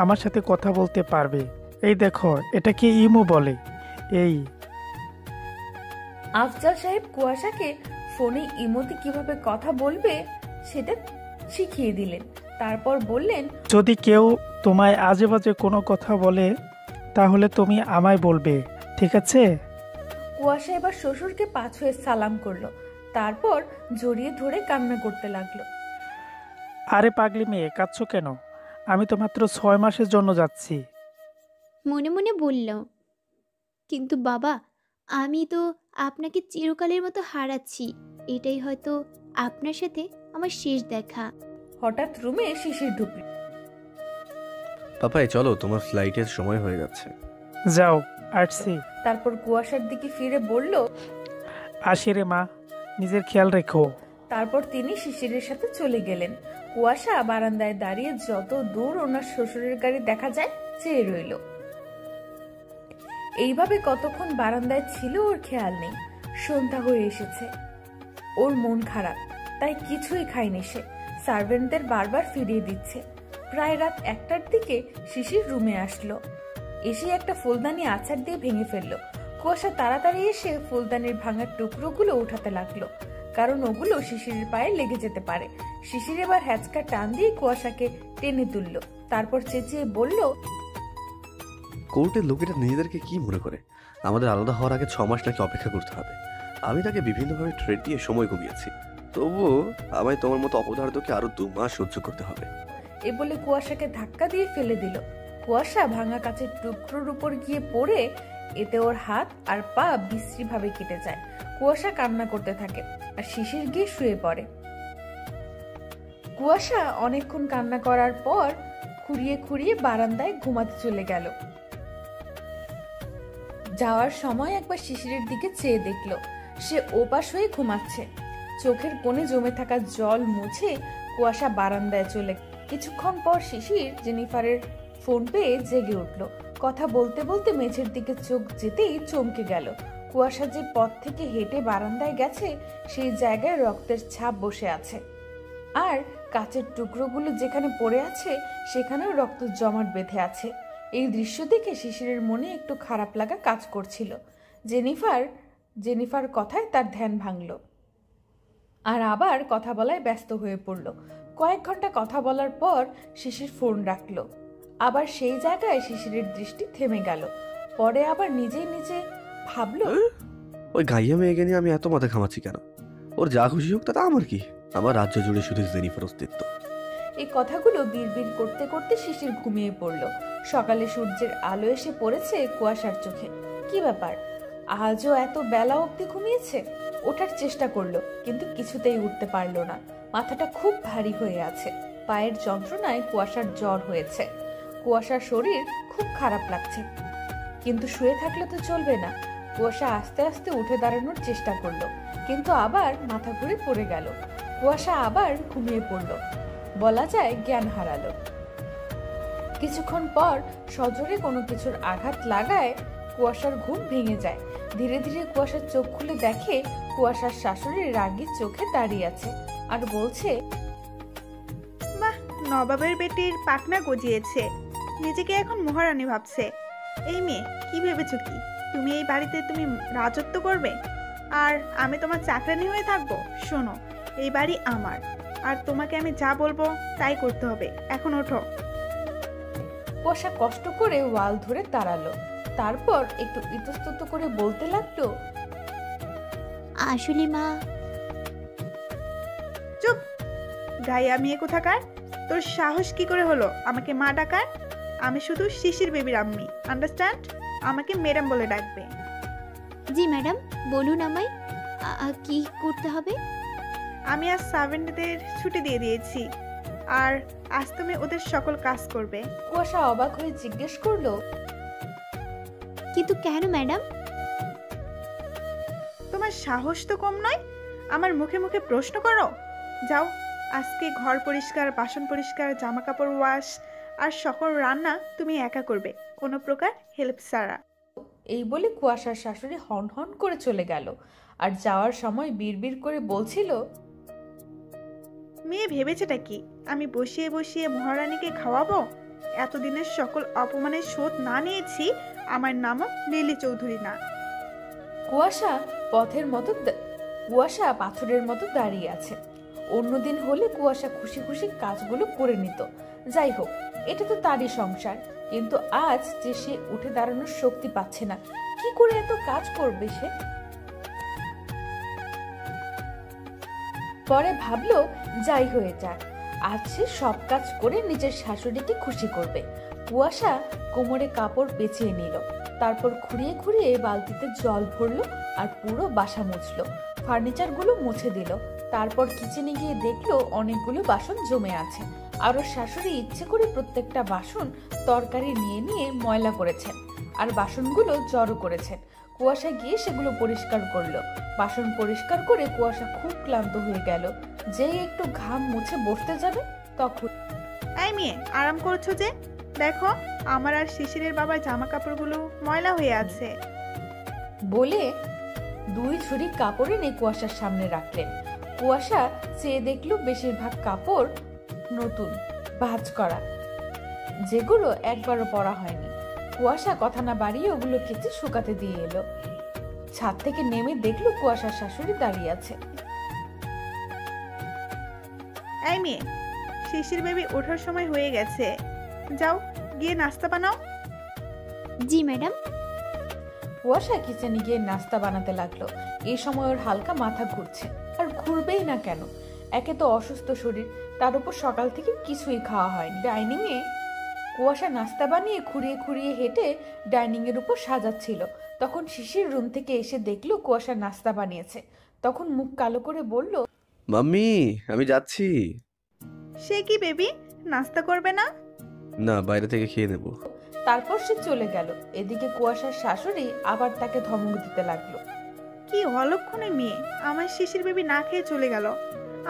আমার সাথে কথা বলতে পারবে। এই দেখো, এটাকে ইমো বলে। এই আফজাল সাহেব কুয়াশাকে ফোনে ইমোতে কিভাবে কথা বলবে সেটা শিখিয়ে দিলেন। তারপর বললেন, যদি কেউ তোমায় আজে বাজে কোনো কথা বলে তাহলে তুমি আমায় বলবে, ঠিক আছে? কুয়াশা এবার শ্বশুরকে পা ছুঁয়ে সালাম করলো, তারপর জড়িয়ে ধরে কান্না করতে লাগলো। আরে পাগলি মেয়ে, কাঁদছো কেন? আমি তো মাত্র 6 মাসের জন্য যাচ্ছি। মনে মনে বলল, কিন্তু বাবা, আমি তো আপনাকে চিরকালের মতো হারাচ্ছি। এটাই হয়তো আপনার সাথে আমার শেষ দেখা। হঠাৎ রুমে শিশির ঢুকল। পাপাই চলো, তোমার ফ্লাইটের সময় হয়ে যাচ্ছে। যাও, আসছি। তারপর কুয়াশার দিকে ফিরে বলল, আসি রে মা, নিজের খেয়াল রেখো। তারপর তিনি শিশিরের সাথে চলে গেলেন। কুয়াশা বারান্দায় দাঁড়িয়ে যত দূর ওনার শ্বশুরের গাড়ি দেখা যায় চেয়ে রইল। এইভাবে কতক্ষণ বারান্দায় ছিল ওর খেয়াল নেই। সন্ধ্যা হয়ে এসেছে, ওর মন খারাপ, তাই কিছুই খায়নি সে। সার্ভেন্টদের বারবার ফিরিয়ে দিচ্ছে। প্রায় রাত 1টার দিকে শিশির রুমে আসলো। এসে একটা ফুলদানি আছাড় দিয়ে ভেঙে ফেললো। কুয়াশা তাড়াতাড়ি এসে ফুলদানির ভাঙার টুকরোগুলো উঠাতে লাগলো, কারণ ওগুলো শিশিরের পায়ে লেগে যেতে পারে। শিশির এবার হ্যাচকা টান দিয়ে কুয়াশাকে টেনে তুললো, তারপর চেঁচিয়ে বলল, কোর্টের লোকেরা নিজেদেরকে কি মনে করে? আমাদের আলাদা হওয়ার আগে 6 মাস নাকি অপেক্ষা করতে হবে। আমি তাকে বিভিন্নভাবে ট্রেড দিয়ে সময় কমিয়েছি, তবুও আমায় তোমার মতো অপদার্থকে আরো 2 মাস সহ্য করতে হবে। এ বলে কুয়াশাকে ধাক্কা দিয়ে ফেলে দিল। কুয়াশা ভাঙা কাচের টুকরোর উপর গিয়ে পড়ে, এতে ওর হাত আর পা বিশ্রীভাবে কেটে যায়। কুয়াশা কান্না করতে থাকে আর শিশির গিয়ে শুয়ে পড়ে। কুয়াশা অনেকক্ষণ কান্না করার পর খুঁড়িয়ে খুঁড়িয়ে বারান্দায় ঘুমাতে চলে গেল। যাওয়ার সময় একবার শিশিরের দিকে চেয়ে দেখলো সে ওপাশ হয়ে ঘুমাচ্ছে। চোখের কোণে জমে থাকা জল মুছে কুয়াশা বারান্দায় চলে। কিছুক্ষণ পর শিশির জেনিফারের ফোন পেয়ে জেগে উঠল। কথা বলতে বলতে মেঝের দিকে চোখ যেতেই চমকে গেল। কুয়াশা যে পথ থেকে হেঁটে বারান্দায় গেছে সেই জায়গায় রক্তের ছাপ বসে আছে, আর কাচের টুকরোগুলো যেখানে পড়ে আছে সেখানেও রক্ত জমাট বেঁধে আছে। এই দৃশ্য দেখে শিশিরের মনে একটু খারাপ লাগা কাজ করছিল। জেনিফার কথায় তার ধ্যান ভাঙল আর আবার কথা বলায় ব্যস্ত হয়ে পড়ল। কয়েক ঘন্টা কথা বলার পর শিশির ফোন রাখলো। আবার সেই জায়গায় শিশিরের দৃষ্টি থেমে গেল। পরে আবার নিজেই নিজে ভাবলো, ওই গাইয়া মেয়েকে নিয়ে আমি এত মাথা ঘামাচ্ছি কেন? ওর যা খুশি হোক তাতে আমার কি? আমার রাজ্য জুড়ে শুধু জেনিফার অস্তিত্ব। এই কথাগুলো বিড়বিড় করতে করতে শিশির ঘুমিয়ে পড়ল। সকালে সূর্যের আলো এসে পড়েছে কুয়াশার চোখে। কি ব্যাপার, আজও এত বেলা অবধি ঘুমিয়েছে? ওঠার চেষ্টা করলো, কিন্তু কিছুতেই উঠতে পারলো না। মাথাটা খুব ভারী হয়ে আছে। পায়ের যন্ত্রণায় কুয়াশার জ্বর হয়েছে। কুয়াশার শরীর খুব খারাপ লাগছে, কিন্তু শুয়ে থাকলে তো চলবে না। কুয়াশা আস্তে আস্তে উঠে দাঁড়ানোর চেষ্টা করলো, কিন্তু আবার মাথা ঘুরে পড়ে গেল। কুয়াশা আবার ঘুমিয়ে পড়ল, বলা যায় জ্ঞান হারালো। কিছুক্ষণ পর সজোরে কোনো কিছুর আঘাত লাগায় কুয়াশার ঘুম ভেঙে যায়। ধীরে ধীরে কুয়াশার চোখ খুলে দেখে কুয়াশার শাশুড়ি রাগী চোখে দাঁড়িয়ে আছে আর বলছে, বাহ, নবাবের বেটির পাখনা গজিয়েছে, নিজেকে এখন মহারানী ভাবছে। এই মেয়ে, কি ভেবেছো কি তুমি এই বাড়িতে তুমি রাজত্ব করবে আর আমি তোমার চাকরানি হয়ে থাকবো? শোনো, এই বাড়ি আমার, আর তোমাকে আমি যা বলবো তাই করতে হবে। এখন ওঠো। কুয়াশা কষ্ট করে ওয়াল ধরে দাঁড়ালো, তারপর একটু ইতস্তত করে বলতে লাগলো, আসলে মা। চুপ, গাইয়া মেয়ে কোথাকার! তোর সাহস কি করে হলো আমাকে মা ডাকার? আমি শুধু শিশির বেবির আম্মি, আন্ডারস্ট্যান্ড? আমাকে ম্যাডাম বলে ডাকবে। জি ম্যাডাম, বলুন আমায় কি করতে হবে? আমি আজ সার্ভেন্টদের ছুটি দিয়ে দিয়েছি, আর আজ তুমি ওদের সকল কাজ করবে। কুয়াশা অবাক হয়ে জিজ্ঞেস করলো, কিন্তু কেন ম্যাডাম? তোমার সাহস তো কম নয়, আমার মুখে মুখে প্রশ্ন করো। যাও, আজকে ঘর পরিষ্কার, বাসন পরিষ্কার, জামা কাপড় ওয়াশ আর সকল রান্না তুমি একা করবে, কোনো প্রকার হেল্প ছাড়া। এই বলে কুয়াশার শাশুড়ি হন হন করে চলে গেল। আর যাওয়ার সময় বিড়বিড় করে বলছিল, মেয়ে ভেবেছেটা কি আমি বসিয়ে বসিয়ে মহারানীকে খাওয়াবো? এতদিনের সকল অপমানের শোধ না নিয়েছি আমার নামও লিলি চৌধুরী না। কুয়াশা কুয়াশা পাথরের মতো দাঁড়িয়ে আছে। অন্যদিন হলে কুয়াশা খুশি খুশি কাজগুলো করে নিত। যাই হোক, এটা তো তারই সংসার। কিন্তু আজ যে সে উঠে দাঁড়ানোর শক্তি পাচ্ছে না, কি করে এত কাজ করবে সে? পরে ভাবলো যাই হয়ে যাক, আজ সে সব কাজ করে নিজের শাশুড়িকে খুশি করবে। কুয়াশা কোমরে কাপড় পেঁচিয়ে নিল, তারপর খুঁড়িয়ে খুঁড়িয়ে বালতিতে জল ভরলো আর পুরো বাসা মুছলো, ফার্নিচারগুলো মুছে দিল। তারপর কিচেনে গিয়ে দেখলো অনেকগুলো বাসন জমে আছে। আর ওর শাশুড়ি ইচ্ছে করে প্রত্যেকটা বাসন তরকারি নিয়ে নিয়ে ময়লা করেছেন আর বাসনগুলো জড়ো করেছেন। কুয়াশা গিয়ে সেগুলো পরিষ্কার করলো। বাসন পরিষ্কার করে কুয়াশা খুব ক্লান্ত হয়ে গেল। যেই একটু ঘাম মুছে বসতে যাবে তখন, এই মেয়ে, আরাম করছো যে? দেখো আমার আর শিশিরের বাবার জামা কাপড়গুলো ময়লা হয়ে আছে। বলে 2 ঝুড়ি কাপড় এনে কুয়াশার সামনে রাখলেন। কুয়াশা চেয়ে দেখলো বেশিরভাগ কাপড় নতুন, ভাঁজ করা, যেগুলো একবারও পরা হয়নি। কুয়াশা কথা না বাড়িয়ে ওগুলো কেচে শুকাতে দিয়ে এলো। ছাদ থেকে নেমে দেখলো কুয়াশার শাশুড়ি দাঁড়িয়ে আছে। এই মেয়ে, শিশির বেবি ওঠার সময় হয়ে গেছে, যাও গিয়ে নাস্তা বানাও। জি ম্যাডাম। কুয়াশা কিচেনে গিয়ে নাস্তা বানাতে লাগলো। এই সময় ওর হালকা মাথা ঘুরছে, আর ঘুরবেই না কেন? একে তো অসুস্থ শরীর, তার উপর সকাল থেকে কিছুই খাওয়া হয়নি। ডাইনিং এ কুয়াশা নাস্তা বানিয়ে খুঁড়িয়ে খুঁড়িয়ে হেঁটে ডাইনিং এর উপর সাজাচ্ছিল। তখন শিশির রুম থেকে এসে দেখলো কুয়াশা নাস্তা বানিয়েছে। তখন মুখ কালো করে বলল, মাম্মি আমি যাচ্ছি। সে কি বেবি, নাস্তা করবে না? না, বাইরে থেকে খেয়ে নেব। তারপর সে চলে গেল। এদিকে কুয়াশার শাশুড়ি আবার তাকে ধমক দিতে লাগলো। কি অলক্ষণে মেয়ে, আমার শিশির বেবি না খেয়ে চলে গেল।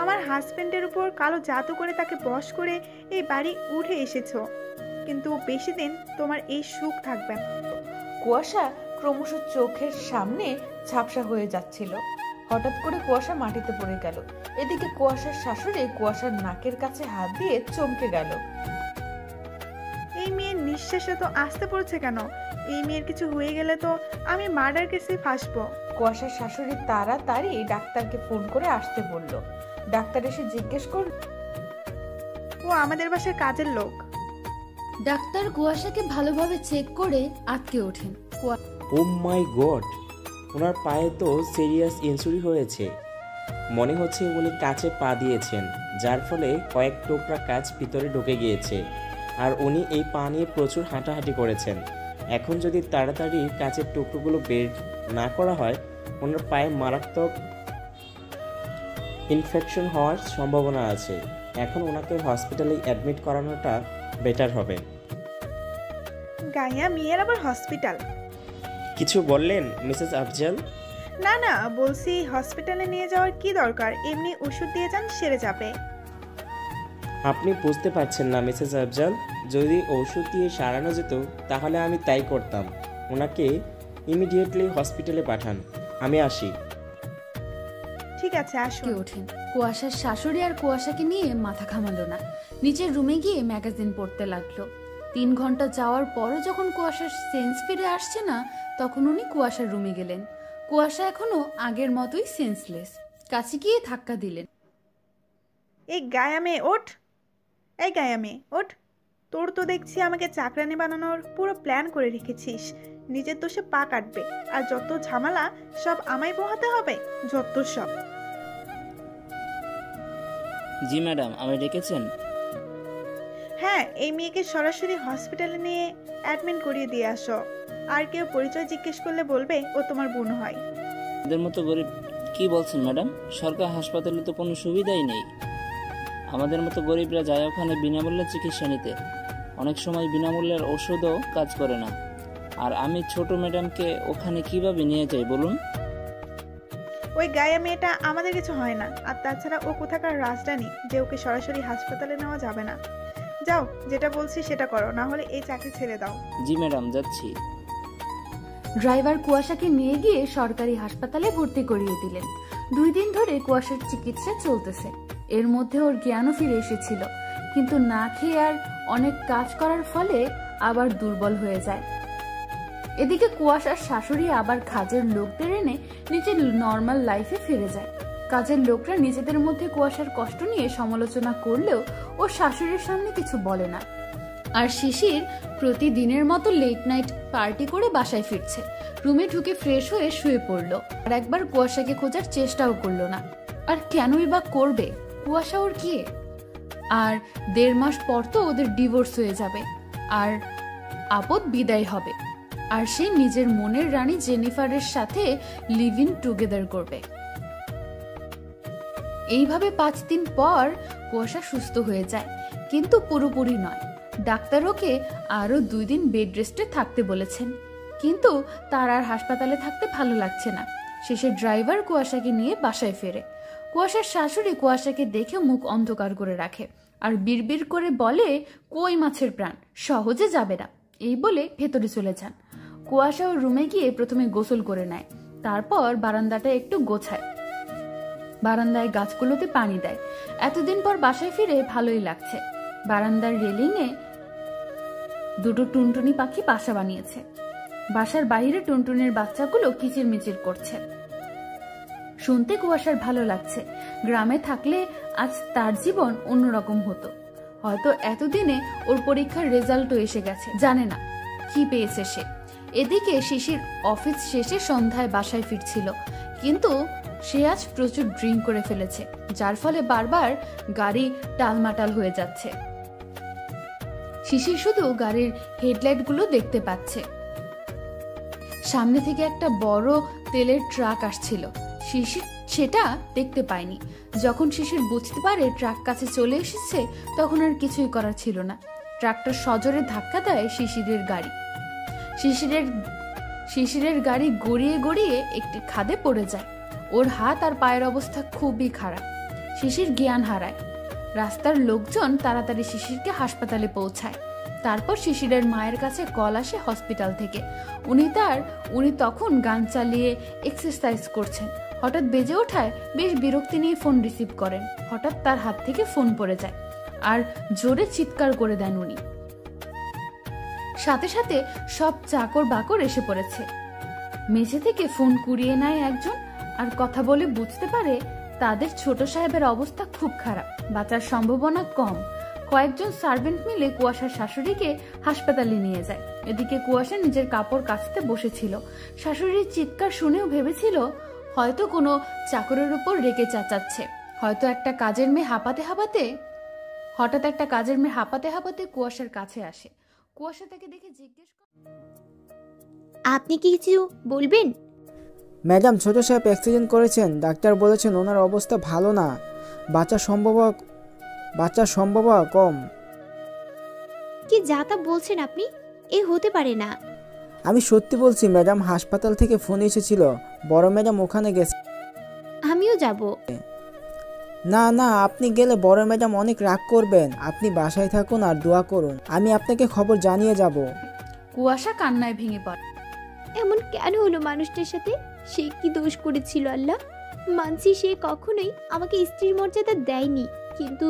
আমার হাজবেন্ডের উপর কালো জাদু করে তাকে বশ করে এই বাড়ি উঠে এসেছো, কিন্তু বেশি দিন তোমার এই সুখ থাকবে না। কুয়াশা ক্রমশ চোখের সামনে ঝাপসা হয়ে যাচ্ছিল। হঠাৎ করে কুয়াশা মাটিতে পড়ে গেল। এদিকে কুয়াশার শাশুড়ি কুয়াশার নাকের কাছে হাত দিয়ে চমকে গেল। এই মেয়ের নিঃশ্বাসে তো আসতে পড়ছে কেন? এই মেয়ের কিছু হয়ে গেলে তো আমি মার্ডার কেসে ফাঁসবো। কুয়াশার শাশুড়ি তাড়াতাড়ি ডাক্তারকে ফোন করে আসতে বলল। ডাক্তার এসে জিজ্ঞেস করল, ও আমাদের বাসার কাজের লোক। ডাক্তার কুয়াশাকে ভালোভাবে চেক করে আটকে ওঠেন। ও মাই গড, ওনার পায়ে তো সিরিয়াস ইনজুরি হয়েছে। মনে হচ্ছে উনি কাছে পা দিয়েছেন, যার ফলে কয়েক টুকরা কাঁচ ভিতরে ঢুকে গিয়েছে। আর উনি এই পা নিয়ে প্রচুর হাঁটাহাঁটি করেছেন। এখন যদি তাড়াতাড়ি কাঁচের টুকরোগুলো বের না করা হয়, ওনার পায়ে মারাত্মক ইনফেকশন হওয়ার সম্ভাবনা আছে। এখন ওনাকে হসপিটালে অ্যাডমিট করানোটা বেটার হবে। গাইয়া মেয়ের আবার হসপিটাল? কিছু বললেন মিসেস আফজাল? না না, বলছি হসপিটালে নিয়ে যাওয়ার কি দরকার, এমনি ওষুধ দিয়ে যান, সেরে যাবে। আপনি বুঝতে পারছেন না মিসেস আফজাল, যদি ওষুধ দিয়ে সারানো যেত তাহলে আমি তাই করতাম। ওনাকে ইমিডিয়েটলি হসপিটালে পাঠান, আমি আসি। ঠিক আছে, আসুন। ওঠেন। কুয়াশার শাশুড়ি আর কুয়াশাকে নিয়ে মাথা ঘামালো না, নিচের রুমে গিয়ে ম্যাগাজিন পড়তে লাগলো। 3 ঘন্টা যাওয়ার পরও যখন কুয়াশার সেন্স ফিরে আসছে না, তখন উনি কুয়াশার রুমে গেলেন। কুয়াশা এখনো আগের মতোই সেন্সলেস। কাছে গিয়ে ধাক্কা দিলেন। এই গায়া মেয়ে ওঠ, এই গায়া মেয়ে ওঠ। তোর তো দেখছি আমাকে চাকরানি বানানোর পুরো প্ল্যান করে রেখেছিস। নিজের দোষে পা কাটবে, আর যত ঝামেলা সব আমায় পোহাতে হবে, যত সব। জি ম্যাডাম, আমি ডেকেছেন? হ্যাঁ, এই মেয়েকে সরাসরি হসপিটালে নিয়ে অ্যাডমিট করিয়ে দিয়ে আসো। আর কেউ পরিচয় জিজ্ঞেস করলে বলবে ও তোমার বোন হয়। এদের মতো গরিব কি বলছেন ম্যাডাম? সরকার হাসপাতালে তো কোনো সুবিধাই নেই। আমাদের মতো গরিবরা যায় ওখানে বিনামূল্যে চিকিৎসা নিতে। অনেক সময় বিনামূল্যের ওষুধও কাজ করে না। আর আমি ছোট ম্যাডামকে ওখানে কিভাবে নিয়ে যাই বলুন? ওই গায়া মেয়েটা আমাদের কিছু হয় না। আর তাছাড়া ও কোথাকার রাজধানী যে ওকে সরাসরি হাসপাতালে নেওয়া যাবে না। যাও, যেটা বলছি সেটা করো, না হলে এই চাকরি ছেড়ে দাও। জি ম্যাডাম, যাচ্ছি। ড্রাইভার কুয়াশাকে নিয়ে গিয়ে সরকারি হাসপাতালে ভর্তি করিয়ে দিলেন। 2 দিন ধরে কুয়াশার চিকিৎসা চলতেছে। এর মধ্যে ওর জ্ঞানও ফিরে এসেছিল, কিন্তু না খেয়ে আর অনেক কাজ করার ফলে আবার দুর্বল হয়ে যায়। এদিকে কুয়াশার শাশুড়ি আবার কাজের লোকদের এনে নিজের নর্মাল লাইফে ফিরে যায়। কাজের লোকরা নিজেদের মধ্যে কুয়াশার কষ্ট নিয়ে সমালোচনা করলেও ও শাশুড়ির সামনে কিছু বলে না। আর শিশির প্রতিদিনের মতো লেট নাইট পার্টি করে বাসায় ফিরছে। রুমে ঢুকে ফ্রেশ হয়ে শুয়ে পড়লো। আর একবার কুয়াশাকে খোঁজার চেষ্টাও করলো না। আর কেনই বা করবে? কুয়াশা ওর কি? আর 1.5 মাস পর তো ওদের ডিভোর্স হয়ে যাবে আর আপদ বিদায় হবে। আর সে নিজের মনের রানী জেনিফারের সাথে লিভ ইন টুগেদার করবে। এইভাবে 5 দিন পর কুয়াশা সুস্থ হয়ে যায়, কিন্তু পুরোপুরি নয়। ডাক্তার ওকে আরো 2 দিন বেড রেস্টে থাকতে বলেছেন, কিন্তু তার আর হাসপাতালে থাকতে ভালো লাগছে না। শেষে ড্রাইভার কুয়াশাকে নিয়ে বাসায় ফেরে। কুয়াশার শাশুড়ি কুয়াশাকে দেখে মুখ অন্ধকার করে রাখে আর বিড়বিড় করে বলে, কই মাছের প্রাণ, সহজে যাবে না। এই বলে ভেতরে চলে যান। কুয়াশা ওর রুমে গিয়ে প্রথমে গোসল করে নেয়, তারপর বারান্দাটা একটু গোছায়, বারান্দায় গাছগুলোতে পানি দেয়। এতদিন পর বাসায় ফিরে ভালোই লাগছে। বারান্দার রেলিংয়ে 2টো টুনটুনি পাখি বাসা বানিয়েছে। বাসার বাইরে টুনটুনির বাচ্চাগুলো কিচিরমিচির করছে। শুনতে কুয়াশার ভালো লাগছে। গ্রামে থাকলে আজ তার জীবন অন্যরকম হতো। হয়তো এতদিনে ওর পরীক্ষার রেজাল্টও এসে গেছে, জানে না কি পেয়েছে সে। এদিকে শিশির অফিস শেষে সন্ধ্যায় বাসায় ফিরছিল, কিন্তু সে আজ প্রচুর ড্রিঙ্ক করে ফেলেছে, যার ফলে বারবার গাড়ি টালমাটাল হয়ে যাচ্ছে। শিশির শুধু গাড়ির হেডলাইটগুলো দেখতে পাচ্ছে। সামনে থেকে একটা বড় তেলের ট্রাক আসছিল, শিশির সেটা দেখতে পায়নি। যখন শিশির বুঝতে পারে ট্রাক কাছে চলে এসেছে, তখন আর কিছুই করার ছিল না। ট্রাকটা সজোরে ধাক্কা দেয় শিশিরের গাড়ি। শিশিরের গাড়ি গড়িয়ে গড়িয়ে একটি খাদে পড়ে যায়। ওর হাত আর পায়ের অবস্থা খুবই খারাপ। শিশির জ্ঞান হারায়। রাস্তার লোকজন তাড়াতাড়ি শিশিরকে হাসপাতালে পৌঁছায়। তারপর শিশিরের মায়ের কাছে কল আসে হসপিটাল থেকে। উনি তখন গান চালিয়ে এক্সারসাইজ করছেন। হঠাৎ বেজে ওঠায় বেশ বিরক্তি নিয়ে ফোন রিসিভ করেন। হঠাৎ তার হাত থেকে ফোন পড়ে যায় আর জোরে চিৎকার করে দেন উনি। সাথে সাথে সব চাকর বাকর এসে পড়েছে। মেঝে থেকে ফোন কুড়িয়ে নেয় একজন আর কথা বলে বুঝতে পারে তাদের ছোট সাহেবের অবস্থা খুব খারাপ, বাঁচার সম্ভাবনা কম। কয়েকজন সার্ভেন্ট মিলে কুয়াশার শাশুড়িকে হাসপাতালে নিয়ে যায়। এদিকে কুয়াশা নিজের কাপড় কাচতে বসেছিল। শাশুড়ির চিৎকার শুনেও ভেবেছিল হয়তো কোনো চাকরের উপর রেগে চেঁচাচ্ছে। হয়তো একটা কাজের মেয়ে হঠাৎ একটা কাজের মেয়ে হাঁপাতে হাঁপাতে কুয়াশার কাছে আসে। কুয়াশা তাকে দেখে জিজ্ঞেস করে, আপনি কি কিছু বলবেন? ম্যাডাম, ছোট সাহেব অ্যাক্সিডেন্ট করেছেন। ডাক্তার বলেছেন ওনার অবস্থা ভালো না, বাচ্চা সম্ভব কম। কি যা তা বলছেন আপনি? এ হতে পারে না। আমি সত্যি বলছি ম্যাডাম, হাসপাতাল থেকে ফোন এসেছিল, বড় ম্যাডাম ওখানে গেছে। আমিও যাব। না না, আপনি গেলে বড় ম্যাডাম অনেক রাগ করবেন। আপনি বাসায় থাকুন আর দোয়া করুন, আমি আপনাকে খবর জানিয়ে যাব। কুয়াশা কান্নায় ভেঙে পড়ে। এমন কেন হলো মানুষটার সাথে? সে কি দোষ করেছিল আল্লাহ? মানছি সে কখনোই আমাকে স্ত্রীর মর্যাদা দেয়নি, কিন্তু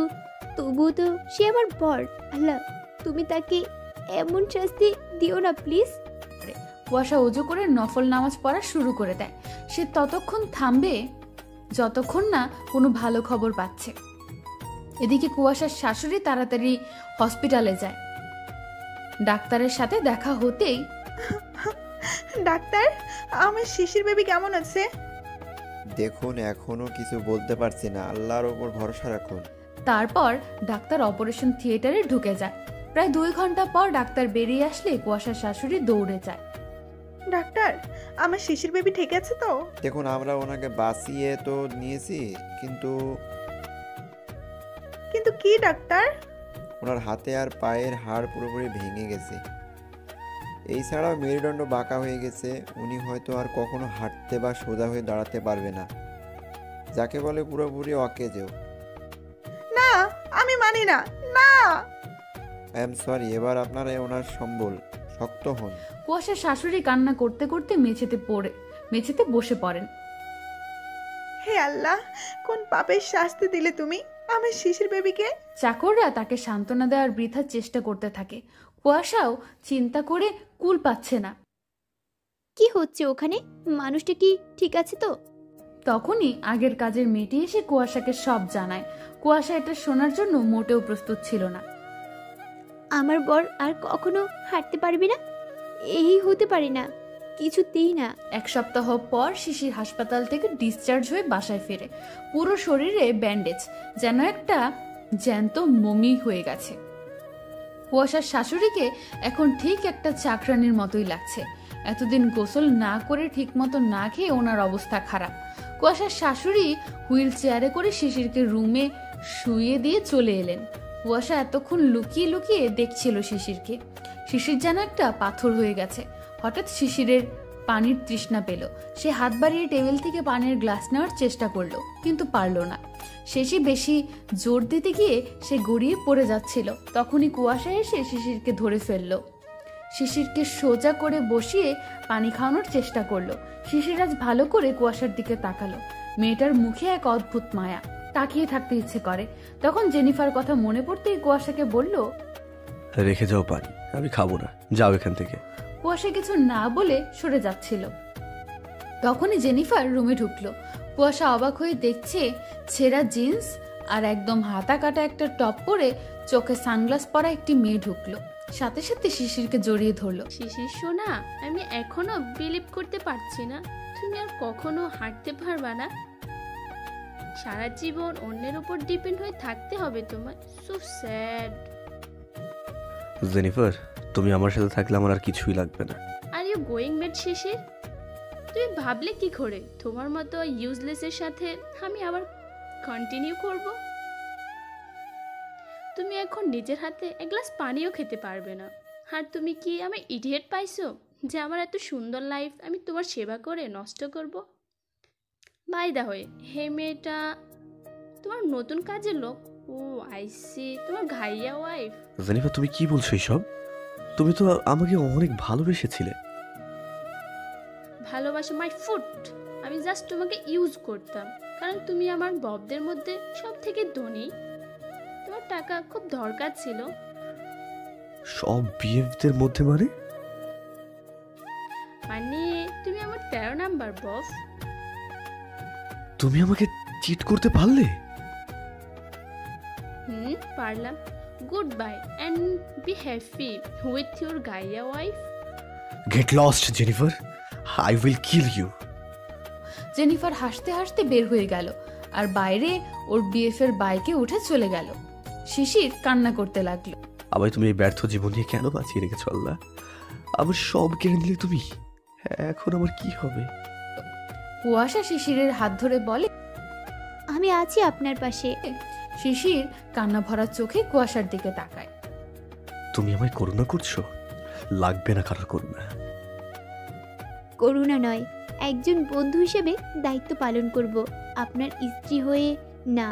তবুও তো সে আমার বর। আল্লাহ, তুমি তাকে এমন শাস্তি দিও না প্লিজ। কুয়াশা ওযু করে নফল নামাজ পড়া শুরু করে দেয়। সে ততক্ষণ থামবে যতক্ষণ না কোনো ভালো খবর পাচ্ছে। এদিকে কুয়াশার শাশুড়ি তাড়াতাড়ি হসপিটালে যায়। ডাক্তারের সাথে দেখা হতেই, ডাক্তার, আমার শিশির বেবি কেমন আছে? দেখুন, এখনো কিছু বলতে পারছি না, আল্লাহর ওপর ভরসা রাখুন। তারপর ডাক্তার অপারেশন থিয়েটারে ঢুকে যায়। প্রায় 2 ঘন্টা পর ডাক্তার বেরিয়ে আসলে কুয়াশার শাশুড়ি দৌড়ে যায়। ডাক্তার, আমার শিশির বেবি ঠিক আছে তো? দেখুন, আমরা ওনাকে বাঁচিয়ে তো নিয়েছি, কিন্তু কি ডাক্তার? ওনার হাতে আর পায়ের হাড় পুরোপুরি ভেঙে গেছে। এই ছাড়াও মেরুদণ্ড বাঁকা হয়ে গেছে। উনি হয়তো আর কখনো হাঁটতে বা সোজা হয়ে দাঁড়াতে পারবে না, যাকে বলে পুরোপুরি অকেজো। না, আমি মানি না। না, আই এম সরি। এবার আপনারা ওনার সম্বল, শক্ত হন। কুয়াশার শাশুড়ি কান্না করতে করতে মেঝেতে বসে পড়েন। হে আল্লাহ, কোন পাপের শাস্তি দিলে তুমি আমার শিশির বেবিকে? চাকররা তাকে সান্ত্বনা দেওয়ার বৃথা চেষ্টা করতে থাকে। কুয়াশাও চিন্তা করে কুল পাচ্ছে না। কি হচ্ছে ওখানে? মানুষটা কি ঠিক আছে তো? তখনই আগের কাজের মেয়েটি এসে কুয়াশাকে সব জানায়। কুয়াশা এটা শোনার জন্য মোটেও প্রস্তুত ছিল না। আমার বর আর কখনো হাঁটতে পারবে না? এই হতে পারে না, কিছুতেই না। 1 সপ্তাহ পর শিশির হাসপাতাল থেকে ডিসচার্জ হয়ে বাসায় ফেরে। পুরো শরীরে ব্যান্ডেজ, যেন একটা জ্যান্ত মমি হয়ে গেছে। কুয়াশার শাশুড়িকে এখন ঠিক একটা চাকরানির মতোই লাগছে। এতদিন গোসল না করে ঠিক মতো না খেয়ে ওনার অবস্থা খারাপ। কুয়াশার শাশুড়ি হুইল চেয়ারে করে শিশিরকে রুমে শুইয়ে দিয়ে চলে এলেন। কুয়াশা এতক্ষণ লুকিয়ে লুকিয়ে দেখছিল শিশিরকে। শিশির যেন একটা পাথর হয়ে গেছে। হঠাৎ শিশিরের পানির তৃষ্ণা পেল। সে হাত বাড়িয়ে টেবিল থেকে পানির গ্লাস নেওয়ার চেষ্টা করলো, কিন্তু পারল না। শেষে বেশি জোর দিতে গিয়ে সে গড়িয়ে পড়ে যাচ্ছিল। তখনই কুয়াশা এসে শিশিরকে ধরে ফেললো। শিশিরকে সোজা করে বসিয়ে পানি খাওয়ানোর চেষ্টা করলো। শিশির আজ ভালো করে কুয়াশার দিকে তাকালো। মেয়েটার মুখে এক অদ্ভুত মায়া, তাকিয়ে থাকতে ইচ্ছে করে। তখন জেনিফার কথা মনে পড়তেই কুয়াশাকে বলল, রেখে যাও পানি, আমি খাবো না, যাও এখান থেকে। কুয়াশা কিছু না বলে সরে যাচ্ছিল। তখনই জেনিফার রুমে ঢুকলো। কুয়াশা অবাক হয়ে দেখছে ছেঁড়া জিন্স আর একদম হাতা কাটা একটা টপ পরে চোখে সানগ্লাস পরা একটি মেয়ে ঢুকলো। সাথে সাথে শিশিরকে জড়িয়ে ধরলো। শিশির সোনা, আমি এখনো বিলিভ করতে পারছি না তুমি আর কখনো হাঁটতে পারবা না। সারা জীবন অন্যের উপর ডিপেন্ড হয়ে থাকতে হবে তোমার। So sad. জেনিফার, তুমি আমার সাথে থাকলে আমার আর কিছুই লাগবে না। আর ইউ গোয়িং ম্যাড শিশির? তুমি ভাবলে কি করে তোমার মতো ইউজলেসের সাথে আমি আবার কন্টিনিউ করব? তুমি এখন নিজের হাতে এক গ্লাস পানিও খেতে পারবে না। আর তুমি কি আমি ইডিয়েট পাইছো যে আমার এত সুন্দর লাইফ আমি তোমার সেবা করে নষ্ট করব? বাই দা হয়ে, হে মেয়েটা তোমার নতুন কাজের লোক? ও আই সি, তোমার ঘাইয়া ওয়াইফ। জেনিফার, তুমি কি বলছো এসব? তুমি তো আমাকে অনেক ভালোবেসেছিলে। ভালোবাসা মাই ফুট। আমি জাস্ট তোমাকে ইউজ করতাম, কারণ তুমি আমার ববদের মধ্যে সব থেকে ধনী। তোমার টাকা খুব দরকার ছিল। সব বিএফদের মধ্যে মানে তুমি আমার 13 নাম্বার বস। তুমি আমাকে চিট করতে পারলে? পারলাম। Good bye and be happy with your গাইয়া wife. Get lost Jennifer, I will kill you. Jennifer হাসতে হাসতে বের হয়ে গেল আর বাইরে ওর বিএফের বাইকে উঠে চলে গেল। শিশির কান্না করতে লাগলো। আবার তুমি এই ব্যর্থ জীবন নিয়ে কেন বাঁচিয়ে রেখেছো আল্লাহ? আমার সব কেড়ে নিলে তুমি, এখন আমার কি হবে? কুয়াশা শিশিরের হাত ধরে বলে, আমি আছি আপনার পাশে। শিশির কান্না ভরা চোখে কুয়াশার দিকে তাকায়। তুমি আমায় করুণা করছো? লাগবে না কারোর করুণা। করুণা নয়, একজন বন্ধু হিসেবে দায়িত্ব পালন করব। আপনার স্ত্রী হয়ে না,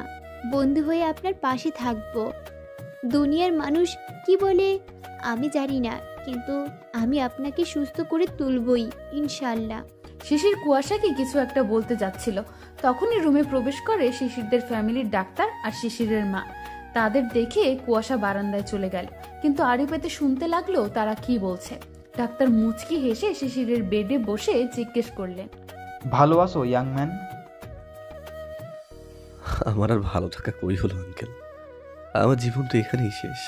বন্ধু হয়ে আপনার পাশে থাকব। দুনিয়ার মানুষ কি বলে আমি জানি না, কিন্তু আমি আপনাকে সুস্থ করে তুলবই ইনশাআল্লাহ। শিশির কুয়াশাকে কিছু একটা বলতে যাচ্ছিল, তখনই রুমে প্রবেশ করে শিশিরদের ফ্যামিলির ডাক্তার আর শিশিরের মা। তাদের দেখে কুয়াশা বারান্দায় চলে গেল, কিন্তু আড়ি পেতে শুনতে লাগলো তারা কি বলছে। ডাক্তার মুচকি হেসে শিশিরের বেডে বসে জিজ্ঞেস করলেন, ভালো আছো ইয়াং ম্যান? আমার আর ভালো থাকা কই হলো আঙ্কেল, আমার জীবন তো এখানেই শেষ।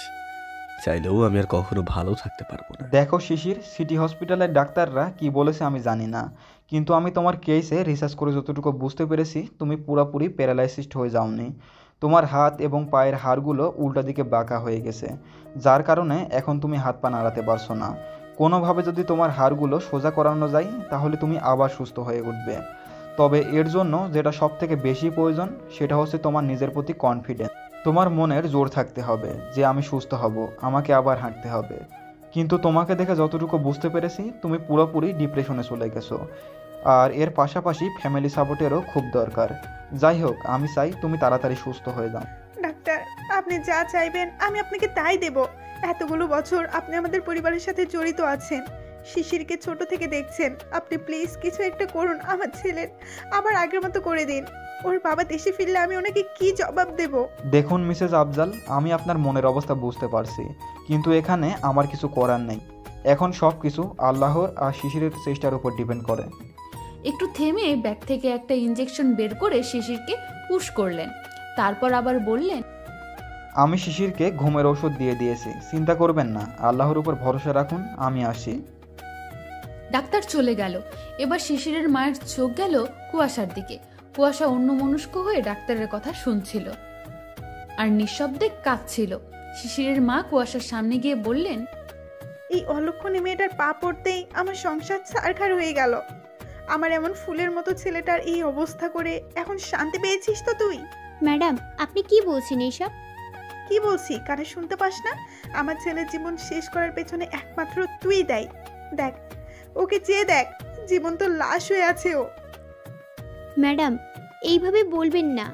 চাইলেও আমি আর কখনো ভালো থাকতে পারবো না। দেখো শিশির, সিটি হসপিটালের ডাক্তাররা কি বলেছে আমি জানি না, কিন্তু আমি তোমার কেসে রিসার্চ করে যতটুকু বুঝতে পেরেছি তুমি পুরোপুরি প্যারালাইসিসড হয়ে যাওনি। তোমার হাত এবং পায়ের হাড়গুলো উল্টা দিকে বাঁকা হয়ে গেছে, যার কারণে এখন তুমি হাত পা নাড়াতে পারছো না। কোনোভাবে যদি তোমার হাড়গুলো সোজা করানো যায় তাহলে তুমি আবার সুস্থ হয়ে উঠবে। তবে এর জন্য যেটা সব থেকে বেশি প্রয়োজন সেটা হচ্ছে তোমার নিজের প্রতি কনফিডেন্স। তোমার মনের জোর থাকতে হবে যে আমি সুস্থ হব, আমাকে আবার হাঁটতে হবে। কিন্তু তোমাকে দেখে যতটুকু বুঝতে পেরেছি তুমি পুরোপুরি ডিপ্রেশনে চলে গেছো, আর এর পাশাপাশি ফ্যামিলি সাপোর্টেরও খুব দরকার। যাই হোক, আমি চাই তুমি তাড়াতাড়ি সুস্থ হয়ে যাও। ডাক্তার, আপনি যা চাইবেন আমি আপনাকে তাই দেব। এতগুলো বছর আপনি আমাদের পরিবারের সাথে জড়িত আছেন, শিশিরকে ছোট থেকে দেখছেন। আপনি প্লিজ কিছু একটা করুন, আমার ছেলের আবার আগের মতো করে দিন। ওর বাবা দেশে ফিরলে আমি ওনাকে কি জবাব দেব? দেখুন মিসেস আফজাল, আমি আপনার মনের অবস্থা বুঝতে পারছি, কিন্তু এখানে আমার কিছু করার নেই। এখন সব কিছু আল্লাহর আর শিশিরের চেষ্টার উপর ডিপেন্ড করে। একটু থেমে ব্যাগ থেকে একটা ইঞ্জেকশন বের করে শিশিরকে পুশ করলেন। তারপর আবার বললেন, আমি শিশিরকে ঘুমের ওষুধ দিয়ে দিয়েছি, চিন্তা করবেন না, আল্লাহর উপর ভরসা রাখুন, আমি আসি। ডাক্তার চলে গেল। এবার শিশিরের মায়ের চোখ গেল কুয়াশার দিকে। কুয়াশা অন্যমনস্ক হয়ে ডাক্তারের কথা শুনছিল আর নিঃশব্দে কাঁদছিল। শিশিরের মা কুয়াশার সামনে গিয়ে বললেন, এই অলক্ষণী মেয়েটার পা পড়তেই আমার সংসার ছারখার হয়ে গেল। আমার এমন ফুলের মতো ছেলেটার এই অবস্থা করে এখন শান্তি পেয়েছিস তো তুই? ম্যাডাম, আপনি কি বলছেন এইসব? কি বলছি কানে শুনতে পাস না? আমার ছেলের জীবন শেষ করার পেছনে একমাত্র তুই দায়ী। দেখ, ওকে চেয়ে দেখ, জীবন তো লাশ হয়ে আছে ও। ম্যাডাম, এইভাবে বলবেন না।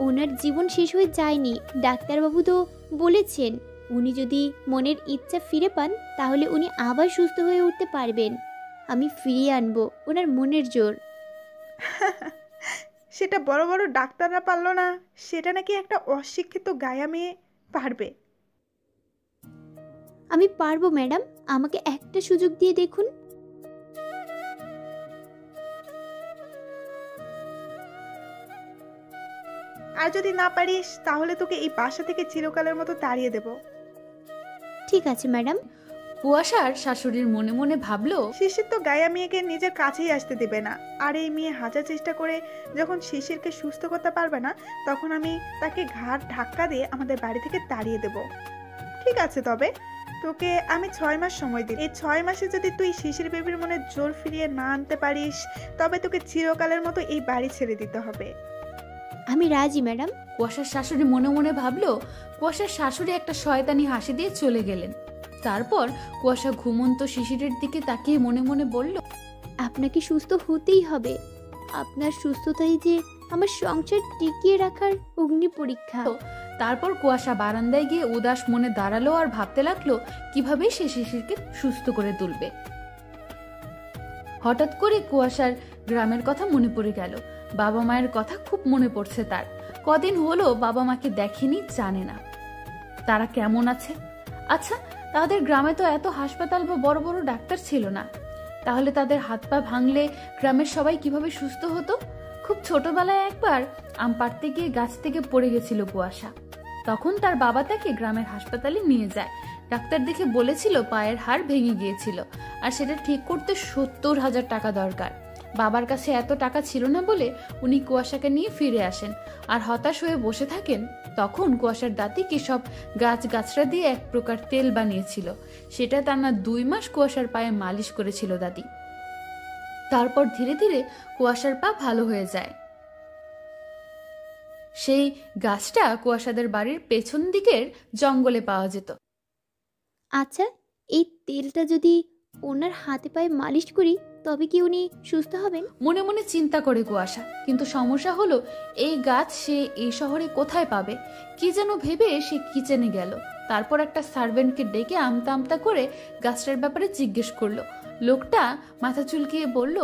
ওনার জীবন শেষ হয়ে যায়নি। ডাক্তারবাবু তো বলেছেন উনি যদি মনের ইচ্ছা ফিরে পান তাহলে উনি আবার সুস্থ হয়ে উঠতে পারবেন। আমি ফিরিয়ে আনবো ওনার মনের জোর। সেটা বড় বড় ডাক্তাররা পারলো না, সেটা নাকি একটা অশিক্ষিত গায়া মেয়ে পারবে? আমি পারবো ম্যাডাম, আমাকে একটা সুযোগ দিয়ে দেখুন। আর যদি না পারিস তাহলে তোকে এই বাসা থেকে চিরকালের মতো তাড়িয়ে দেব। ঠিক আছে ম্যাডাম। কুয়াশার শাশুড়ির মনে মনে ভাবলো, শিশির তো গায়া মেয়েকে নিজের কাছেই আসতে দেবে না, আর এই মেয়ে হাজার চেষ্টা করে যখন শিশিরকে সুস্থ করতে পারবে না তখন আমি তাকে ঘাট ধাক্কা দিয়ে আমাদের বাড়ি থেকে তাড়িয়ে দেব। ঠিক আছে, তবে তোকে আমি 6 মাস সময় দিই। এই 6 মাসে যদি তুই শিশির বেবির মনে জোর ফিরিয়ে না আনতে পারিস তবে তোকে চিরকালের মতো এই বাড়ি ছেড়ে দিতে হবে। আমি রাজি ম্যাডাম। কুয়াশার শাশুড়ি মনে মনে ভাবলো, কুয়াশার শাশুড়ি একটা শয়তানি হাসি দিয়ে চলে গেলেন। তারপর কুয়াশা ঘুমন্ত শিশিরের দিকে তাকিয়ে মনে মনে বলল, আপনাকে সুস্থ হতেই হবে। আপনার সুস্থতাই যে আমার সংসার টিকিয়ে রাখার অগ্নি পরীক্ষা। তারপর কুয়াশা বারান্দায় গিয়ে উদাস মনে দাঁড়ালো আর ভাবতে লাগলো কিভাবে সে শিশিরকে সুস্থ করে তুলবে। হঠাৎ করে কুয়াশার গ্রামের কথা মনে পড়ে গেল। বাবা মায়ের কথা খুব মনে পড়ছে তার। কদিন হলো বাবা মাকে দেখেনি, জানে না তারা কেমন আছে। আচ্ছা, তাদের গ্রামে তো এত হাসপাতাল বা বড় বড় ডাক্তার ছিল না, তাহলে তাদের হাত পা ভাঙলে গ্রামের সবাই কিভাবে সুস্থ হতো? খুব ছোটবেলায় একবার আম পাড়তে গিয়ে গাছ থেকে পড়ে গেছিল কুয়াশা। তখন তার বাবা তাকে গ্রামের হাসপাতালে নিয়ে যায়। ডাক্তার দেখে বলেছিল পায়ের হাড় ভেঙে গিয়েছিল আর সেটা ঠিক করতে 70,000 টাকা দরকার। বাবার কাছে এত টাকা ছিল না বলে উনি কুয়াশাকে নিয়ে ফিরে আসেন আর হতাশ হয়ে বসে থাকেন। তখন কুয়াশার দাদি কি সব গাছরা দিয়ে এক প্রকার তেল বানিয়েছিল, সেটা টানা 2 মাস কুয়াশার পায়ে মালিশ করেছিল দাদি। তারপর ধীরে ধীরে কুয়াশার পা ভালো হয়ে যায়। সেই গাছটা কুয়াশাদের বাড়ির পেছন দিকের জঙ্গলে পাওয়া যেত। আচ্ছা, এই তেলটা যদি ওনার হাতে পায়ে মালিশ করি তবে কি উনি সুস্থ হবেন? মনে মনে চিন্তা করে কুয়াশা, কিন্তু সমস্যা হলো এই গাছ সে এই শহরে কোথায় পাবে? কি যেন ভেবে সে কিচেনে গেল। তারপর একটা সার্ভেন্টকে ডেকে আমতা আমতা করে গাছটার ব্যাপারে জিজ্ঞেস করলো। লোকটা মাথা চুলকিয়ে বলল,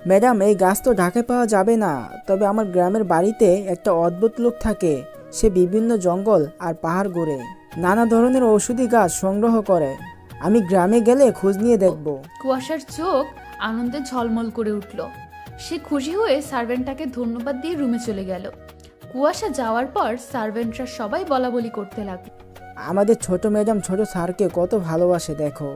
ম্যাডাম, এই গাছ তো ঢাকায় পাওয়া যাবে না, তবে আমার গ্রামের বাড়িতে একটা অদ্ভুত লোক থাকে। সে বিভিন্ন জঙ্গল আর পাহাড় ঘুরে নানা ধরনের ঔষধি গাছ সংগ্রহ করে। আমি গ্রামে গেলে খোঁজ নিয়ে দেখব। কুয়াশার চোখ আনন্দে ঝলমল করে উঠল। সে খুশি হয়ে সার্ভেন্টটাকে ধন্যবাদ দিয়ে রুমে চলে গেল। কুয়াশা যাওয়ার পর সার্ভেন্টরা সবাই বলাবলি করতে লাগলো, আমাদের ছোট ম্যাডাম ছোট স্যারকে কত ভালোবাসে দেখো।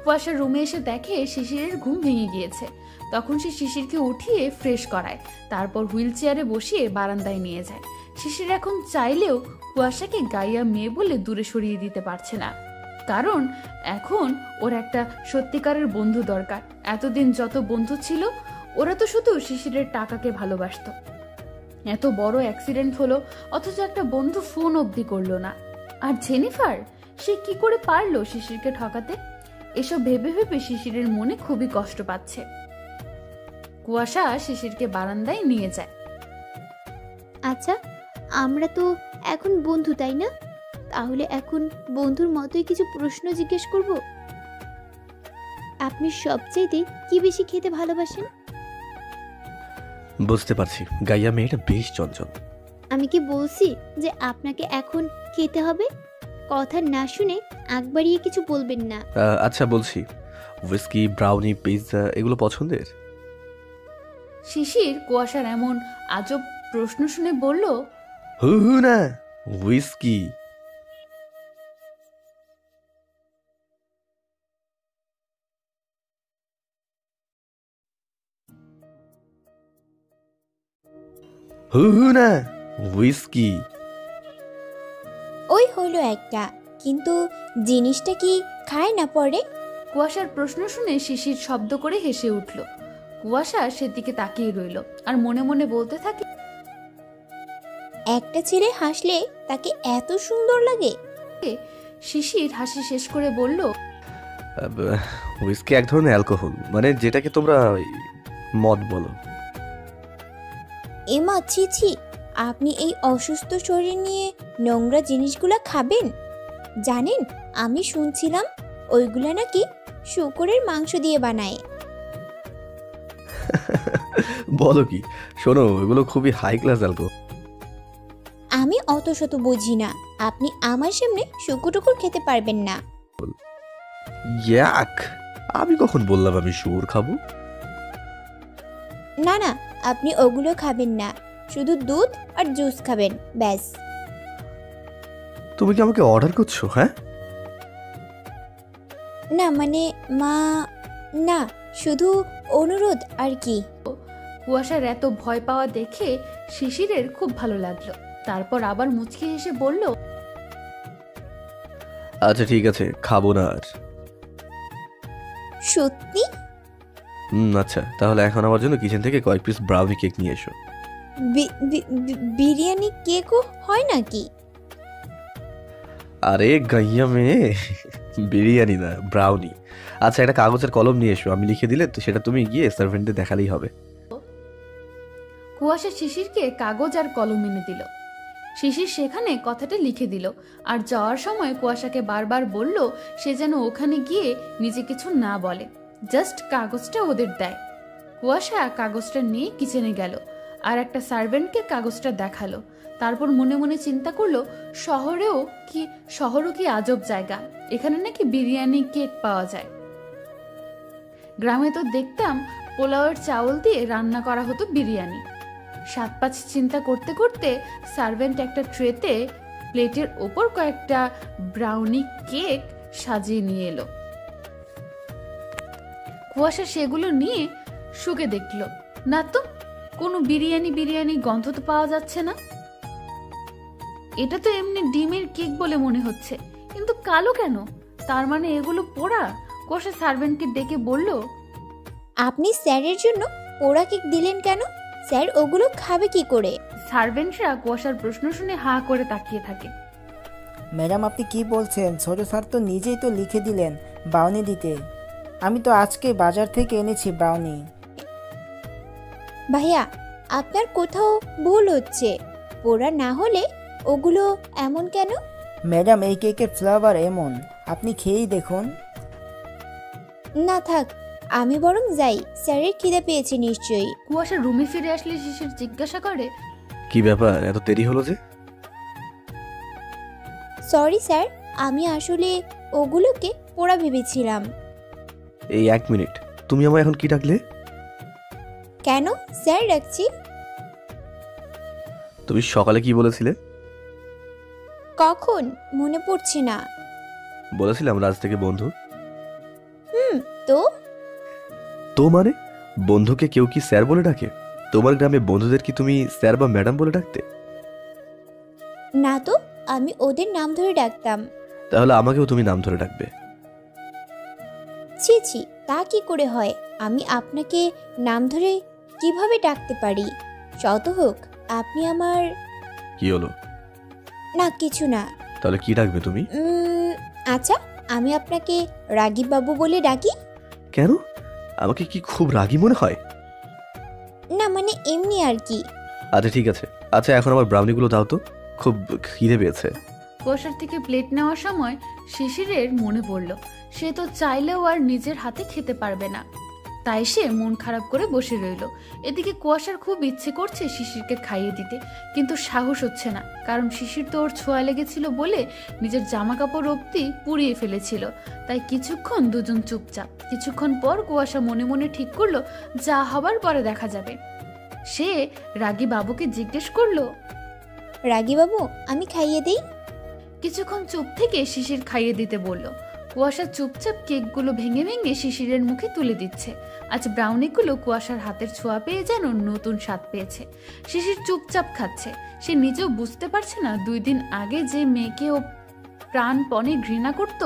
কুয়াশা রুমে এসে দেখে শিশিরের ঘুম ভেঙে গিয়েছে। তখন সে শিশিরকে উঠিয়ে ফ্রেশ করায়, তারপর হুইল চেয়ারে বসিয়ে বারান্দায় নিয়ে যায়। শিশির এখন চাইলেও কুয়াশাকে গাইয়া মেয়ে বলে দূরে সরিয়ে দিতে পারছে না, কারণ এখন ওর একটা সত্যিকারের বন্ধু দরকার। এতদিন যত বন্ধু ছিল ওরা তো শুধু শিশিরের টাকাকে ভালোবাসতো। এত বড় অ্যাক্সিডেন্ট হলো অথচ একটা বন্ধু ফোন অবধি করলো না। আর জেনিফার, সে কি করে পারলো শিশিরকে ঠকাতে? এসব ভেবে ভেবে শিশিরের মনে খুবই কষ্ট পাচ্ছে। কুয়াশা শিশিরকে বারান্দায় নিয়ে যায়। আচ্ছা, আমরা তো এখন বন্ধু, তাই না? তাহলে এখন বন্ধুর মতোই কিছু প্রশ্ন জিজ্ঞেস করব। আপনি সবচাইতে কি বেশি খেতে ভালোবাসেন? বুঝতে পারছি, গাইয়া মেয়েটা বেশ চঞ্চল। আমি কি বলছি যে আপনাকে এখন খেতে হবে? কথা না শুনে আগ বাড়িয়ে কিছু বলবেন না। আচ্ছা বলছি, হুইস্কি, ব্রাউনি, পিৎজা এগুলো পছন্দের? শিশির কুয়াশার এমন আজব প্রশ্ন শুনে বলল, হু না, হুইস্কি। হু না, হুইস্কি। ওই হলো একটা, কিন্তু জিনিসটা কি খায় না পরে? কুয়াশার প্রশ্ন শুনে শিশির শব্দ করে হেসে উঠল। কুয়াশা সেদিকে তাকিয়ে রইল আর মনে মনে বলতে থাকে, একটা ছেলে হাসলে তাকে এত সুন্দর লাগে। শিশির হাসি শেষ করে বলল, হুইস্কি এক ধরনের অ্যালকোহল, মানে যেটাকে তোমরা মদ বলো। এমা, ছি ছি, আপনি এই অসুস্থ শরীর নিয়ে নোংরা জিনিসগুলো খাবেন? জানেন, আমি শুনছিলাম ওইগুলা নাকি শূকরের মাংস দিয়ে বানায়। বলো কি? শোনো, এগুলো খুবই হাই ক্লাস অ্যালকোহল। আমি অত শত বুঝি না, আপনি আমার সামনে শুকুর খেতে পারবেন না। ইয়াক, আমি কখন বললাম আমি শুয়োর খাবো? না না, আপনি ওগুলো খাবেন না, শুধু দুধ আর জুস খাবেন, ব্যাস। তুমি কি আমাকে অর্ডার করছো? হ্যাঁ না মানে মা, না, শুধু অনুরোধ আর কি। কুয়াশার এত ভয় পাওয়া দেখে শিশিরের খুব ভালো লাগলো। তারপর আবার মুচকি হেসে বলল, আচ্ছা ঠিক আছে, খাবো না আর। সত্যি? আচ্ছা, তাহলে এখন আমার জন্য কিচেন থেকে কয়েক পিস ব্রাউনি কেক নিয়ে এসো। বিরিয়ানি কেকও হয় নাকি? আরে গাইয়া মেয়ে, বিরিয়ানি না, ব্রাউনি। আচ্ছা, একটা কাগজের কলম নিয়ে এসো, আমি লিখে দিলে তো সেটা তুমি গিয়ে সার্ভেন্টে দেখালেই হবে। কুয়াশা শিশিরকে কাগজ আর কলম এনে দিল। শিশির সেখানে কথাটা লিখে দিল আর যাওয়ার সময় কুয়াশাকে বারবার বলল সে যেন ওখানে গিয়ে নিজে কিছু না বলে, জাস্ট কাগজটা ওদের দেয়। কুয়াশা কাগজটা নিয়ে কিচেনে গেল আর একটা সার্ভেন্টকে কাগজটা দেখালো। তারপর মনে মনে চিন্তা করলো, শহরও কি আজব জায়গা, এখানে নাকি বিরিয়ানি কেক পাওয়া যায়। গ্রামে তো দেখতাম পোলাওয়ের চাউল দিয়ে রান্না করা হতো বিরিয়ানি। সাত পাঁচ চিন্তা করতে করতে সার্ভেন্ট একটা ট্রেতে প্লেটের ওপর কয়েকটা ব্রাউনি কেক সাজিয়ে নিয়ে এলো। কুয়াশা সেগুলো নিয়ে শুকে দেখলো, না তো কোনো বিরিয়ানি গন্ধ তো পাওয়া যাচ্ছে না। এটা তো এমনি ডিমের কেক বলে মনে হচ্ছে, কিন্তু কালো কেন? তার মানে এগুলো পোড়া। কুয়াশা সার্ভেন্টকে ডেকে বলল, আপনি স্যারের জন্য পোড়া কেক দিলেন কেন? স্যার ওগুলো খাবে কি করে? সার্ভেন্টরা কুয়াশার প্রশ্ন শুনে হা করে তাকিয়ে থাকে। ম্যাডাম, আপনি কি বলছেন? ছোট স্যার তো নিজেই তো লিখে দিলেন ব্রাউনি দিতে। আমি তো আজকে বাজার থেকে এনেছি ব্রাউনি। ভাইয়া, আপনার কোথাও ভুল হচ্ছে। পোড়া না হলে ওগুলো এমন কেন? ম্যাডাম, এই কেকের ফ্লেভার এমন, আপনি খেয়েই দেখুন। না থাক, আমি বরং যাই, স্যারের খিদে পেয়েছে নিশ্চয়ই। কুয়াশা রুমে ফিরে আসলে শিশির জিজ্ঞাসা করে, কি ব্যাপার, এত দেরি হলো যে? সরি স্যার, আমি আসলে ওগুলোকে পোড়া ভেবেছিলাম। এই এক মিনিট, তুমি আমায় এখন কি ডাকলে? কেন স্যার ডাকছি? তুমি সকালে কি বলেছিলে? কখন মনে পড়ছে না। বলেছিলাম রাজ থেকে বন্ধু। তো তো মানে বন্ধুকে কেউ কি স্যার বলে ডাকে? তোমার গ্রামে বন্ধুদের কি তুমি স্যার বা ম্যাডাম বলে ডাকতে? না তো, আমি ওদের নাম ধরে ডাকতাম। তাহলে আমাকেও তুমি নাম ধরে ডাকবে? ছি ছি, তা কি করে হয়? আমি আপনাকে নাম ধরে কিভাবে ডাকতে পারি? শত হোক, আপনি আমার। কি হলো? না কিছু না। তাহলে কি ডাকবে তুমি? আচ্ছা, আমি আপনাকে রাগীব বাবু বলে ডাকি। কেন? আমাকে কি খুব রাগী মনে হয়? না মানে এমনি আর কি। আচ্ছা ঠিক আছে। আচ্ছা, এখন আমার ব্রাউনিগুলো দাও তো, খুব খিদে পেয়েছে। কুয়াশার থেকে প্লেট নেওয়ার সময় শিশিরের মনে পড়ল সে তো চাইলেও আর নিজের হাতে খেতে পারবে না। তাই সে মন খারাপ করে বসে রইল। এদিকে কুয়াশার খুব ইচ্ছে করছে শিশিরকে খাইয়ে দিতে, কিন্তু সাহস হচ্ছে না, কারণ শিশির তো ওর ছোঁয়া লেগেছিল বলে নিজের জামা কাপড় অব্দি পুড়িয়ে ফেলেছিল। তাই কিছুক্ষণ দুজন চুপচাপ। কিছুক্ষণ পর কুয়াশা মনে মনে ঠিক করলো যা হবার পরে দেখা যাবে। সে রাগী বাবুকে জিজ্ঞেস করলো, রাগী বাবু, আমি খাইয়ে দিই? কিছুক্ষণ চুপ থেকে শিশির খাইয়ে দিতে বলল। কুয়াশা চুপচাপ কেকগুলো ভেঙে ভেঙে শিশিরের মুখে তুলে দিচ্ছে। আজ ব্রাউনিগুলো কুয়াশার হাতের ছোঁয়া পেয়ে যেন নতুন স্বাদ পেয়েছে। শিশির চুপচাপ খাচ্ছে। সে নিজেও বুঝতে পারছে না 2 দিন আগে যে মেয়েকে ও প্রাণপণে ঘৃণা করত,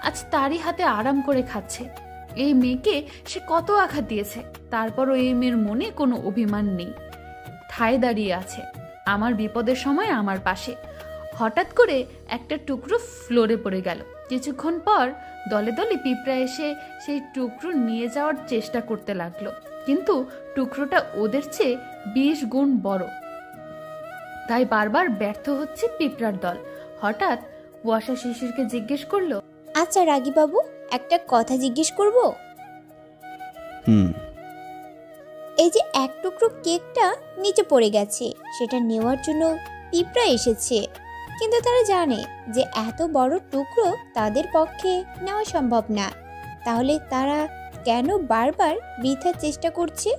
আজ তারই হাতে আরাম করে খাচ্ছে। এই মেয়েকে সে কত আঘাত দিয়েছে, তারপরও এই মেয়ের মনে কোনো অভিমান নেই, ঠায় দাঁড়িয়ে আছে আমার বিপদের সময় আমার পাশে। হঠাৎ করে একটা টুকরো ফ্লোরে পড়ে গেল। কিছুক্ষণ পর দলে দলে পিঁপড়া এসে সেই টুকরো নিয়ে যাওয়ার চেষ্টা করতে লাগলো, কিন্তু টুকরোটা ওদের চেয়ে 20 গুণ বড়, তাই বারবার ব্যর্থ হচ্ছে পিঁপড়ার দল। হঠাৎ কুয়াশা শিশিরকে জিজ্ঞেস করলো, আচ্ছা রাগী বাবু, একটা কথা জিজ্ঞেস করব? এই যে এক টুকরো কেকটা নিচে পড়ে গেছে, সেটা নেওয়ার জন্য পিঁপড়া এসেছে, কিন্তু তারা জানে যে এত বড় টুকরো তাদের পক্ষে নেওয়া সম্ভব না, তাহলে তারা কেন বারবার বৃথা চেষ্টা করছে?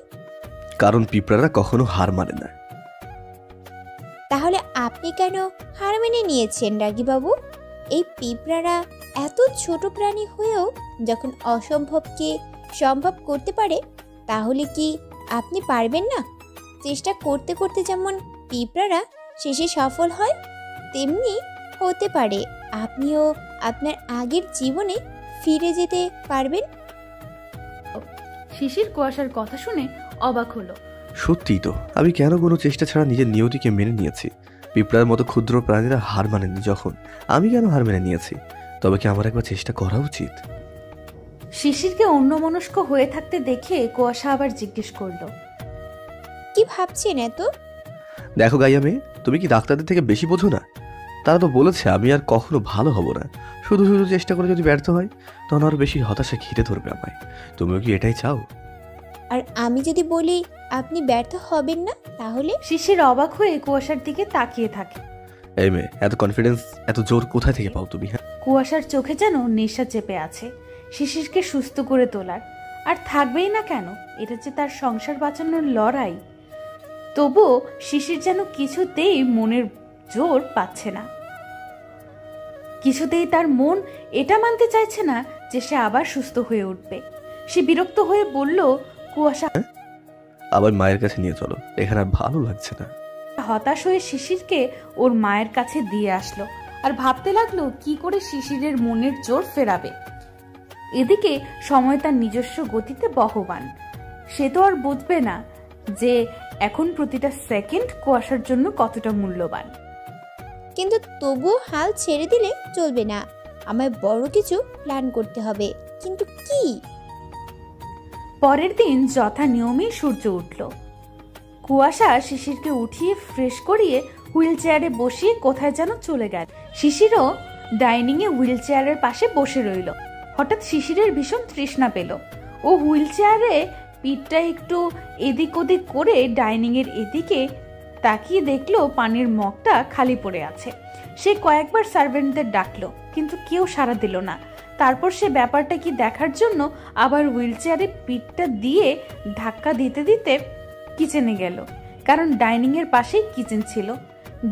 কারণ পিঁপড়ারা কখনো হার মানে না। তাহলে আপনি কেন হার মেনে নিয়েছেন রাগী বাবু? এই পিঁপড়ারা এত ছোট প্রাণী হয়েও যখন অসম্ভবকে সম্ভব করতে পারে, তাহলে কি আপনি পারবেন না? চেষ্টা করতে করতে যেমন পিঁপড়ারা শেষে সফল হয়, তেমনি হতে পারে আপনিও আপনার আগের জীবনে ফিরে যেতে পারবেন। শিশির কুয়াশার কথা শুনে অবাক হলো। সত্যিই তো, আমি কেন কোনো চেষ্টা ছাড়া নিজের নিয়তিকে মেনে নিয়েছি। পিঁপড়ার মতো ক্ষুদ্র প্রাণীরা হার মানেনি যখন, আমি কেন হার মেনে নিয়েছি? তবে কি আমার একবার চেষ্টা করা উচিত? শিশিরকে অন্যমনস্ক হয়ে থাকতে দেখে কুয়াশা আবার জিজ্ঞেস করলো, কি ভাবছেন এত? দেখো গাইয়া মেয়ে, তুমি কি ডাক্তারদের থেকে বেশি বোঝো না? তারা তো বলেছে আমি আর কখনো ভালো হব না। শুধু শুধু চেষ্টা করে যদি ব্যর্থ হয়, তখন আরো বেশি হতাশা ঘিরে ধরবে আমায়। তুমিও কি এটাই চাও? আর আমি যদি বলি আপনি ব্যর্থ হবেন না, তাহলে? শিশির অবাক হয়ে কুয়াশার দিকে তাকিয়ে থাকে। এই মেয়ে, এত কনফিডেন্স, এত জোর কোথায় থেকে পাও তুমি? হ্যাঁ, কুয়াশার চোখে যেন নেশা চেপে আছে শিশিরকে সুস্থ করে তোলার। আর থাকবেই না কেন, এটা যে তার সংসার বাঁচানোর লড়াই। তবুও শিশির যেন কিছুতেই মনের জোর পাচ্ছে না। কিছুতেই তার মন এটা মানতে চাইছে না যে সে আবার সুস্থ হয়ে উঠবে। সে বিরক্ত হয়ে বলল, কুয়াশা, আবার মায়ের কাছে নিয়ে চলো, এখানে আর ভালো লাগছে না। হতাশ হয়ে শিশিরকে ওর মায়ের কাছে দিয়ে আসলো আর ভাবতে লাগলো কি করে শিশিরের মনের জোর ফেরাবে। এদিকে সময় তার নিজস্ব গতিতে বহবান। সে তো আর বুঝবে না যে এখন প্রতিটা সেকেন্ড কুয়াশার জন্য কতটা মূল্যবান। কিন্তু তবুও হাল ছেড়ে দিলে চলবে না, আমায় বড় কিছু প্ল্যান করতে হবে। কিন্তু কি? পরের দিন যথা নিয়মে সূর্য উঠল। কুয়াশা শিশিরকে উঠিয়ে ফ্রেশ করিয়ে হুইল চেয়ারে বসিয়ে কোথায় যেন চলে গেল। শিশিরও ডাইনিং এ হুইল চেয়ারের পাশে বসে রইল। হঠাৎ শিশিরের ভীষণ তৃষ্ণা পেল। ও হুইল চেয়ারে পিঠটা একটু এদিক ওদিক করে ডাইনিং এর এদিকে তাকিয়ে দেখলো পানির মগটা খালি পড়ে আছে। সে কয়েকবার সার্ভেন্টদের ডাকলো, কিন্তু কেউ সাড়া দিল না। তারপর সে ব্যাপারটা কি দেখার জন্য আবার হুইল চেয়ারে পিঠটা দিয়ে ধাক্কা দিতে দিতে কিচেনে গেল, কারণ ডাইনিং এর পাশেই কিচেন ছিল।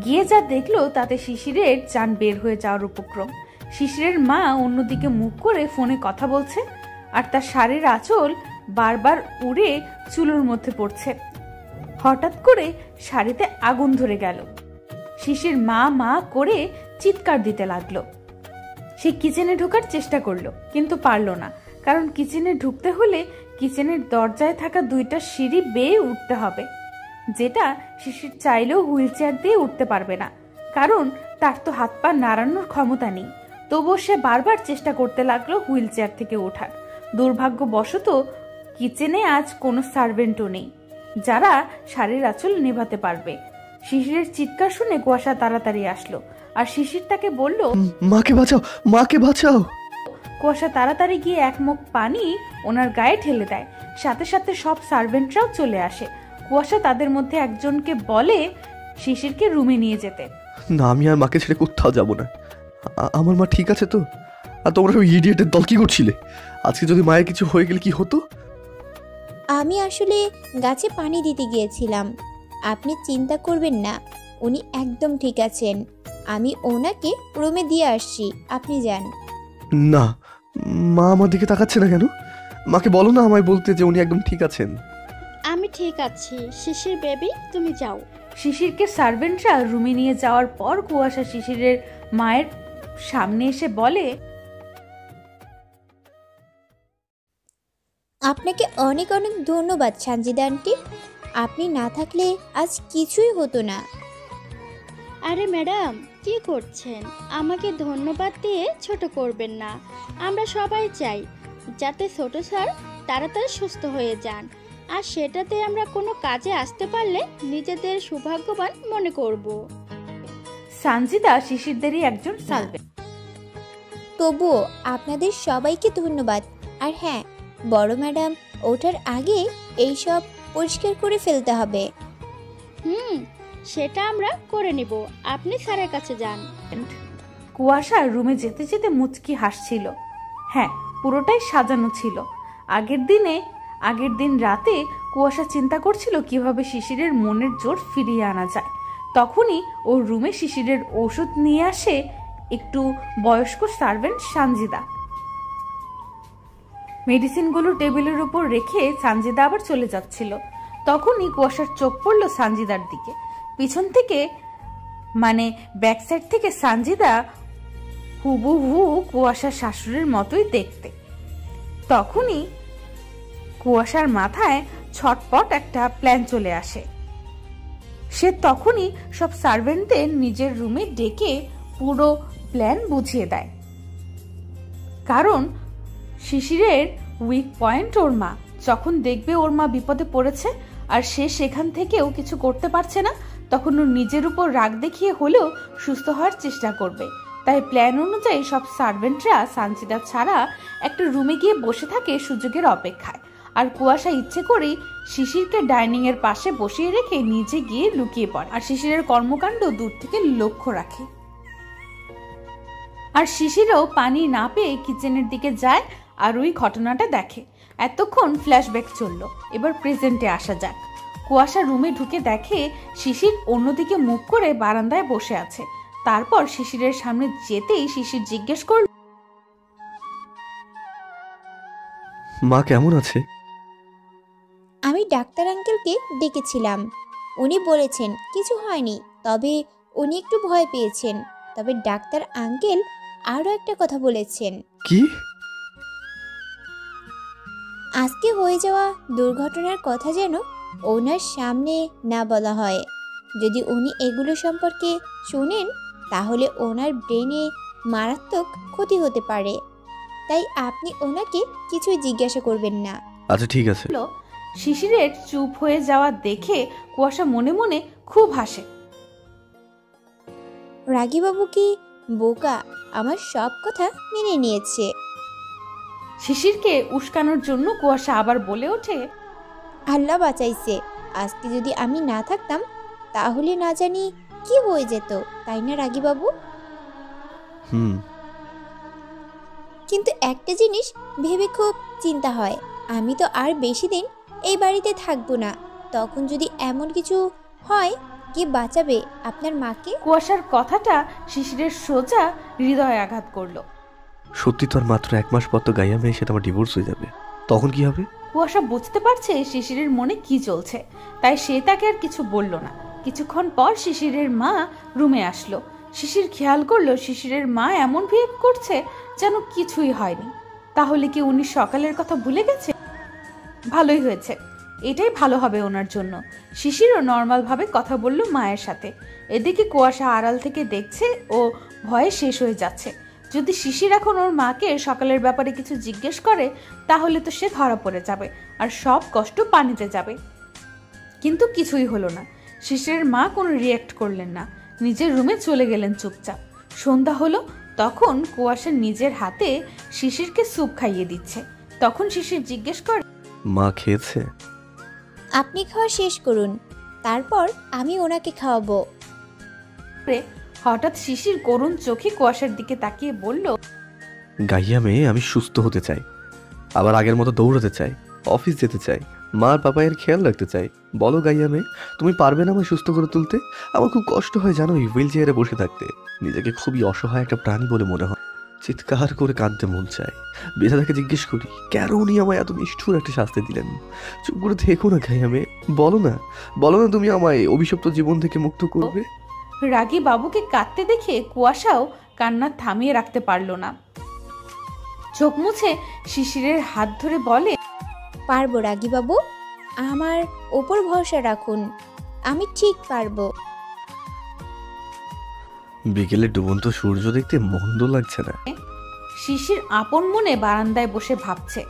গিয়ে যা দেখলো তাতে শিশিরের জান বের হয়ে যাওয়ার উপক্রম। শিশিরের মা অন্যদিকে মুখ করে ফোনে কথা বলছে, আর তার শাড়ির আঁচল বারবার উড়ে চুলোর মধ্যে পড়ছে। হঠাৎ করে শাড়িতে আগুন ধরে গেল। শিশির মা মা করে চিৎকার দিতে লাগলো। সে কিচেনে ঢোকার চেষ্টা করলো, কিন্তু পারল না, কারণ কিচেনে ঢুকতে হলে কিচেনের দরজায় থাকা 2টা সিঁড়ি বেয়ে উঠতে হবে, যেটা শিশির চাইলেও হুইল চেয়ার দিয়ে উঠতে পারবে না, কারণ তার তো হাত পা নাড়ানোর ক্ষমতা নেই। তবুও সে বারবার চেষ্টা করতে লাগলো হুইল চেয়ার থেকে ওঠার। দুর্ভাগ্যবশত কিচেনে আজ কোনো সার্ভেন্টও নেই যারা শাড়ির আঁচল নেভাতে পারবে। শিশিরের চিৎকার শুনে কুয়াশা তাড়াতাড়ি আসলো। আর শিশির তাকে বলল, মাকে বাঁচাও, মাকে বাঁচাও। কুয়াশা তাড়াতাড়ি গিয়ে এক মুখ পানি ওনার গায়ে ঢেলে দেয়। সাথে সাথে সব সার্ভেন্টরাও চলে আসে। কুয়াশা তাদের মধ্যে একজনকে বলে শিশিরকে রুমে নিয়ে যেতে। না, আমি আর মাকে ছেড়ে কোথাও যাব না। আমার মা ঠিক আছে তো? আর তোমরা ওই ইডিয়েটের দল কি করছিলে? আজকে যদি মায়ের কিছু হয়ে গেলে কি হতো? আমি আসলে গাছে পানি দিতে গিয়েছিলাম। আপনি চিন্তা করবেন না, উনি একদম ঠিক আছেন। আমি ওনাকে রুমে দিয়ে আসছি, আপনি যান। না, মা আমার দিকে তাকাচ্ছে না কেন? মাকে বলো না আমায় বলতে যে উনি একদম ঠিক আছেন। আমি ঠিক আছি শিশির বেবি, তুমি যাও। শিশিরকে সার্ভেন্টরা রুমে নিয়ে যাওয়ার পর কুয়াশা শিশিরের মায়ের সামনে এসে বলে, আপনাকে অনেক অনেক ধন্যবাদ সানজিদা আন্টি। আপনি না থাকলে আজ কিছুই হতো না। আরে ম্যাডাম, কি করছেন? আমাকে ধন্যবাদ দিয়ে ছোট করবেন না। আমরা সবাই চাই যাতে ছোট স্যার তাড়াতাড়ি সুস্থ হয়ে যান, আর সেটাতে আমরা কোনো কাজে আসতে পারলে নিজেদের সৌভাগ্যবান মনে করব। সানজিদা শিশিরদেরই একজন সার্ভেন্ট। তবুও আপনাদের সবাইকে ধন্যবাদ। আর হ্যাঁ, বড় ম্যাডাম ওঠার আগে এইসব পরিষ্কার করে ফেলতে হবে। সেটা আমরা করে নিব, আপনি স্যারের কাছে যান। কুয়াশা রুমে যেতে যেতে মুচকি হাসছিল। হ্যাঁ, পুরোটাই সাজানো ছিল। আগের দিন রাতে কুয়াশা চিন্তা করছিল কিভাবে শিশিরের মনের জোর ফিরিয়ে আনা যায়। তখনই ওর রুমে শিশিরের ওষুধ নিয়ে আসে একটু বয়স্ক সার্ভেন্ট সানজিদা। মেডিসিনগুলো টেবিলের উপর রেখে সানজিদা আবার চলে যাচ্ছিল। তখনই কুয়াশার চোখ পড়ল সানজিদার দিকে। পিছন থেকে, মানে ব্যাক সাইড থেকে সানজিদা হুবহু কুয়াশার শাশুড়ির মতোই দেখতে। তখনই কুয়াশার মাথায় ছটপট একটা প্ল্যান চলে আসে। সে তখনই সব সার্ভেন্টদের নিজের রুমে ডেকে পুরো প্ল্যান বুঝিয়ে দেয়। কারণ শিশিরের উইক পয়েন্ট ওর মা। যখন দেখবে ওর মা বিপদে পড়েছে আর সে সেখান থেকেও কিছু করতে পারছে না, তখন ও নিজের উপর রাগ দেখিয়ে হলেও সুস্থ হওয়ার চেষ্টা করবে। তাই প্ল্যান অনুযায়ী সব সার্ভেন্টরা সানজিদা ছাড়া একটা রুমে গিয়ে বসে থাকে সুযোগের অপেক্ষায়। আর কুয়াশা ইচ্ছে করেই শিশিরকে ডাইনিং এর পাশে বসিয়ে রেখে নিজে গিয়ে লুকিয়ে পড়ে আর শিশিরের কর্মকাণ্ড দূর থেকে লক্ষ্য রাখে। আর শিশিরও পানি না পেয়ে কিচেনের দিকে যায় আর ওই ঘটনাটা দেখে। এতক্ষণ ফ্ল্যাশব্যাক চলল, এবার প্রেজেন্টে আসা যাক। কুয়াশা রুমে ঢুকে দেখে শিশির অন্যদিকে মুখ করে বারান্দায় বসে আছে। তারপর শিশিরের সামনে যেতেই শিশির জিজ্ঞেস করল, মা কেমন আছে? আমি ডাক্তার আঙ্কেলকে ডেকেছিলাম, উনি বলেছেন কিছু হয়নি, তবে উনি একটু ভয় পেয়েছেন। তবে ডাক্তার আঙ্কেল আরও একটা কথা বলেছেন। কি? আজকে হয়ে যাওয়া দুর্ঘটনার কথা যেন ওনার সামনে না বলা হয়। যদি উনি এগুলো সম্পর্কে শুনেন তাহলে ওনার ব্রেনে মারাত্মক ক্ষতি হতে পারে। তাই আপনি ওনাকে কিছুই জিজ্ঞাসা করবেন না। আচ্ছা ঠিক আছে। শিশিরের চুপ হয়ে যাওয়া দেখে কুয়াশা মনে মনে খুব হাসে। রাগীবাবু কি বোকা, আমার সব কথা মেনে নিয়েছে। শিশিরকে উস্কানোর জন্য কুয়াশা আবার বলে ওঠে, আল্লাহ বাঁচাইছে, আজকে যদি আমি না থাকতাম তাহলে না জানি কি হয়ে যেত, তাই না রাগীবাবু? কিন্তু একটা জিনিস ভেবে খুব চিন্তা হয়, আমি তো আর বেশি দিন এই বাড়িতে থাকবো না। তখন যদি এমন কিছু হয়, কে বাঁচাবে আপনার মাকে? কুয়াশার কথাটা শিশিরের সোজা হৃদয়ে আঘাত করলো। সত্যি তো আর মাত্র 1 মাস পর তো গাইয়া মেয়ে সাথে আমার ডিভোর্স হয়ে যাবে, তখন কি হবে? কুয়াশা বুঝতে পারছে শিশিরের মনে কি চলছে, তাই সে তাকে আর কিছু বলল না। কিছুক্ষণ পর শিশিরের মা রুমে আসলো। শিশির খেয়াল করলো শিশিরের মা এমন বিহেভ করছে যেন কিছুই হয়নি। তাহলে কি উনি সকালের কথা ভুলে গেছে? ভালোই হয়েছে, এটাই ভালো হবে ওনার জন্য। শিশিরও নর্মাল ভাবে কথা বলল মায়ের সাথে। এদিকে কুয়াশা আড়াল থেকে দেখছে ও ভয়ে শেষ হয়ে যাচ্ছে। যদি শিশির এখন ওর মাকে সকালের ব্যাপারে কিছু জিজ্ঞেস করে তাহলে তো সে ধরা পড়ে যাবে আর সব কষ্ট পানিতে যাবে। কিন্তু কিছুই হলো না। শিশিরের মা কোনো রিয়্যাক্ট করলেন না, নিজের রুমে চলে গেলেন চুপচাপ। সন্ধ্যা হলো, তখন কুয়াশা নিজের হাতে শিশিরকে স্যুপ খাইয়ে দিচ্ছে। তখন শিশির জিজ্ঞেস করে, মা খেয়েছে? আপনি খাওয়া শেষ করুন, তারপর আমি ওনাকে খাওয়াবো। হঠাৎ শিশির করুণ চোখে কুয়াশার দিকে তাকিয়ে বলল, গাইয়া মেয়ে, আমি সুস্থ হতে চাই, আবার আগের মতো দৌড়াতে চাই, অফিস যেতে চাই, মার পাপায়ের খেয়াল রাখতে চাই। বলো গাইয়া মেয়ে, তুমি পারবে না আমায় সুস্থ করে তুলতে? আমার খুব কষ্ট হয় জানো এই হুইল চেয়ারে বসে থাকতে। নিজেকে খুবই অসহায় একটা প্রাণী বলে মনে হয়। চিৎকার করে কাঁদতে মন চায়। বিধাতাকে জিজ্ঞেস করি, কেন উনি আমায় এত নিষ্ঠুর একটা শাস্তি দিলেন? চুপ করে থেকো না গাইয়া মেয়ে, বলো না, বলো না তুমি আমায় অভিশপ্ত জীবন থেকে মুক্ত করবে। রাগী বাবুকে কাঁদতে দেখে কুয়াশাও কান্না থামিয়ে রাখতে পারল না। চোখ মুছে শিশিরের হাত ধরে বলে, পারবো রাগী বাবু, আমার ওপর ভরসা রাখুন, আমি ঠিক পারবো। বিকেলে ডুবন্ত সূর্য দেখতে মন্দ লাগছে না। শিশির আপন মনে বারান্দায় বসে ভাবছে।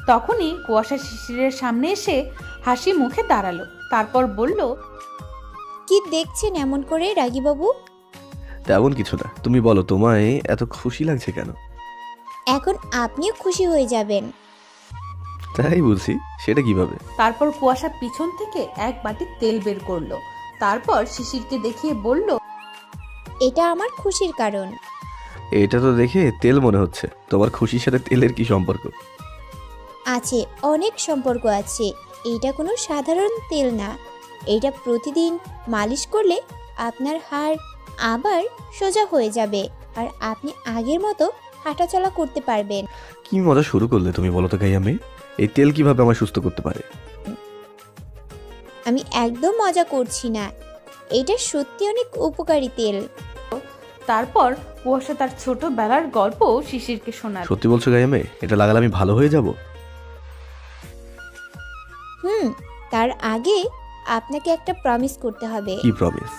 তখনই কুয়াশা শিশিরের সামনে এসে হাসি মুখে দাঁড়ালো। তারপর বলল, কি দেখছেন এমন করে রাগী বাবু? তেমন কিছু না, তুমি বলো তোমায় এত খুশি লাগছে কেন? এখন আপনিও খুশি হয়ে যাবেন। তাই বলছি, সেটা কিভাবে? তারপর কুয়াশা পিছন থেকে এক বাটি তেল বের করলো। তারপর শিশিরকে দেখিয়ে বলল, এটা আমার খুশির কারণ। এটা তো দেখে তেল মনে হচ্ছে, তোমার খুশির সাথে তেলের কি সম্পর্ক? আছে, অনেক সম্পর্ক আছে। এটা কোনো সাধারণ তেল না, এটা প্রতিদিন মালিশ করলে আপনার হাড় আবার সোজা হয়ে যাবে, আর আপনি আগের মতো হাঁটাচলা করতে পারবেন। কি মজা শুরু করলে তুমি, বলো তো গাইয়া মেয়ে, এই তেল কিভাবে আমায় সুস্থ করতে পারে? আমি একদম মজা করছি না, এটা সত্যি অনেক উপকারী তেল। তারপর কুয়াশা তার ছোটবেলার গল্প শিশিরকে শোনাল। সত্যি বলছো গাইয়া মেয়ে, এটা লাগালে আমি ভালো হয়ে যাব? তার আগে আপনাকে একটা প্রমিস করতে হবে। কি প্রমিস?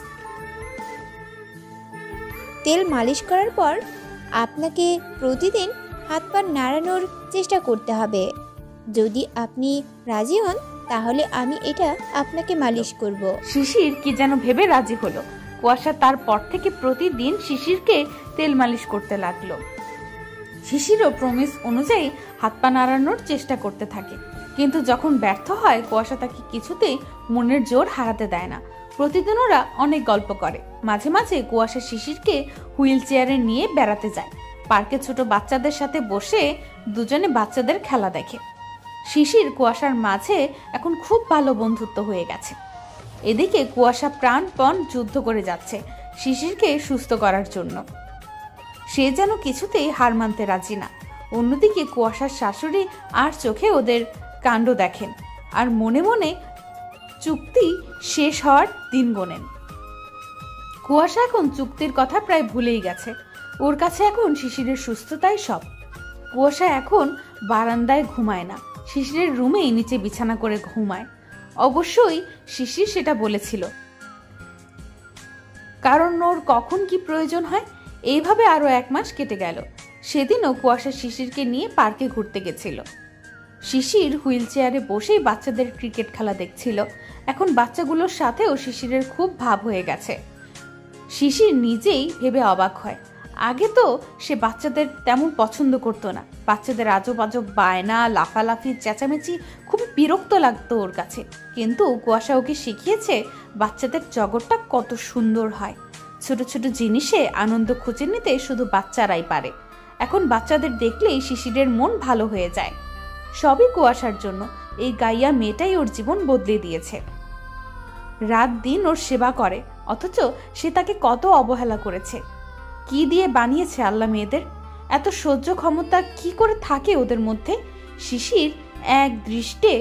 তেল মালিশ করার পর আপনাকে প্রতিদিন হাত পা নাড়ানোর চেষ্টা করতে হবে। যদি আপনি রাজি হন তাহলে আমি এটা আপনাকে মালিশ করব। শিশির কি যেন ভেবে রাজি হলো। কুয়াশা তারপর থেকে প্রতিদিন শিশিরকে তেল মালিশ করতে লাগলো। শিশিরও প্রমিস অনুযায়ী হাত পা নাড়ানোর চেষ্টা করতে থাকে, কিন্তু যখন ব্যর্থ হয় কুয়াশা তাকে কিছুতেই মনের জোর হারাতে দেয় না। প্রতিদিন ওরা অনেক গল্প করে। মাঝে মাঝে কুয়াশা শিশিরকে হুইল চেয়ারে নিয়ে বেড়াতে যায়। পার্কে ছোট বাচ্চাদের সাথে বসে দুজনে বাচ্চাদের খেলা দেখে। শিশির কুয়াশার মাঝে এখন খুব ভালো বন্ধুত্ব হয়ে গেছে। এদিকে কুয়াশা প্রাণপণ যুদ্ধ করে যাচ্ছে শিশিরকে সুস্থ করার জন্য। সে যেন কিছুতেই হার মানতে রাজি না। অন্যদিকে কুয়াশার শাশুড়ি আর চোখে ওদের কাণ্ড দেখেন আর মনে মনে চুক্তি শেষ হওয়ার দিন গোনেন। কুয়াশা এখন চুক্তির কথা প্রায় ভুলেই গেছে। ওর কাছে এখন শিশিরের সুস্থতাই সব। কুয়াশা এখন বারান্দায় ঘুমায় না, শিশিরের রুমেই নিচে বিছানা করে ঘুমায়। অবশ্যই শিশির সেটা বলেছিল, কারণ ওর কখন কি প্রয়োজন হয়। এইভাবে আরো 1 মাস কেটে গেল। সেদিনও কুয়াশা শিশিরকে নিয়ে পার্কে ঘুরতে গেছিল। শিশির হুইল চেয়ারে বসেই বাচ্চাদের ক্রিকেট খেলা দেখছিল। এখন বাচ্চাগুলোর সাথেও শিশিরের খুব ভাব হয়ে গেছে। শিশির নিজেই ভেবে অবাক হয়। আগে তো সে বাচ্চাদের তেমন পছন্দ করতো না। বাচ্চাদের আজব আজব বায়না, লাফালাফি, চেঁচামেচি খুবই বিরক্ত লাগতো ওর কাছে। কিন্তু কুয়াশা ওকে শিখিয়েছে বাচ্চাদের জগৎটা কত সুন্দর হয়। ছোট ছোট জিনিসে আনন্দ খুঁজে নিতে শুধু বাচ্চারাই পারে। এখন বাচ্চাদের দেখলেই শিশিরের মন ভালো হয়ে যায়। সবই কুয়াশার জন্য। এই গাইয়া মেয়েটাই ওর জীবন বদলে দিয়েছে। রাত দিন ওর সেবা করে, অথচ সে তাকে কত অবহেলা করেছে। কি দিয়ে বানিয়েছে আল্লাহ মেয়েদের? এত সহ্য ক্ষমতা কি করে থাকে ওদের মধ্যে? শিশির এক দৃষ্টে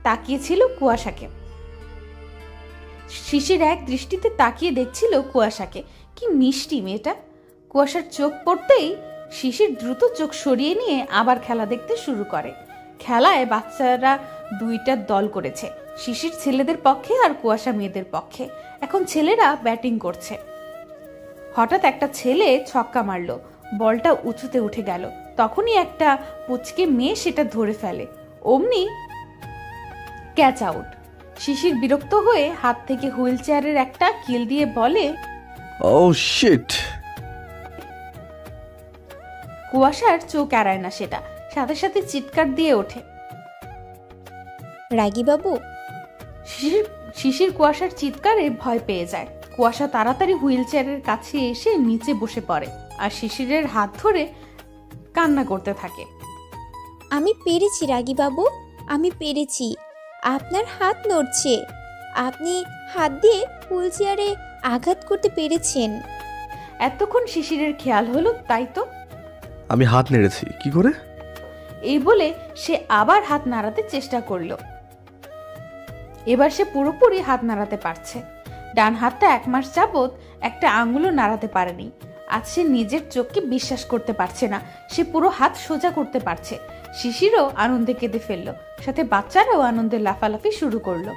তাকিয়েছিল কুয়াশাকে। শিশির এক দৃষ্টিতে তাকিয়ে দেখছিল কুয়াশাকে। কি মিষ্টি মেয়েটা। কুয়াশার চোখ পড়তেই শিশির দ্রুত চোখ সরিয়ে নিয়ে আবার খেলা দেখতে শুরু করে। খেলায় বাচ্চারা 2টা দল করেছে, শিশির ছেলেদের পক্ষে আর কুয়াশা মেয়েদের পক্ষে। এখন ছেলেরা ব্যাটিং করছে। হঠাৎ একটা ছেলে ছক্কা মারলো, বলটা উঁচুতে উঠে গেল। তখনই একটা পুচকে মেয়ে সেটা ধরে ফেলে, অমনি ক্যাচ আউট। শিশির বিরক্ত হয়ে হাত থেকে হুইল চেয়ারের একটা কিল দিয়ে বলে, ও শিট। কুয়াশার চোখ এড়ায় না সেটা, সাথে সাথে চিৎকার দিয়ে ওঠে। রাগী বাবু। শিশির কুয়াশার চিৎকারে ভয় পেয়ে যায়। কুয়াশা তাড়াতাড়ি হুইল চেয়ারের কাছে এসে নিচে বসে পড়ে আর শিশিরের হাত ধরে কান্না করতে থাকে। আমি পেরেছি রাগী বাবু, আমি পেরেছি। আপনার হাত নড়ছে, আপনি হাত দিয়ে হুইল চেয়ারে আঘাত করতে পেরেছেন। এতক্ষণ শিশিরের খেয়াল হলো, তাই তো আমি হাত নেড়েছি কি করে? এই বলে সে আবার হাত নাড়াতে চেষ্টা করলো। এবার সে পুরোপুরি হাত নাড়াতে পারছে। ডান হাতটা 1 মাস যাবৎ একটা আঙুলও নাড়াতে পারেনি। আজ সে নিজের চোখকে বিশ্বাস করতে পারছে না, সে পুরো হাত সোজা করতে পারছে। শিশিরও আনন্দে কেঁদে ফেললো, সাথে বাচ্চারাও আনন্দে লাফালাফি শুরু করলো।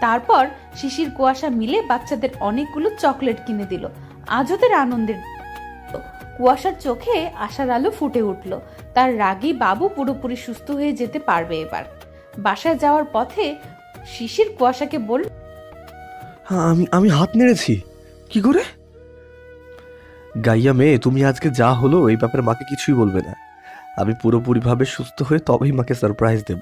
তারপর শিশির কুয়াশা মিলে বাচ্চাদের অনেকগুলো চকলেট কিনে দিল। আজ ওদের আনন্দের। কুয়াশার চোখে আশার আলো ফুটে উঠল। তার রাগী বাবু পুরোপুরি সুস্থ হয়ে যেতে পারবে এবার। বাসায় যাওয়ার পথে শিশির কুয়াশাকে বলল, আমি হাত নেড়েছি কি করে? গাইয়া মেয়ে, তুমি আজকে যা হলো এই ব্যাপারে মাকে কিছুই বলবে না। আমি পুরোপুরি ভাবে সুস্থ হয়ে তবেই মাকে সারপ্রাইজ দেব।